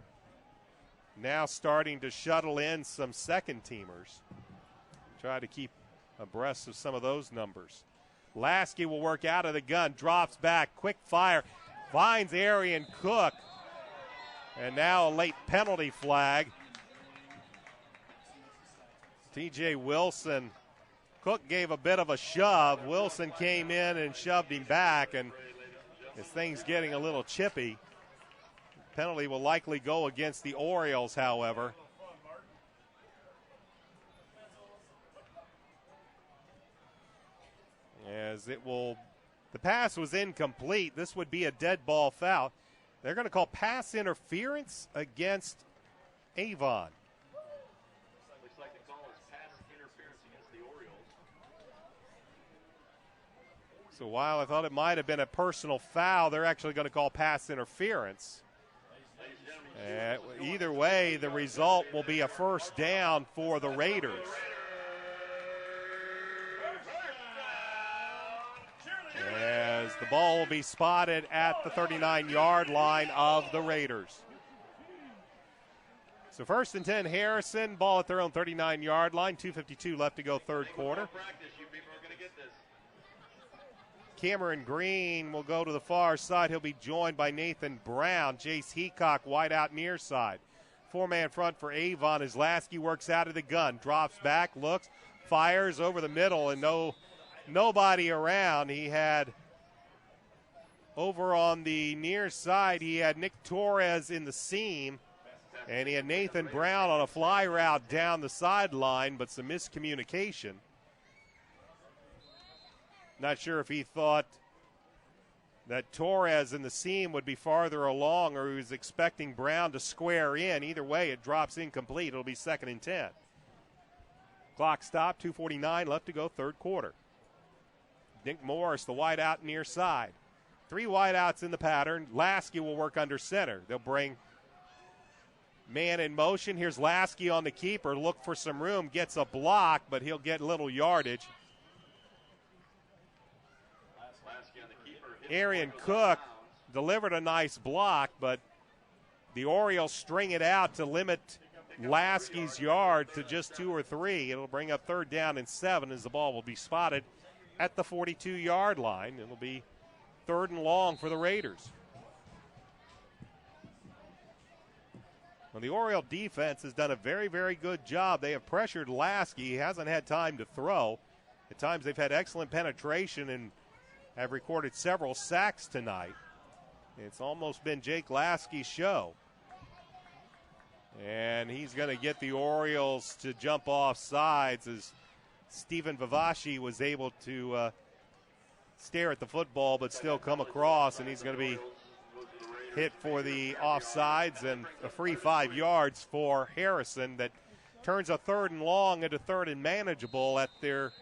now starting to shuttle in some second-teamers. Try to keep abreast of some of those numbers. Lasky will work out of the gun, drops back, quick fire, finds Arian Cook, and now a late penalty flag. TJ Wilson, Cook gave a bit of a shove. Wilson came in and shoved him back, and this thing's getting a little chippy. Penalty will likely go against the Orioles, however. As it will, the pass was incomplete. This would be a dead ball foul. They're going to call pass interference against Avon. Looks like the call is pass interference against the Orioles. So while I thought it might have been a personal foul, they're actually going to call pass interference. Either way, the result will be a 1st down for the Raiders. As the ball will be spotted at the 39-yard line of the Raiders. So 1st and 10, Harrison, ball at their own 39-yard line, 2:52 left to go, third quarter. Cameron Green will go to the far side. He'll be joined by Nathan Brown. Jace Heacock wide out near side. 4-man front for Avon as Lasky works out of the gun. Drops back, looks, fires over the middle, and no nobody around. He had over on the near side, he had Nick Torres in the seam, and he had Nathan Brown on a fly route down the sideline, but some miscommunication. Not sure if he thought that Torres in the seam would be farther along, or he was expecting Brown to square in. Either way, it drops incomplete. It'll be 2nd and 10. Clock stopped, 2:49 left to go, third quarter. Nick Morris, the wide out near side. 3 wide outs in the pattern. Lasky will work under center. They'll bring man in motion. Here's Lasky on the keeper. Look for some room. Gets a block, but he'll get little yardage. Arian Cook delivered a nice block, but the Orioles string it out to limit Lasky's yard to just 2 or 3. It'll bring up 3rd down and 7 as the ball will be spotted at the 42-yard line. It'll be 3rd and long for the Raiders. Well, the Oriole defense has done a very, very good job. They have pressured Lasky. He hasn't had time to throw. At times they've had excellent penetration and have recorded several sacks tonight. It's almost been Jake Lasky's show. And he's going to get the Orioles to jump off sides as Stephen Vivaci was able to stare at the football but still come across, and he's going to be hit for the offsides and a free 5 yards for Harrison that turns a 3rd and long into 3rd and manageable at their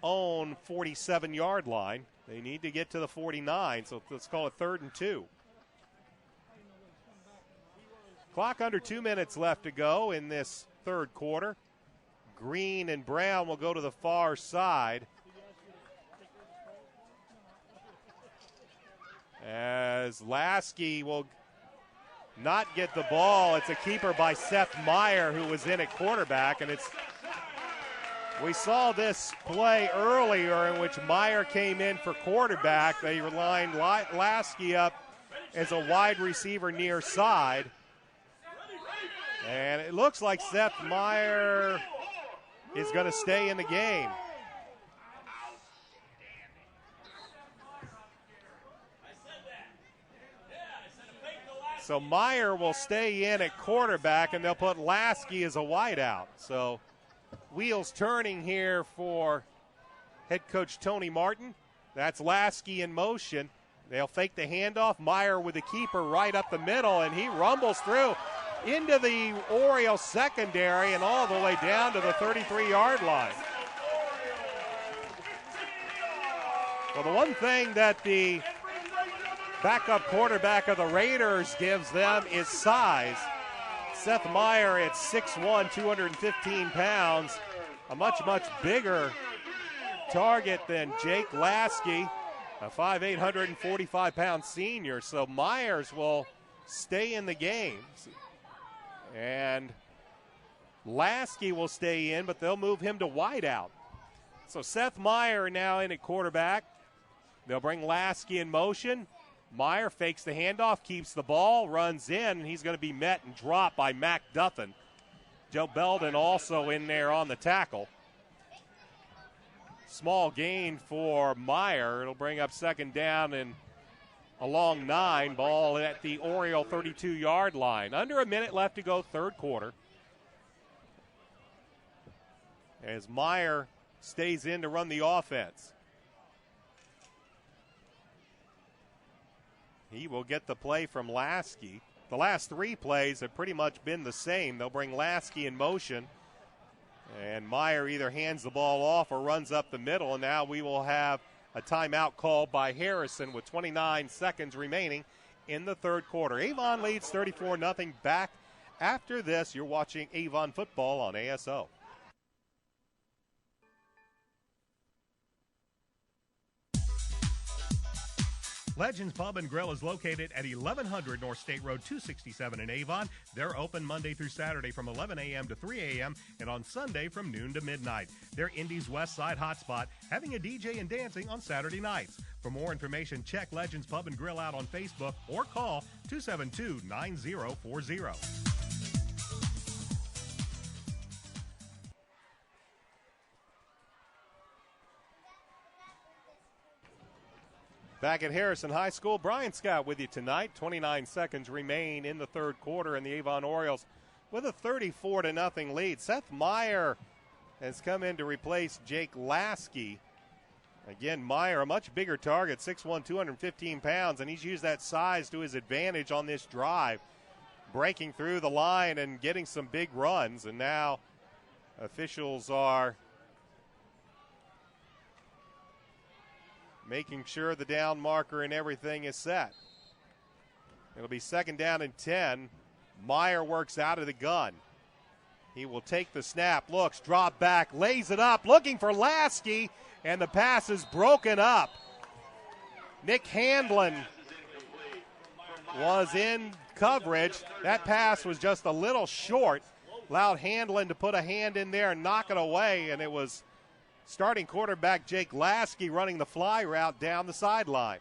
own 47-yard line. They need to get to the 49, so let's call it 3rd and 2. Clock under 2 minutes left to go in this third quarter. Green and Brown will go to the far side as Lasky will not get the ball. It's a keeper by Seth Meyer, who was in at quarterback, and we saw this play earlier in which Meyer came in for quarterback. They lined Lasky up as a wide receiver near side. And it looks like Seth Meyer is going to stay in the game. So Meyer will stay in at quarterback, and they'll put Lasky as a wideout. So wheels turning here for head coach Tony Martin. That's Lasky in motion. They'll fake the handoff. Meyer with the keeper right up the middle, and he rumbles through into the Orioles secondary and all the way down to the 33-yard line. Well, the one thing that the backup quarterback of the Raiders gives them is size. Seth Meyer at 6'1", 215 pounds, a much, much bigger target than Jake Lasky, a 5'8", 145-pound senior. So Myers will stay in the game. And Lasky will stay in, but they'll move him to wideout. So Seth Meyer now in at quarterback. They'll bring Lasky in motion. Meyer fakes the handoff, keeps the ball, runs in, and he's going to be met and dropped by Mac Duffin. Joe Belden also in there on the tackle. Small gain for Meyer. It'll bring up 2nd down and a long 9. Ball at the Oriole 32-yard line. Under a minute left to go, third quarter. As Meyer stays in to run the offense. He will get the play from Lasky. The last 3 plays have pretty much been the same. They'll bring Lasky in motion, and Meyer either hands the ball off or runs up the middle, and now we will have a timeout called by Harrison with 29 seconds remaining in the third quarter. Avon leads 34-0. Back after this, you're watching Avon football on ASO. Legends Pub and Grill is located at 1100 North State Road 267 in Avon. They're open Monday through Saturday from 11 a.m. to 3 a.m. and on Sunday from noon to midnight. They're Indy's West Side hotspot, having a DJ and dancing on Saturday nights. For more information, check Legends Pub and Grill out on Facebook or call 272-9040. Back at Harrison High School, Brian Scott with you tonight. 29 seconds remain in the third quarter, and the Avon Orioles with a 34-0 lead. Seth Meyer has come in to replace Jake Lasky. Again, Meyer, a much bigger target, 6'1", 215 pounds, and he's used that size to his advantage on this drive, breaking through the line and getting some big runs. And now officials are making sure the down marker and everything is set. It'll be 2nd down and 10. Meyer works out of the gun. He will take the snap, looks, drop back, lays it up, looking for Lasky, and the pass is broken up. Nick Handlin was in coverage. That pass was just a little short. Allowed Handlin to put a hand in there and knock it away, and it was starting quarterback Jake Lasky running the fly route down the sideline.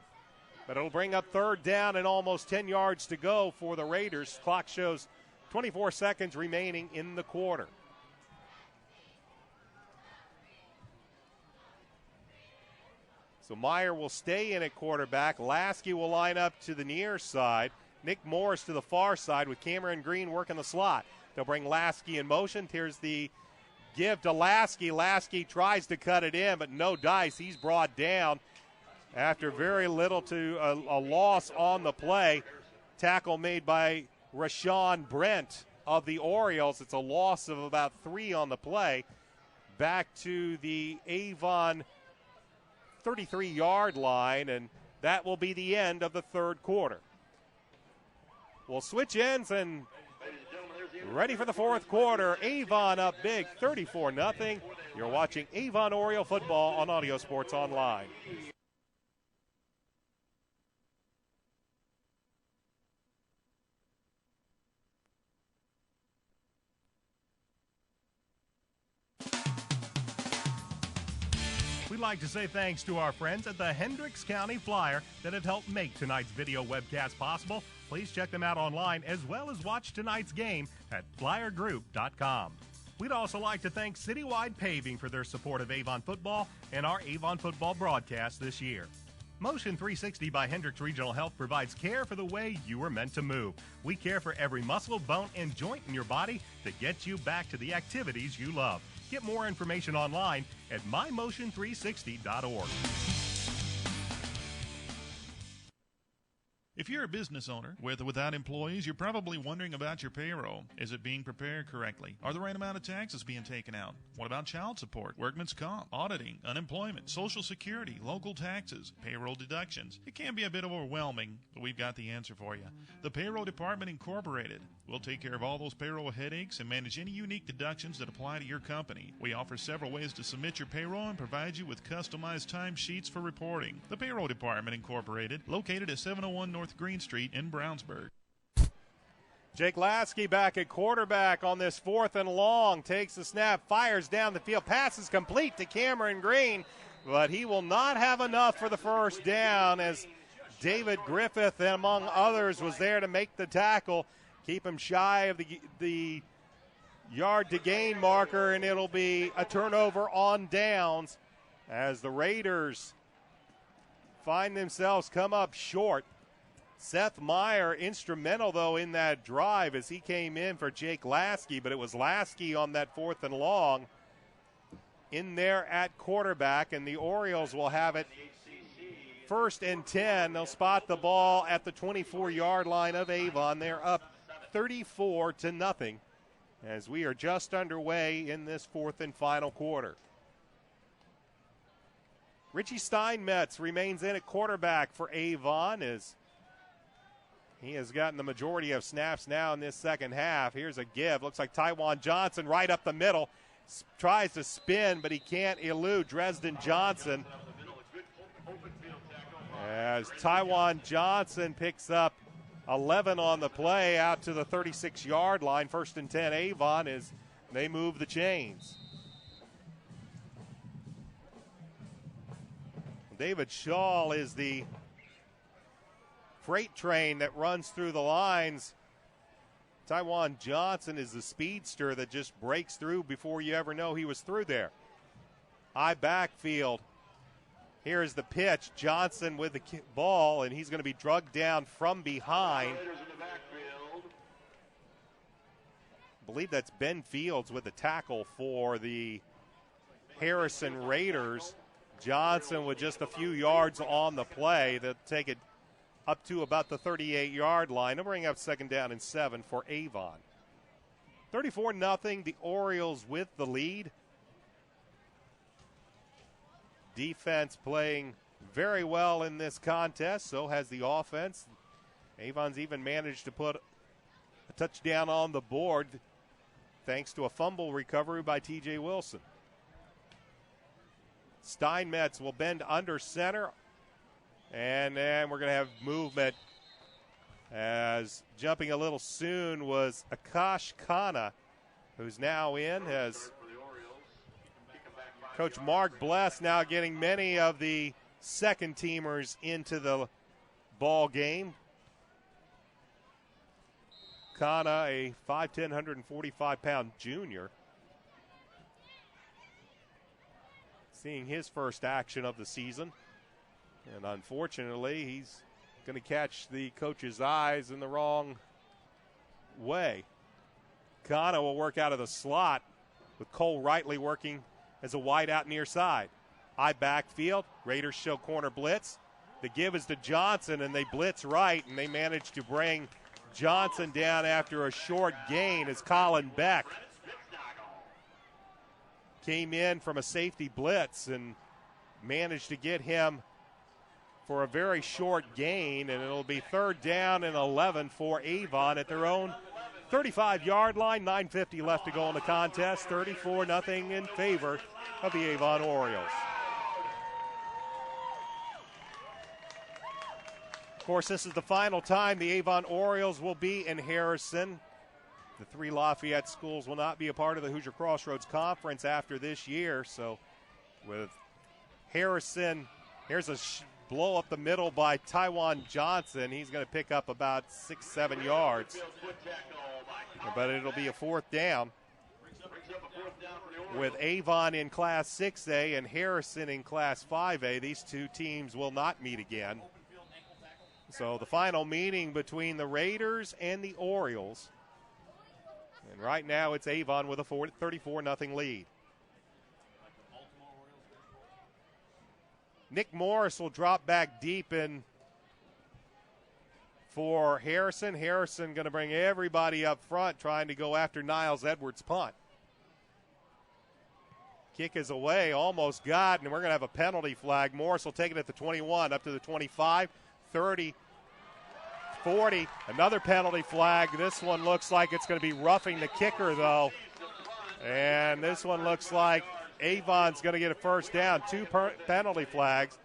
But it'll bring up 3rd down and almost 10 yards to go for the Raiders. Clock shows 24 seconds remaining in the quarter. So Meyer will stay in at quarterback. Lasky will line up to the near side. Nick Morris to the far side with Cameron Green working the slot. They'll bring Lasky in motion. Here's the give to Lasky. Lasky tries to cut it in, but no dice. He's brought down after very little to a loss on the play. Tackle made by Rashawn Brent of the Orioles. It's a loss of about 3 on the play. Back to the Avon 33-yard line, and that will be the end of the third quarter. We'll switch ends and ready for the fourth quarter. Avon up big, 34-0. You're watching Avon Oriole football on Audio Sports Online. We'd like to say thanks to our friends at the Hendricks County Flyer that have helped make tonight's video webcast possible. Please check them out online as well as watch tonight's game at flyergroup.com. We'd also like to thank Citywide Paving for their support of Avon football and our Avon football broadcast this year. Motion 360 by Hendricks Regional Health provides care for the way you were meant to move. We care for every muscle, bone, and joint in your body to get you back to the activities you love. Get more information online at mymotion360.org. If you're a business owner with or without employees, you're probably wondering about your payroll. Is it being prepared correctly? Are the right amount of taxes being taken out? What about child support, workman's comp, auditing, unemployment, social security, local taxes, payroll deductions? It can be a bit overwhelming, but we've got the answer for you. The Payroll Department Incorporated. We'll take care of all those payroll headaches and manage any unique deductions that apply to your company. We offer several ways to submit your payroll and provide you with customized timesheets for reporting. The Payroll Department Incorporated, located at 701 North Green Street in Brownsburg. Jake Lasky back at quarterback on this 4th and long. Takes the snap, fires down the field. Pass is complete to Cameron Green, but he will not have enough for the first down as David Griffith, among others, was there to make the tackle. Keep him shy of the yard to gain marker, and it'll be a turnover on downs as the Raiders find themselves come up short. Seth Meyer instrumental, though, in that drive as he came in for Jake Lasky, but it was Lasky on that 4th and long in there at quarterback, and the Orioles will have it 1st and 10. They'll spot the ball at the 24-yard line of Avon. They're up 34-0 as we are just underway in this 4th and final quarter. Richie Steinmetz remains in at quarterback for Avon as he has gotten the majority of snaps now in this second half. Here's a give. Looks like Tywan Johnson right up the middle. Tries to spin, but he can't elude Dresden Johnson. As Tywan Johnson picks up 11 on the play out to the 36-yard line. 1st and 10 Avon as they move the chains. David Shaw is the freight train that runs through the lines. Tywan Johnson is the speedster that just breaks through before you ever know he was through there. High backfield. Here's the pitch. Johnson with the ball, and he's going to be drugged down from behind. I believe that's Ben Fields with the tackle for the Harrison Raiders. Johnson with just a few yards on the play. They'll take it up to about the 38-yard line. They'll bring up 2nd down and 7 for Avon. 34-0, the Orioles with the lead. Defense playing very well in this contest, so has the offense. Avon's even managed to put a touchdown on the board thanks to a fumble recovery by T.J. Wilson. Steinmetz will bend under center, and then we're going to have movement as jumping a little soon was Akash Khanna, who's now in as Coach Mark Bless now getting many of the second-teamers into the ball game. Khanna, a 5'10", 145-pound junior. Seeing his first action of the season. And unfortunately, he's going to catch the coach's eyes in the wrong way. Khanna will work out of the slot with Cole Rightly working as a wide out near side. High backfield. Raiders show corner blitz. The give is to Johnson, and they blitz right, and they manage to bring Johnson down after a short gain as Colin Beck came in from a safety blitz and managed to get him for a very short gain, and it'll be 3rd down and 11 for Avon at their own 35-yard line. 9:50 left to go in the contest. 34-0 in favor of the Avon Orioles. Of course, this is the final time the Avon Orioles will be in Harrison. The 3 Lafayette schools will not be a part of the Hoosier Crossroads Conference after this year. So with Harrison, here's a blow up the middle by Tywan Johnson. He's going to pick up about 6-7 yards. But it'll be a 4th down. With Avon in Class 6A and Harrison in Class 5A, these two teams will not meet again. So the final meeting between the Raiders and the Orioles. And right now it's Avon with a 34-0 lead. Nick Morris will drop back deep in for Harrison. Harrison going to bring everybody up front trying to go after Niles Edwards' punt. Kick is away, almost got, and we're going to have a penalty flag. Morris will take it at the 21, up to the 25, 30, 40. Another penalty flag. This one looks like it's going to be roughing the kicker, though. And this one looks like Avon's going to get a 1st down. 2 penalty flags.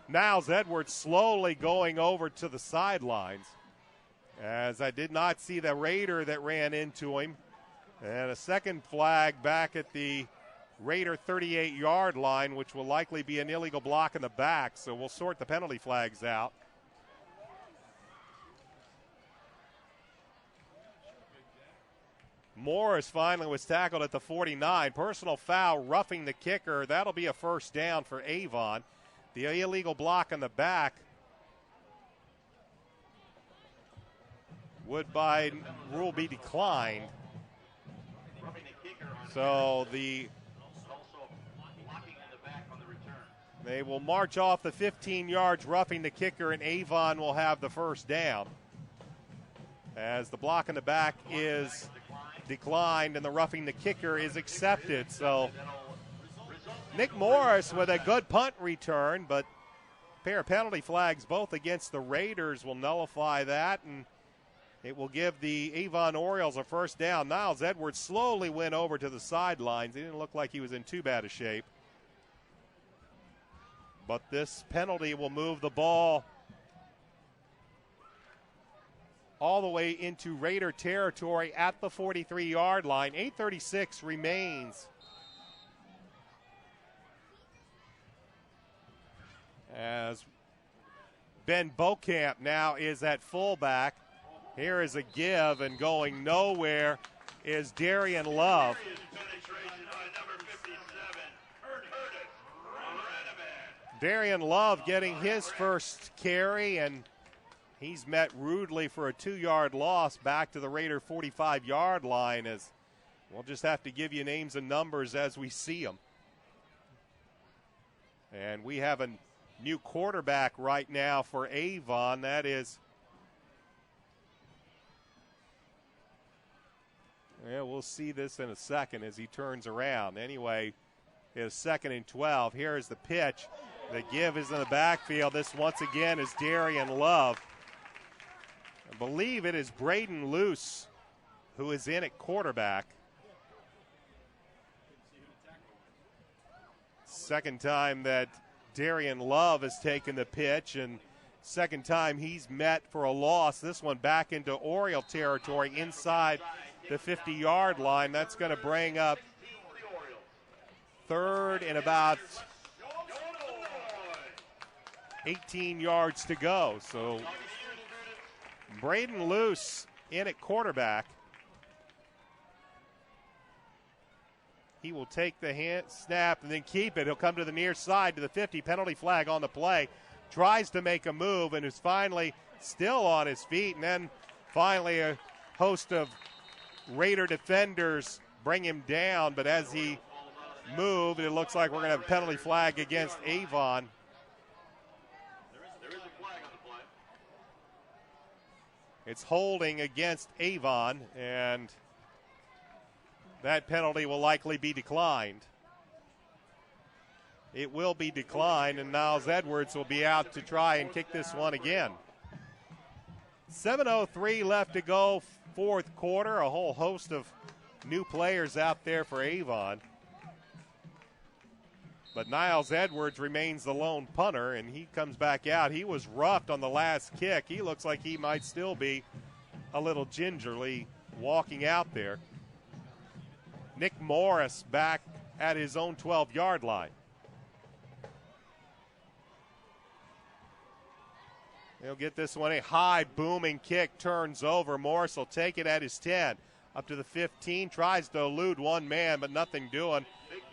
Niles Edwards slowly going over to the sidelines, as I did not see the Raider that ran into him. And a 2nd flag back at the Raider 38-yard line, which will likely be an illegal block in the back. So we'll sort the penalty flags out. Morris finally was tackled at the 49. Personal foul, roughing the kicker. That'll be a 1st down for Avon. The illegal block in the back would by rule be declined. So they will march off the 15 yards, roughing the kicker, and Avon will have the 1st down, as the block in the back is declined and the roughing the kicker is accepted. So Nick Morris with a good punt return, but a pair of penalty flags both against the Raiders will nullify that, and it will give the Avon Orioles a 1st down. Niles Edwards slowly went over to the sidelines. He didn't look like he was in too bad a shape. But this penalty will move the ball all the way into Raider territory at the 43-yard line. 8:36 remains. As Ben Bokamp now is at fullback. Here is a give, and going nowhere is Darian Love. Darian Love getting his first carry, and he's met rudely for a 2-yard loss back to the Raider 45-yard line, as we'll just have to give you names and numbers as we see them. And we have a new quarterback right now for Avon. That is, yeah, we'll see this in a second as he turns around. Anyway, it's 2nd and 12. Here is the pitch. The give is in the backfield. This once again is Darian Love. I believe it is Braden Luce who is in at quarterback. Second time that Darian Love has taken the pitch, and second time he's met for a loss. This one back into Oriole territory inside the 50-yard line. That's going to bring up 3rd and about 18 yards to go. So Braden Luce in at quarterback. He will take the snap and then keep it. He'll come to the near side to the 50. Penalty flag on the play. Tries to make a move and is finally still on his feet. And then finally a host of Raider defenders bring him down. But as he moved, it looks like we're going to have a penalty flag against Avon. There is a flag on the play. It's holding against Avon, and that penalty will likely be declined. It will be declined, and Niles Edwards will be out to try and kick this one again. 7:03 left to go, 4th quarter. A whole host of new players out there for Avon. But Niles Edwards remains the lone punter, and he comes back out. He was roughed on the last kick. He looks like he might still be a little gingerly walking out there. Nick Morris back at his own 12-yard line. He'll get this one. A high booming kick turns over. Morris will take it at his 10. Up to the 15. Tries to elude one man, but nothing doing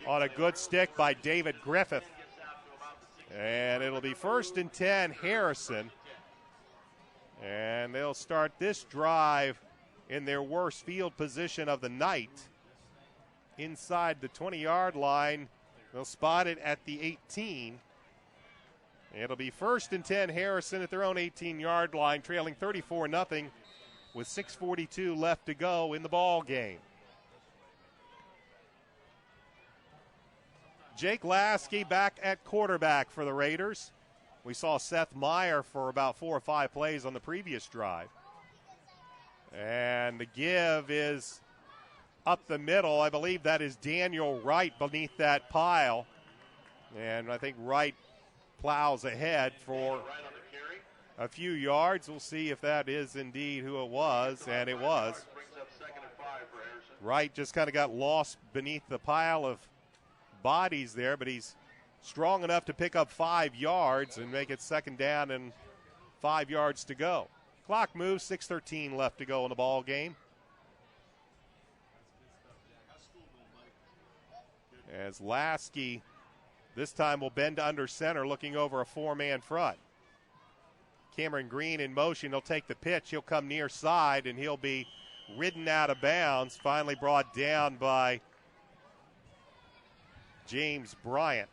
on a good stick by David Griffith. And it'll be 1st and 10, Harrison. And they'll start this drive in their worst field position of the night. Inside the 20-yard line. They'll spot it at the 18. It'll be 1st and 10, Harrison at their own 18-yard line, trailing 34-0 with 6:42 left to go in the ball game. Jake Lasky back at quarterback for the Raiders. We saw Seth Meyer for about 4 or 5 plays on the previous drive. And the give is up the middle. I believe that is Daniel Wright beneath that pile. And I think Wright plows ahead for a few yards. We'll see if that is indeed who it was, and it was. Wright just kind of got lost beneath the pile of bodies there, but he's strong enough to pick up 5 yards and make it 2nd down and 5 yards to go. Clock moves, 6:13 left to go in the ball game. As Lasky this time will bend to under center, looking over a 4-man front. Cameron Green in motion. He'll take the pitch. He'll come near side, and he'll be ridden out of bounds. Finally brought down by James Bryant.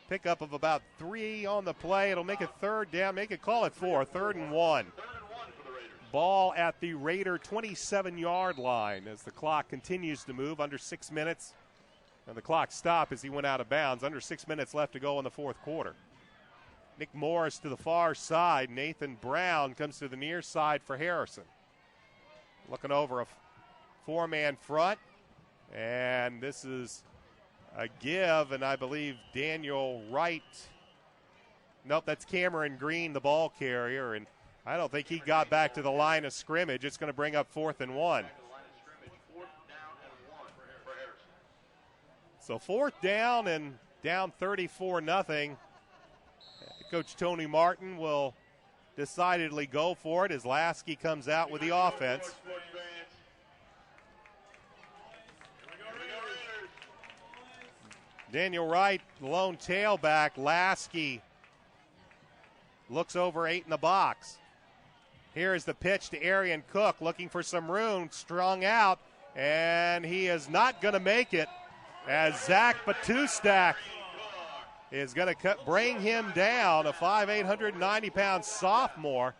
Pickup of about 3 on the play. It'll make it 3rd down. Make it, call it 4. 3rd and 1. Ball at the Raider 27-yard line as the clock continues to move. Under 6 minutes. And the clock stopped as he went out of bounds. Under 6 minutes left to go in the 4th quarter. Nick Morris to the far side. Nathan Brown comes to the near side for Harrison. Looking over a 4-man front. And this is a give, and I believe Daniel Wright. Nope, that's Cameron Green, the ball carrier, and I don't think he got back to the line of scrimmage. It's going to bring up 4th and 1. So 4th down and down 34-0. Coach Tony Martin will decidedly go for it as Lasky comes out with the offense. Daniel Wright, lone tailback. Lasky looks over 8 in the box. Here is the pitch to Arian Cook, looking for some room, strung out, and he is not going to make it as Zach Batustak is going to bring him down, a 5'8", 190-pound sophomore.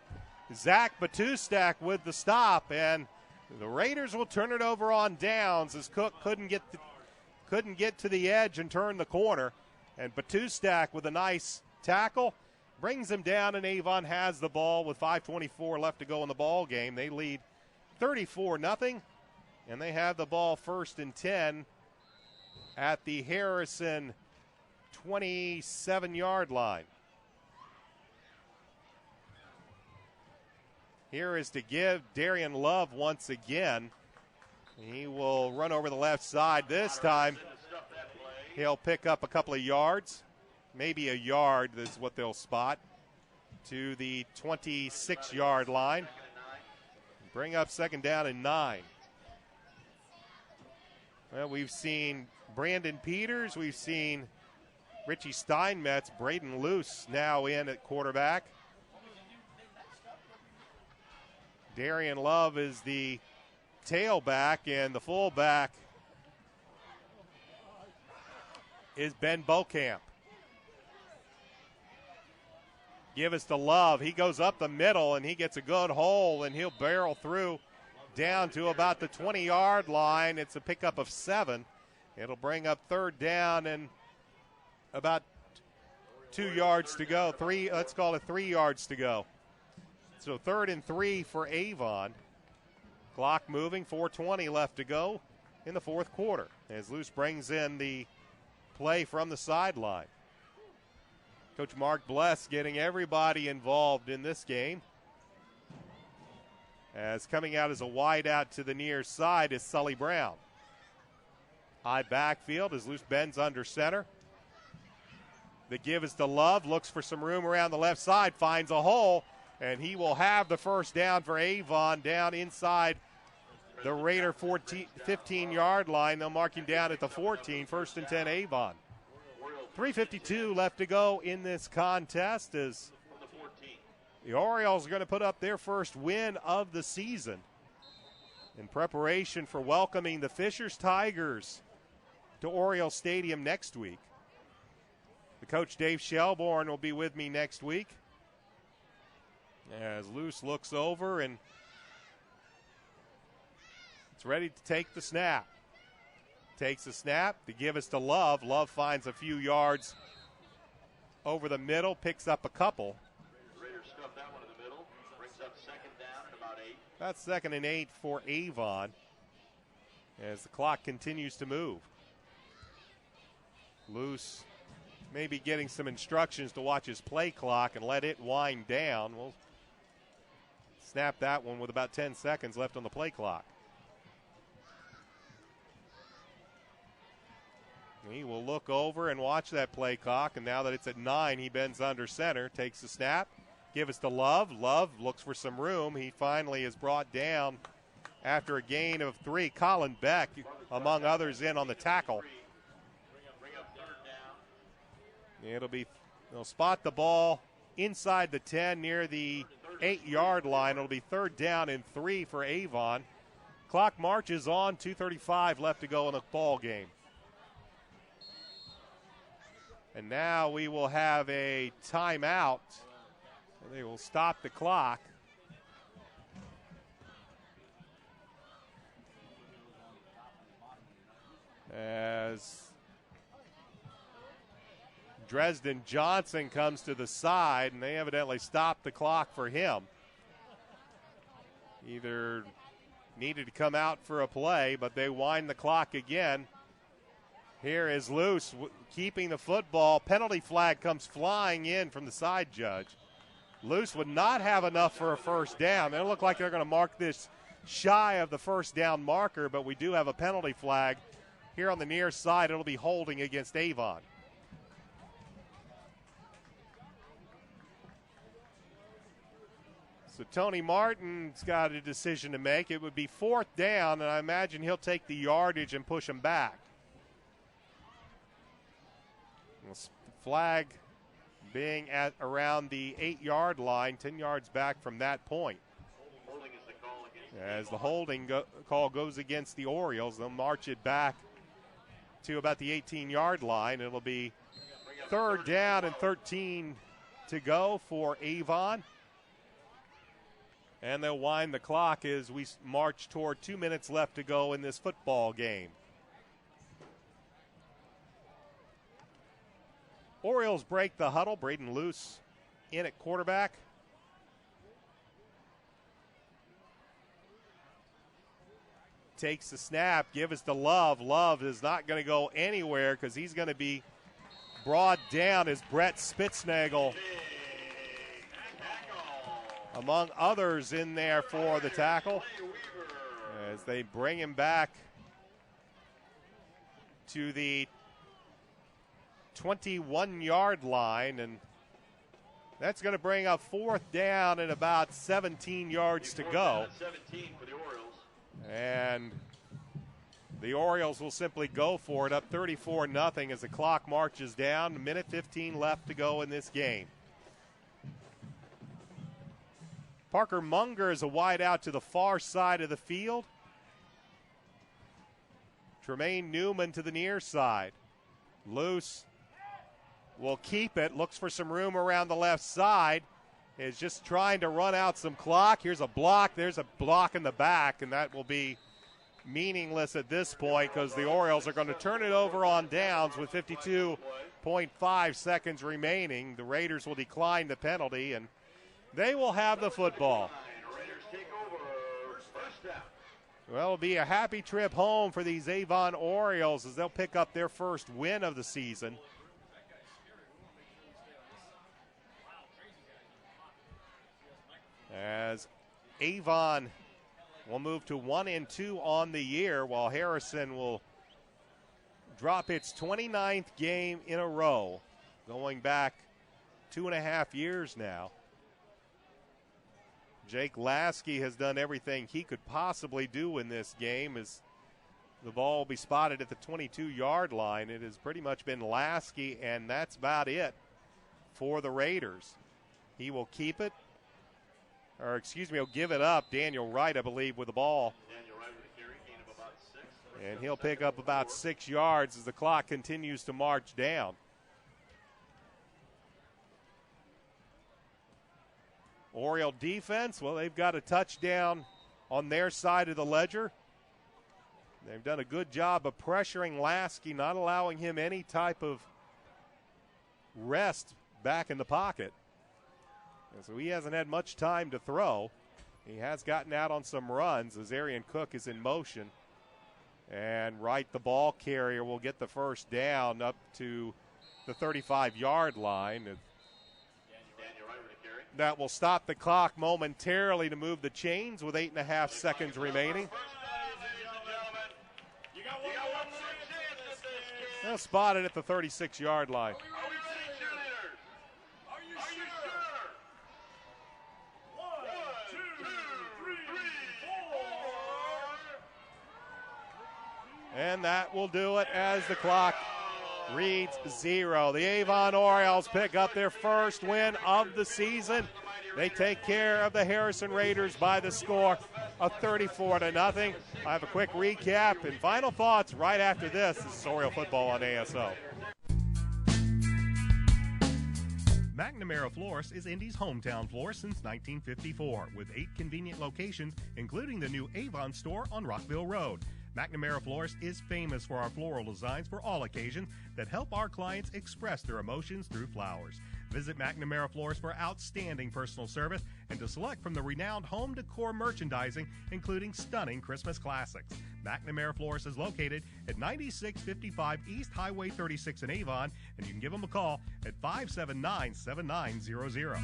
Zach Batustak with the stop, and the Raiders will turn it over on downs as Cook couldn't get to the edge and turn the corner. And Batustak with a nice tackle brings him down, and Avon has the ball with 5:24 left to go in the ball game. They lead 34-0, and they have the ball 1st and 10 at the Harrison 27-yard line. Here is to give Darian Love once again. He will run over the left side. This time he'll pick up a couple of yards. Maybe a yard is what they'll spot to the 26-yard line. Bring up 2nd down and 9. Well, we've seen Brandon Peters. We've seen Richie Steinmetz. Braden Luce now in at quarterback. Darian Love is the tailback, and the fullback is Ben Bokamp. Give us to Love. He goes up the middle, and he gets a good hole, and he'll barrel through down to about the 20-yard line. It's a pickup of 7. It'll bring up 3rd down and about 2 yards to go. Let's call it 3 yards to go. So 3rd and 3 for Avon. Clock moving, 4:20 left to go in the 4th quarter as Luce brings in the play from the sideline. Coach Mark Bless getting everybody involved in this game. As coming out as a wide out to the near side is Sully Brown. High backfield as Luce bends under center. The give is to Love, looks for some room around the left side, finds a hole, and he will have the 1st down for Avon down inside the Raider 15-yard line. They'll mark him down at the 14, 1st and 10 Avon. 3:52 left to go in this contest as the Orioles are going to put up their first win of the season in preparation for welcoming the Fishers Tigers to Oriole Stadium next week. The coach Dave Shelbourne will be with me next week as Luce looks over and it's ready to take the snap. Takes the snap to give us to Love. Love finds a few yards over the middle, picks up a couple. Raiders stuff that one in the middle. Brings up 2nd down and about 8. That's 2nd and 8 for Avon as the clock continues to move. Luce maybe getting some instructions to watch his play clock and let it wind down. We'll snap that one with about 10 seconds left on the play clock. He will look over and watch that play clock, and now that it's at 9, he bends under center, takes the snap, give us to Love. Love looks for some room. He finally is brought down after a gain of 3. Colin Beck, among others, in on the tackle. Bring up 3rd down. They'll spot the ball inside the 10 near the 8-yard line. It'll be 3rd down and 3 for Avon. Clock marches on, 2:35 left to go in the ball game. And now we will have a timeout. They will stop the clock. As Dresden Johnson comes to the side, and they evidently stopped the clock for him. Either needed to come out for a play, but they wind the clock again. Here is Luce keeping the football. Penalty flag comes flying in from the side judge. Luce would not have enough for a 1st down. They don't look like they're going to mark this shy of the 1st down marker, but we do have a penalty flag. Here on the near side, it'll be holding against Avon. So Tony Martin's got a decision to make. It would be 4th down, and I imagine he'll take the yardage and push him back. Flag being at around the 8-yard line, 10 yards back from that point. As the holding call goes against the Orioles, they'll march it back to about the 18-yard line. It'll be 3rd down and 13 to go for Avon. And they'll wind the clock as we march toward 2 minutes left to go in this football game. Orioles break the huddle. Braden Luce in at quarterback. Takes the snap, give us to Love. Love is not going to go anywhere because he's going to be brought down as Brett Spitznagel, among others, in there for the tackle. As they bring him back to the 21-yard line, and that's going to bring up 4th down and about 17 yards to go. And the Orioles will simply go for it, up 34-0 as the clock marches down. 1:15 left to go in this game. Parker Munger is a wide out to the far side of the field. Tremaine Newman to the near side. Luce will keep it, looks for some room around the left side, is just trying to run out some clock. Here's a block, there's a block in the back, and that will be meaningless at this point because the Orioles are going to turn it over on downs with 52.5 seconds remaining. The Raiders will decline the penalty, and they will have the football. Well, it'll be a happy trip home for these Avon Orioles as they'll pick up their first win of the season. As Avon will move to 1-2 on the year, while Harrison will drop its 29th game in a row, going back 2.5 years now. Jake Lasky has done everything he could possibly do in this game as the ball will be spotted at the 22-yard line. It has pretty much been Lasky, and that's about it for the Raiders. He will keep it. He'll give it up. Daniel Wright, I believe, with the ball. And he'll pick up about 6 yards as the clock continues to march down. Oriole defense, well, they've got a touchdown on their side of the ledger. They've done a good job of pressuring Lasky, not allowing him any type of rest back in the pocket. And so he hasn't had much time to throw. He has gotten out on some runs as Arian Cook is in motion. And Wright, the ball carrier, will get the first down up to the 35-yard line. That will stop the clock momentarily to move the chains with 8.5 seconds remaining. They'll spot it at the 36-yard line. And that will do it as the clock reads 0. The Avon Orioles pick up their first win of the season. They take care of the Harrison Raiders by the score of 34-0. I have a quick recap and final thoughts right after this. This is Oriole football on ASO. McNamara Florist is Indy's hometown florist since 1954, with 8 convenient locations, including the new Avon store on Rockville Road. McNamara Florist is famous for our floral designs for all occasions that help our clients express their emotions through flowers. Visit McNamara Florist for outstanding personal service and to select from the renowned home decor merchandising, including stunning Christmas classics. McNamara Florist is located at 9655 East Highway 36 in Avon, and you can give them a call at 579-7900.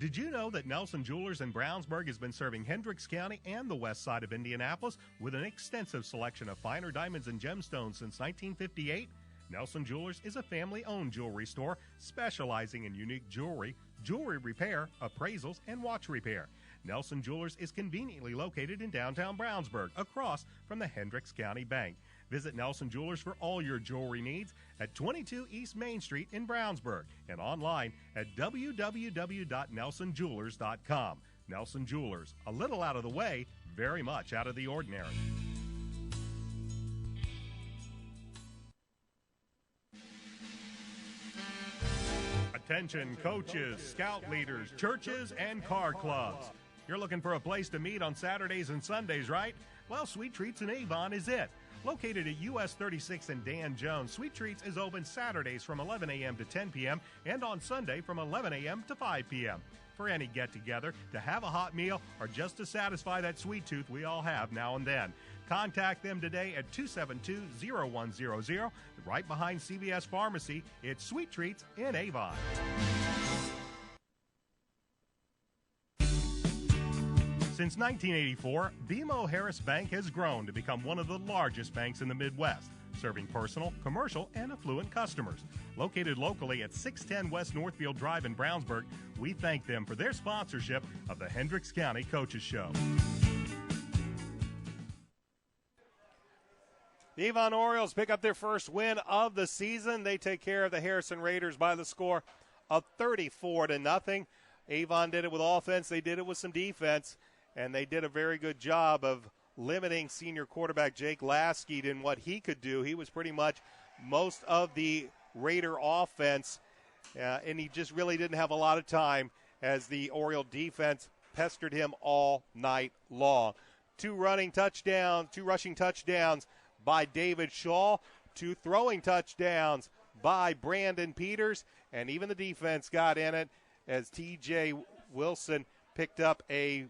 Did you know that Nelson Jewelers in Brownsburg has been serving Hendricks County and the west side of Indianapolis with an extensive selection of finer diamonds and gemstones since 1958? Nelson Jewelers is a family-owned jewelry store specializing in unique jewelry, jewelry repair, appraisals, and watch repair. Nelson Jewelers is conveniently located in downtown Brownsburg, across from the Hendricks County Bank. Visit Nelson Jewelers for all your jewelry needs at 22 East Main Street in Brownsburg and online at www.nelsonjewelers.com. Nelson Jewelers, a little out of the way, very much out of the ordinary. Attention coaches, scout leaders, churches, and car clubs. You're looking for a place to meet on Saturdays and Sundays, right? Well, Sweet Treats in Avon is it. Located at US 36 and Dan Jones, Sweet Treats is open Saturdays from 11 a.m. to 10 p.m. and on Sunday from 11 a.m. to 5 p.m. For any get-together, to have a hot meal, or just to satisfy that sweet tooth we all have now and then. Contact them today at 272-0100, right behind CVS Pharmacy. It's Sweet Treats in Avon. Since 1984, BMO Harris Bank has grown to become one of the largest banks in the Midwest, serving personal, commercial, and affluent customers. Located locally at 610 West Northfield Drive in Brownsburg, we thank them for their sponsorship of the Hendricks County Coaches Show. The Avon Orioles pick up their first win of the season. They take care of the Harrison Raiders by the score of 34-0. Avon did it with offense. They did it with some defense. And they did a very good job of limiting senior quarterback Jake Lasky in what he could do. He was pretty much most of the Raider offense, and he just really didn't have a lot of time as the Oriole defense pestered him all night long. Two rushing touchdowns by David Shaw, two throwing touchdowns by Brandon Peters, and even the defense got in it as T.J. Wilson picked up a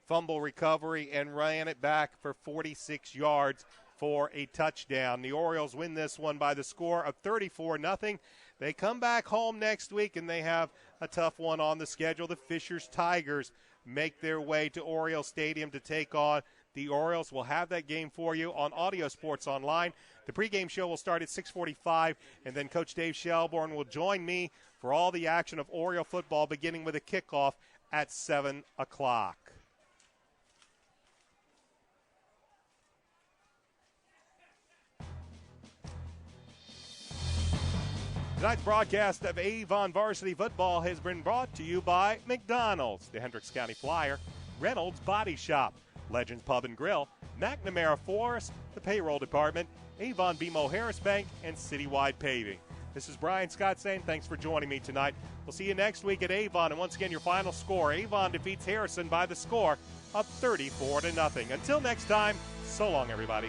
fumble recovery and ran it back for 46 yards for a touchdown. The Orioles win this one by the score of 34-0. They come back home next week, and they have a tough one on the schedule. The Fishers Tigers make their way to Oriole Stadium to take on the Orioles. We'll have that game for you on Audio Sports Online. The pregame show will start at 6:45, and then Coach Dave Shelbourne will join me for all the action of Oriole football, beginning with a kickoff at 7 o'clock. Tonight's broadcast of Avon Varsity Football has been brought to you by McDonald's, the Hendricks County Flyer, Reynolds Body Shop, Legends Pub and Grill, McNamara Forest, the Payroll Department, Avon BMO Harris Bank, and Citywide Paving. This is Brian Scott saying thanks for joining me tonight. We'll see you next week at Avon, and once again, your final score, Avon defeats Harrison by the score of 34-0. Until next time, so long, everybody.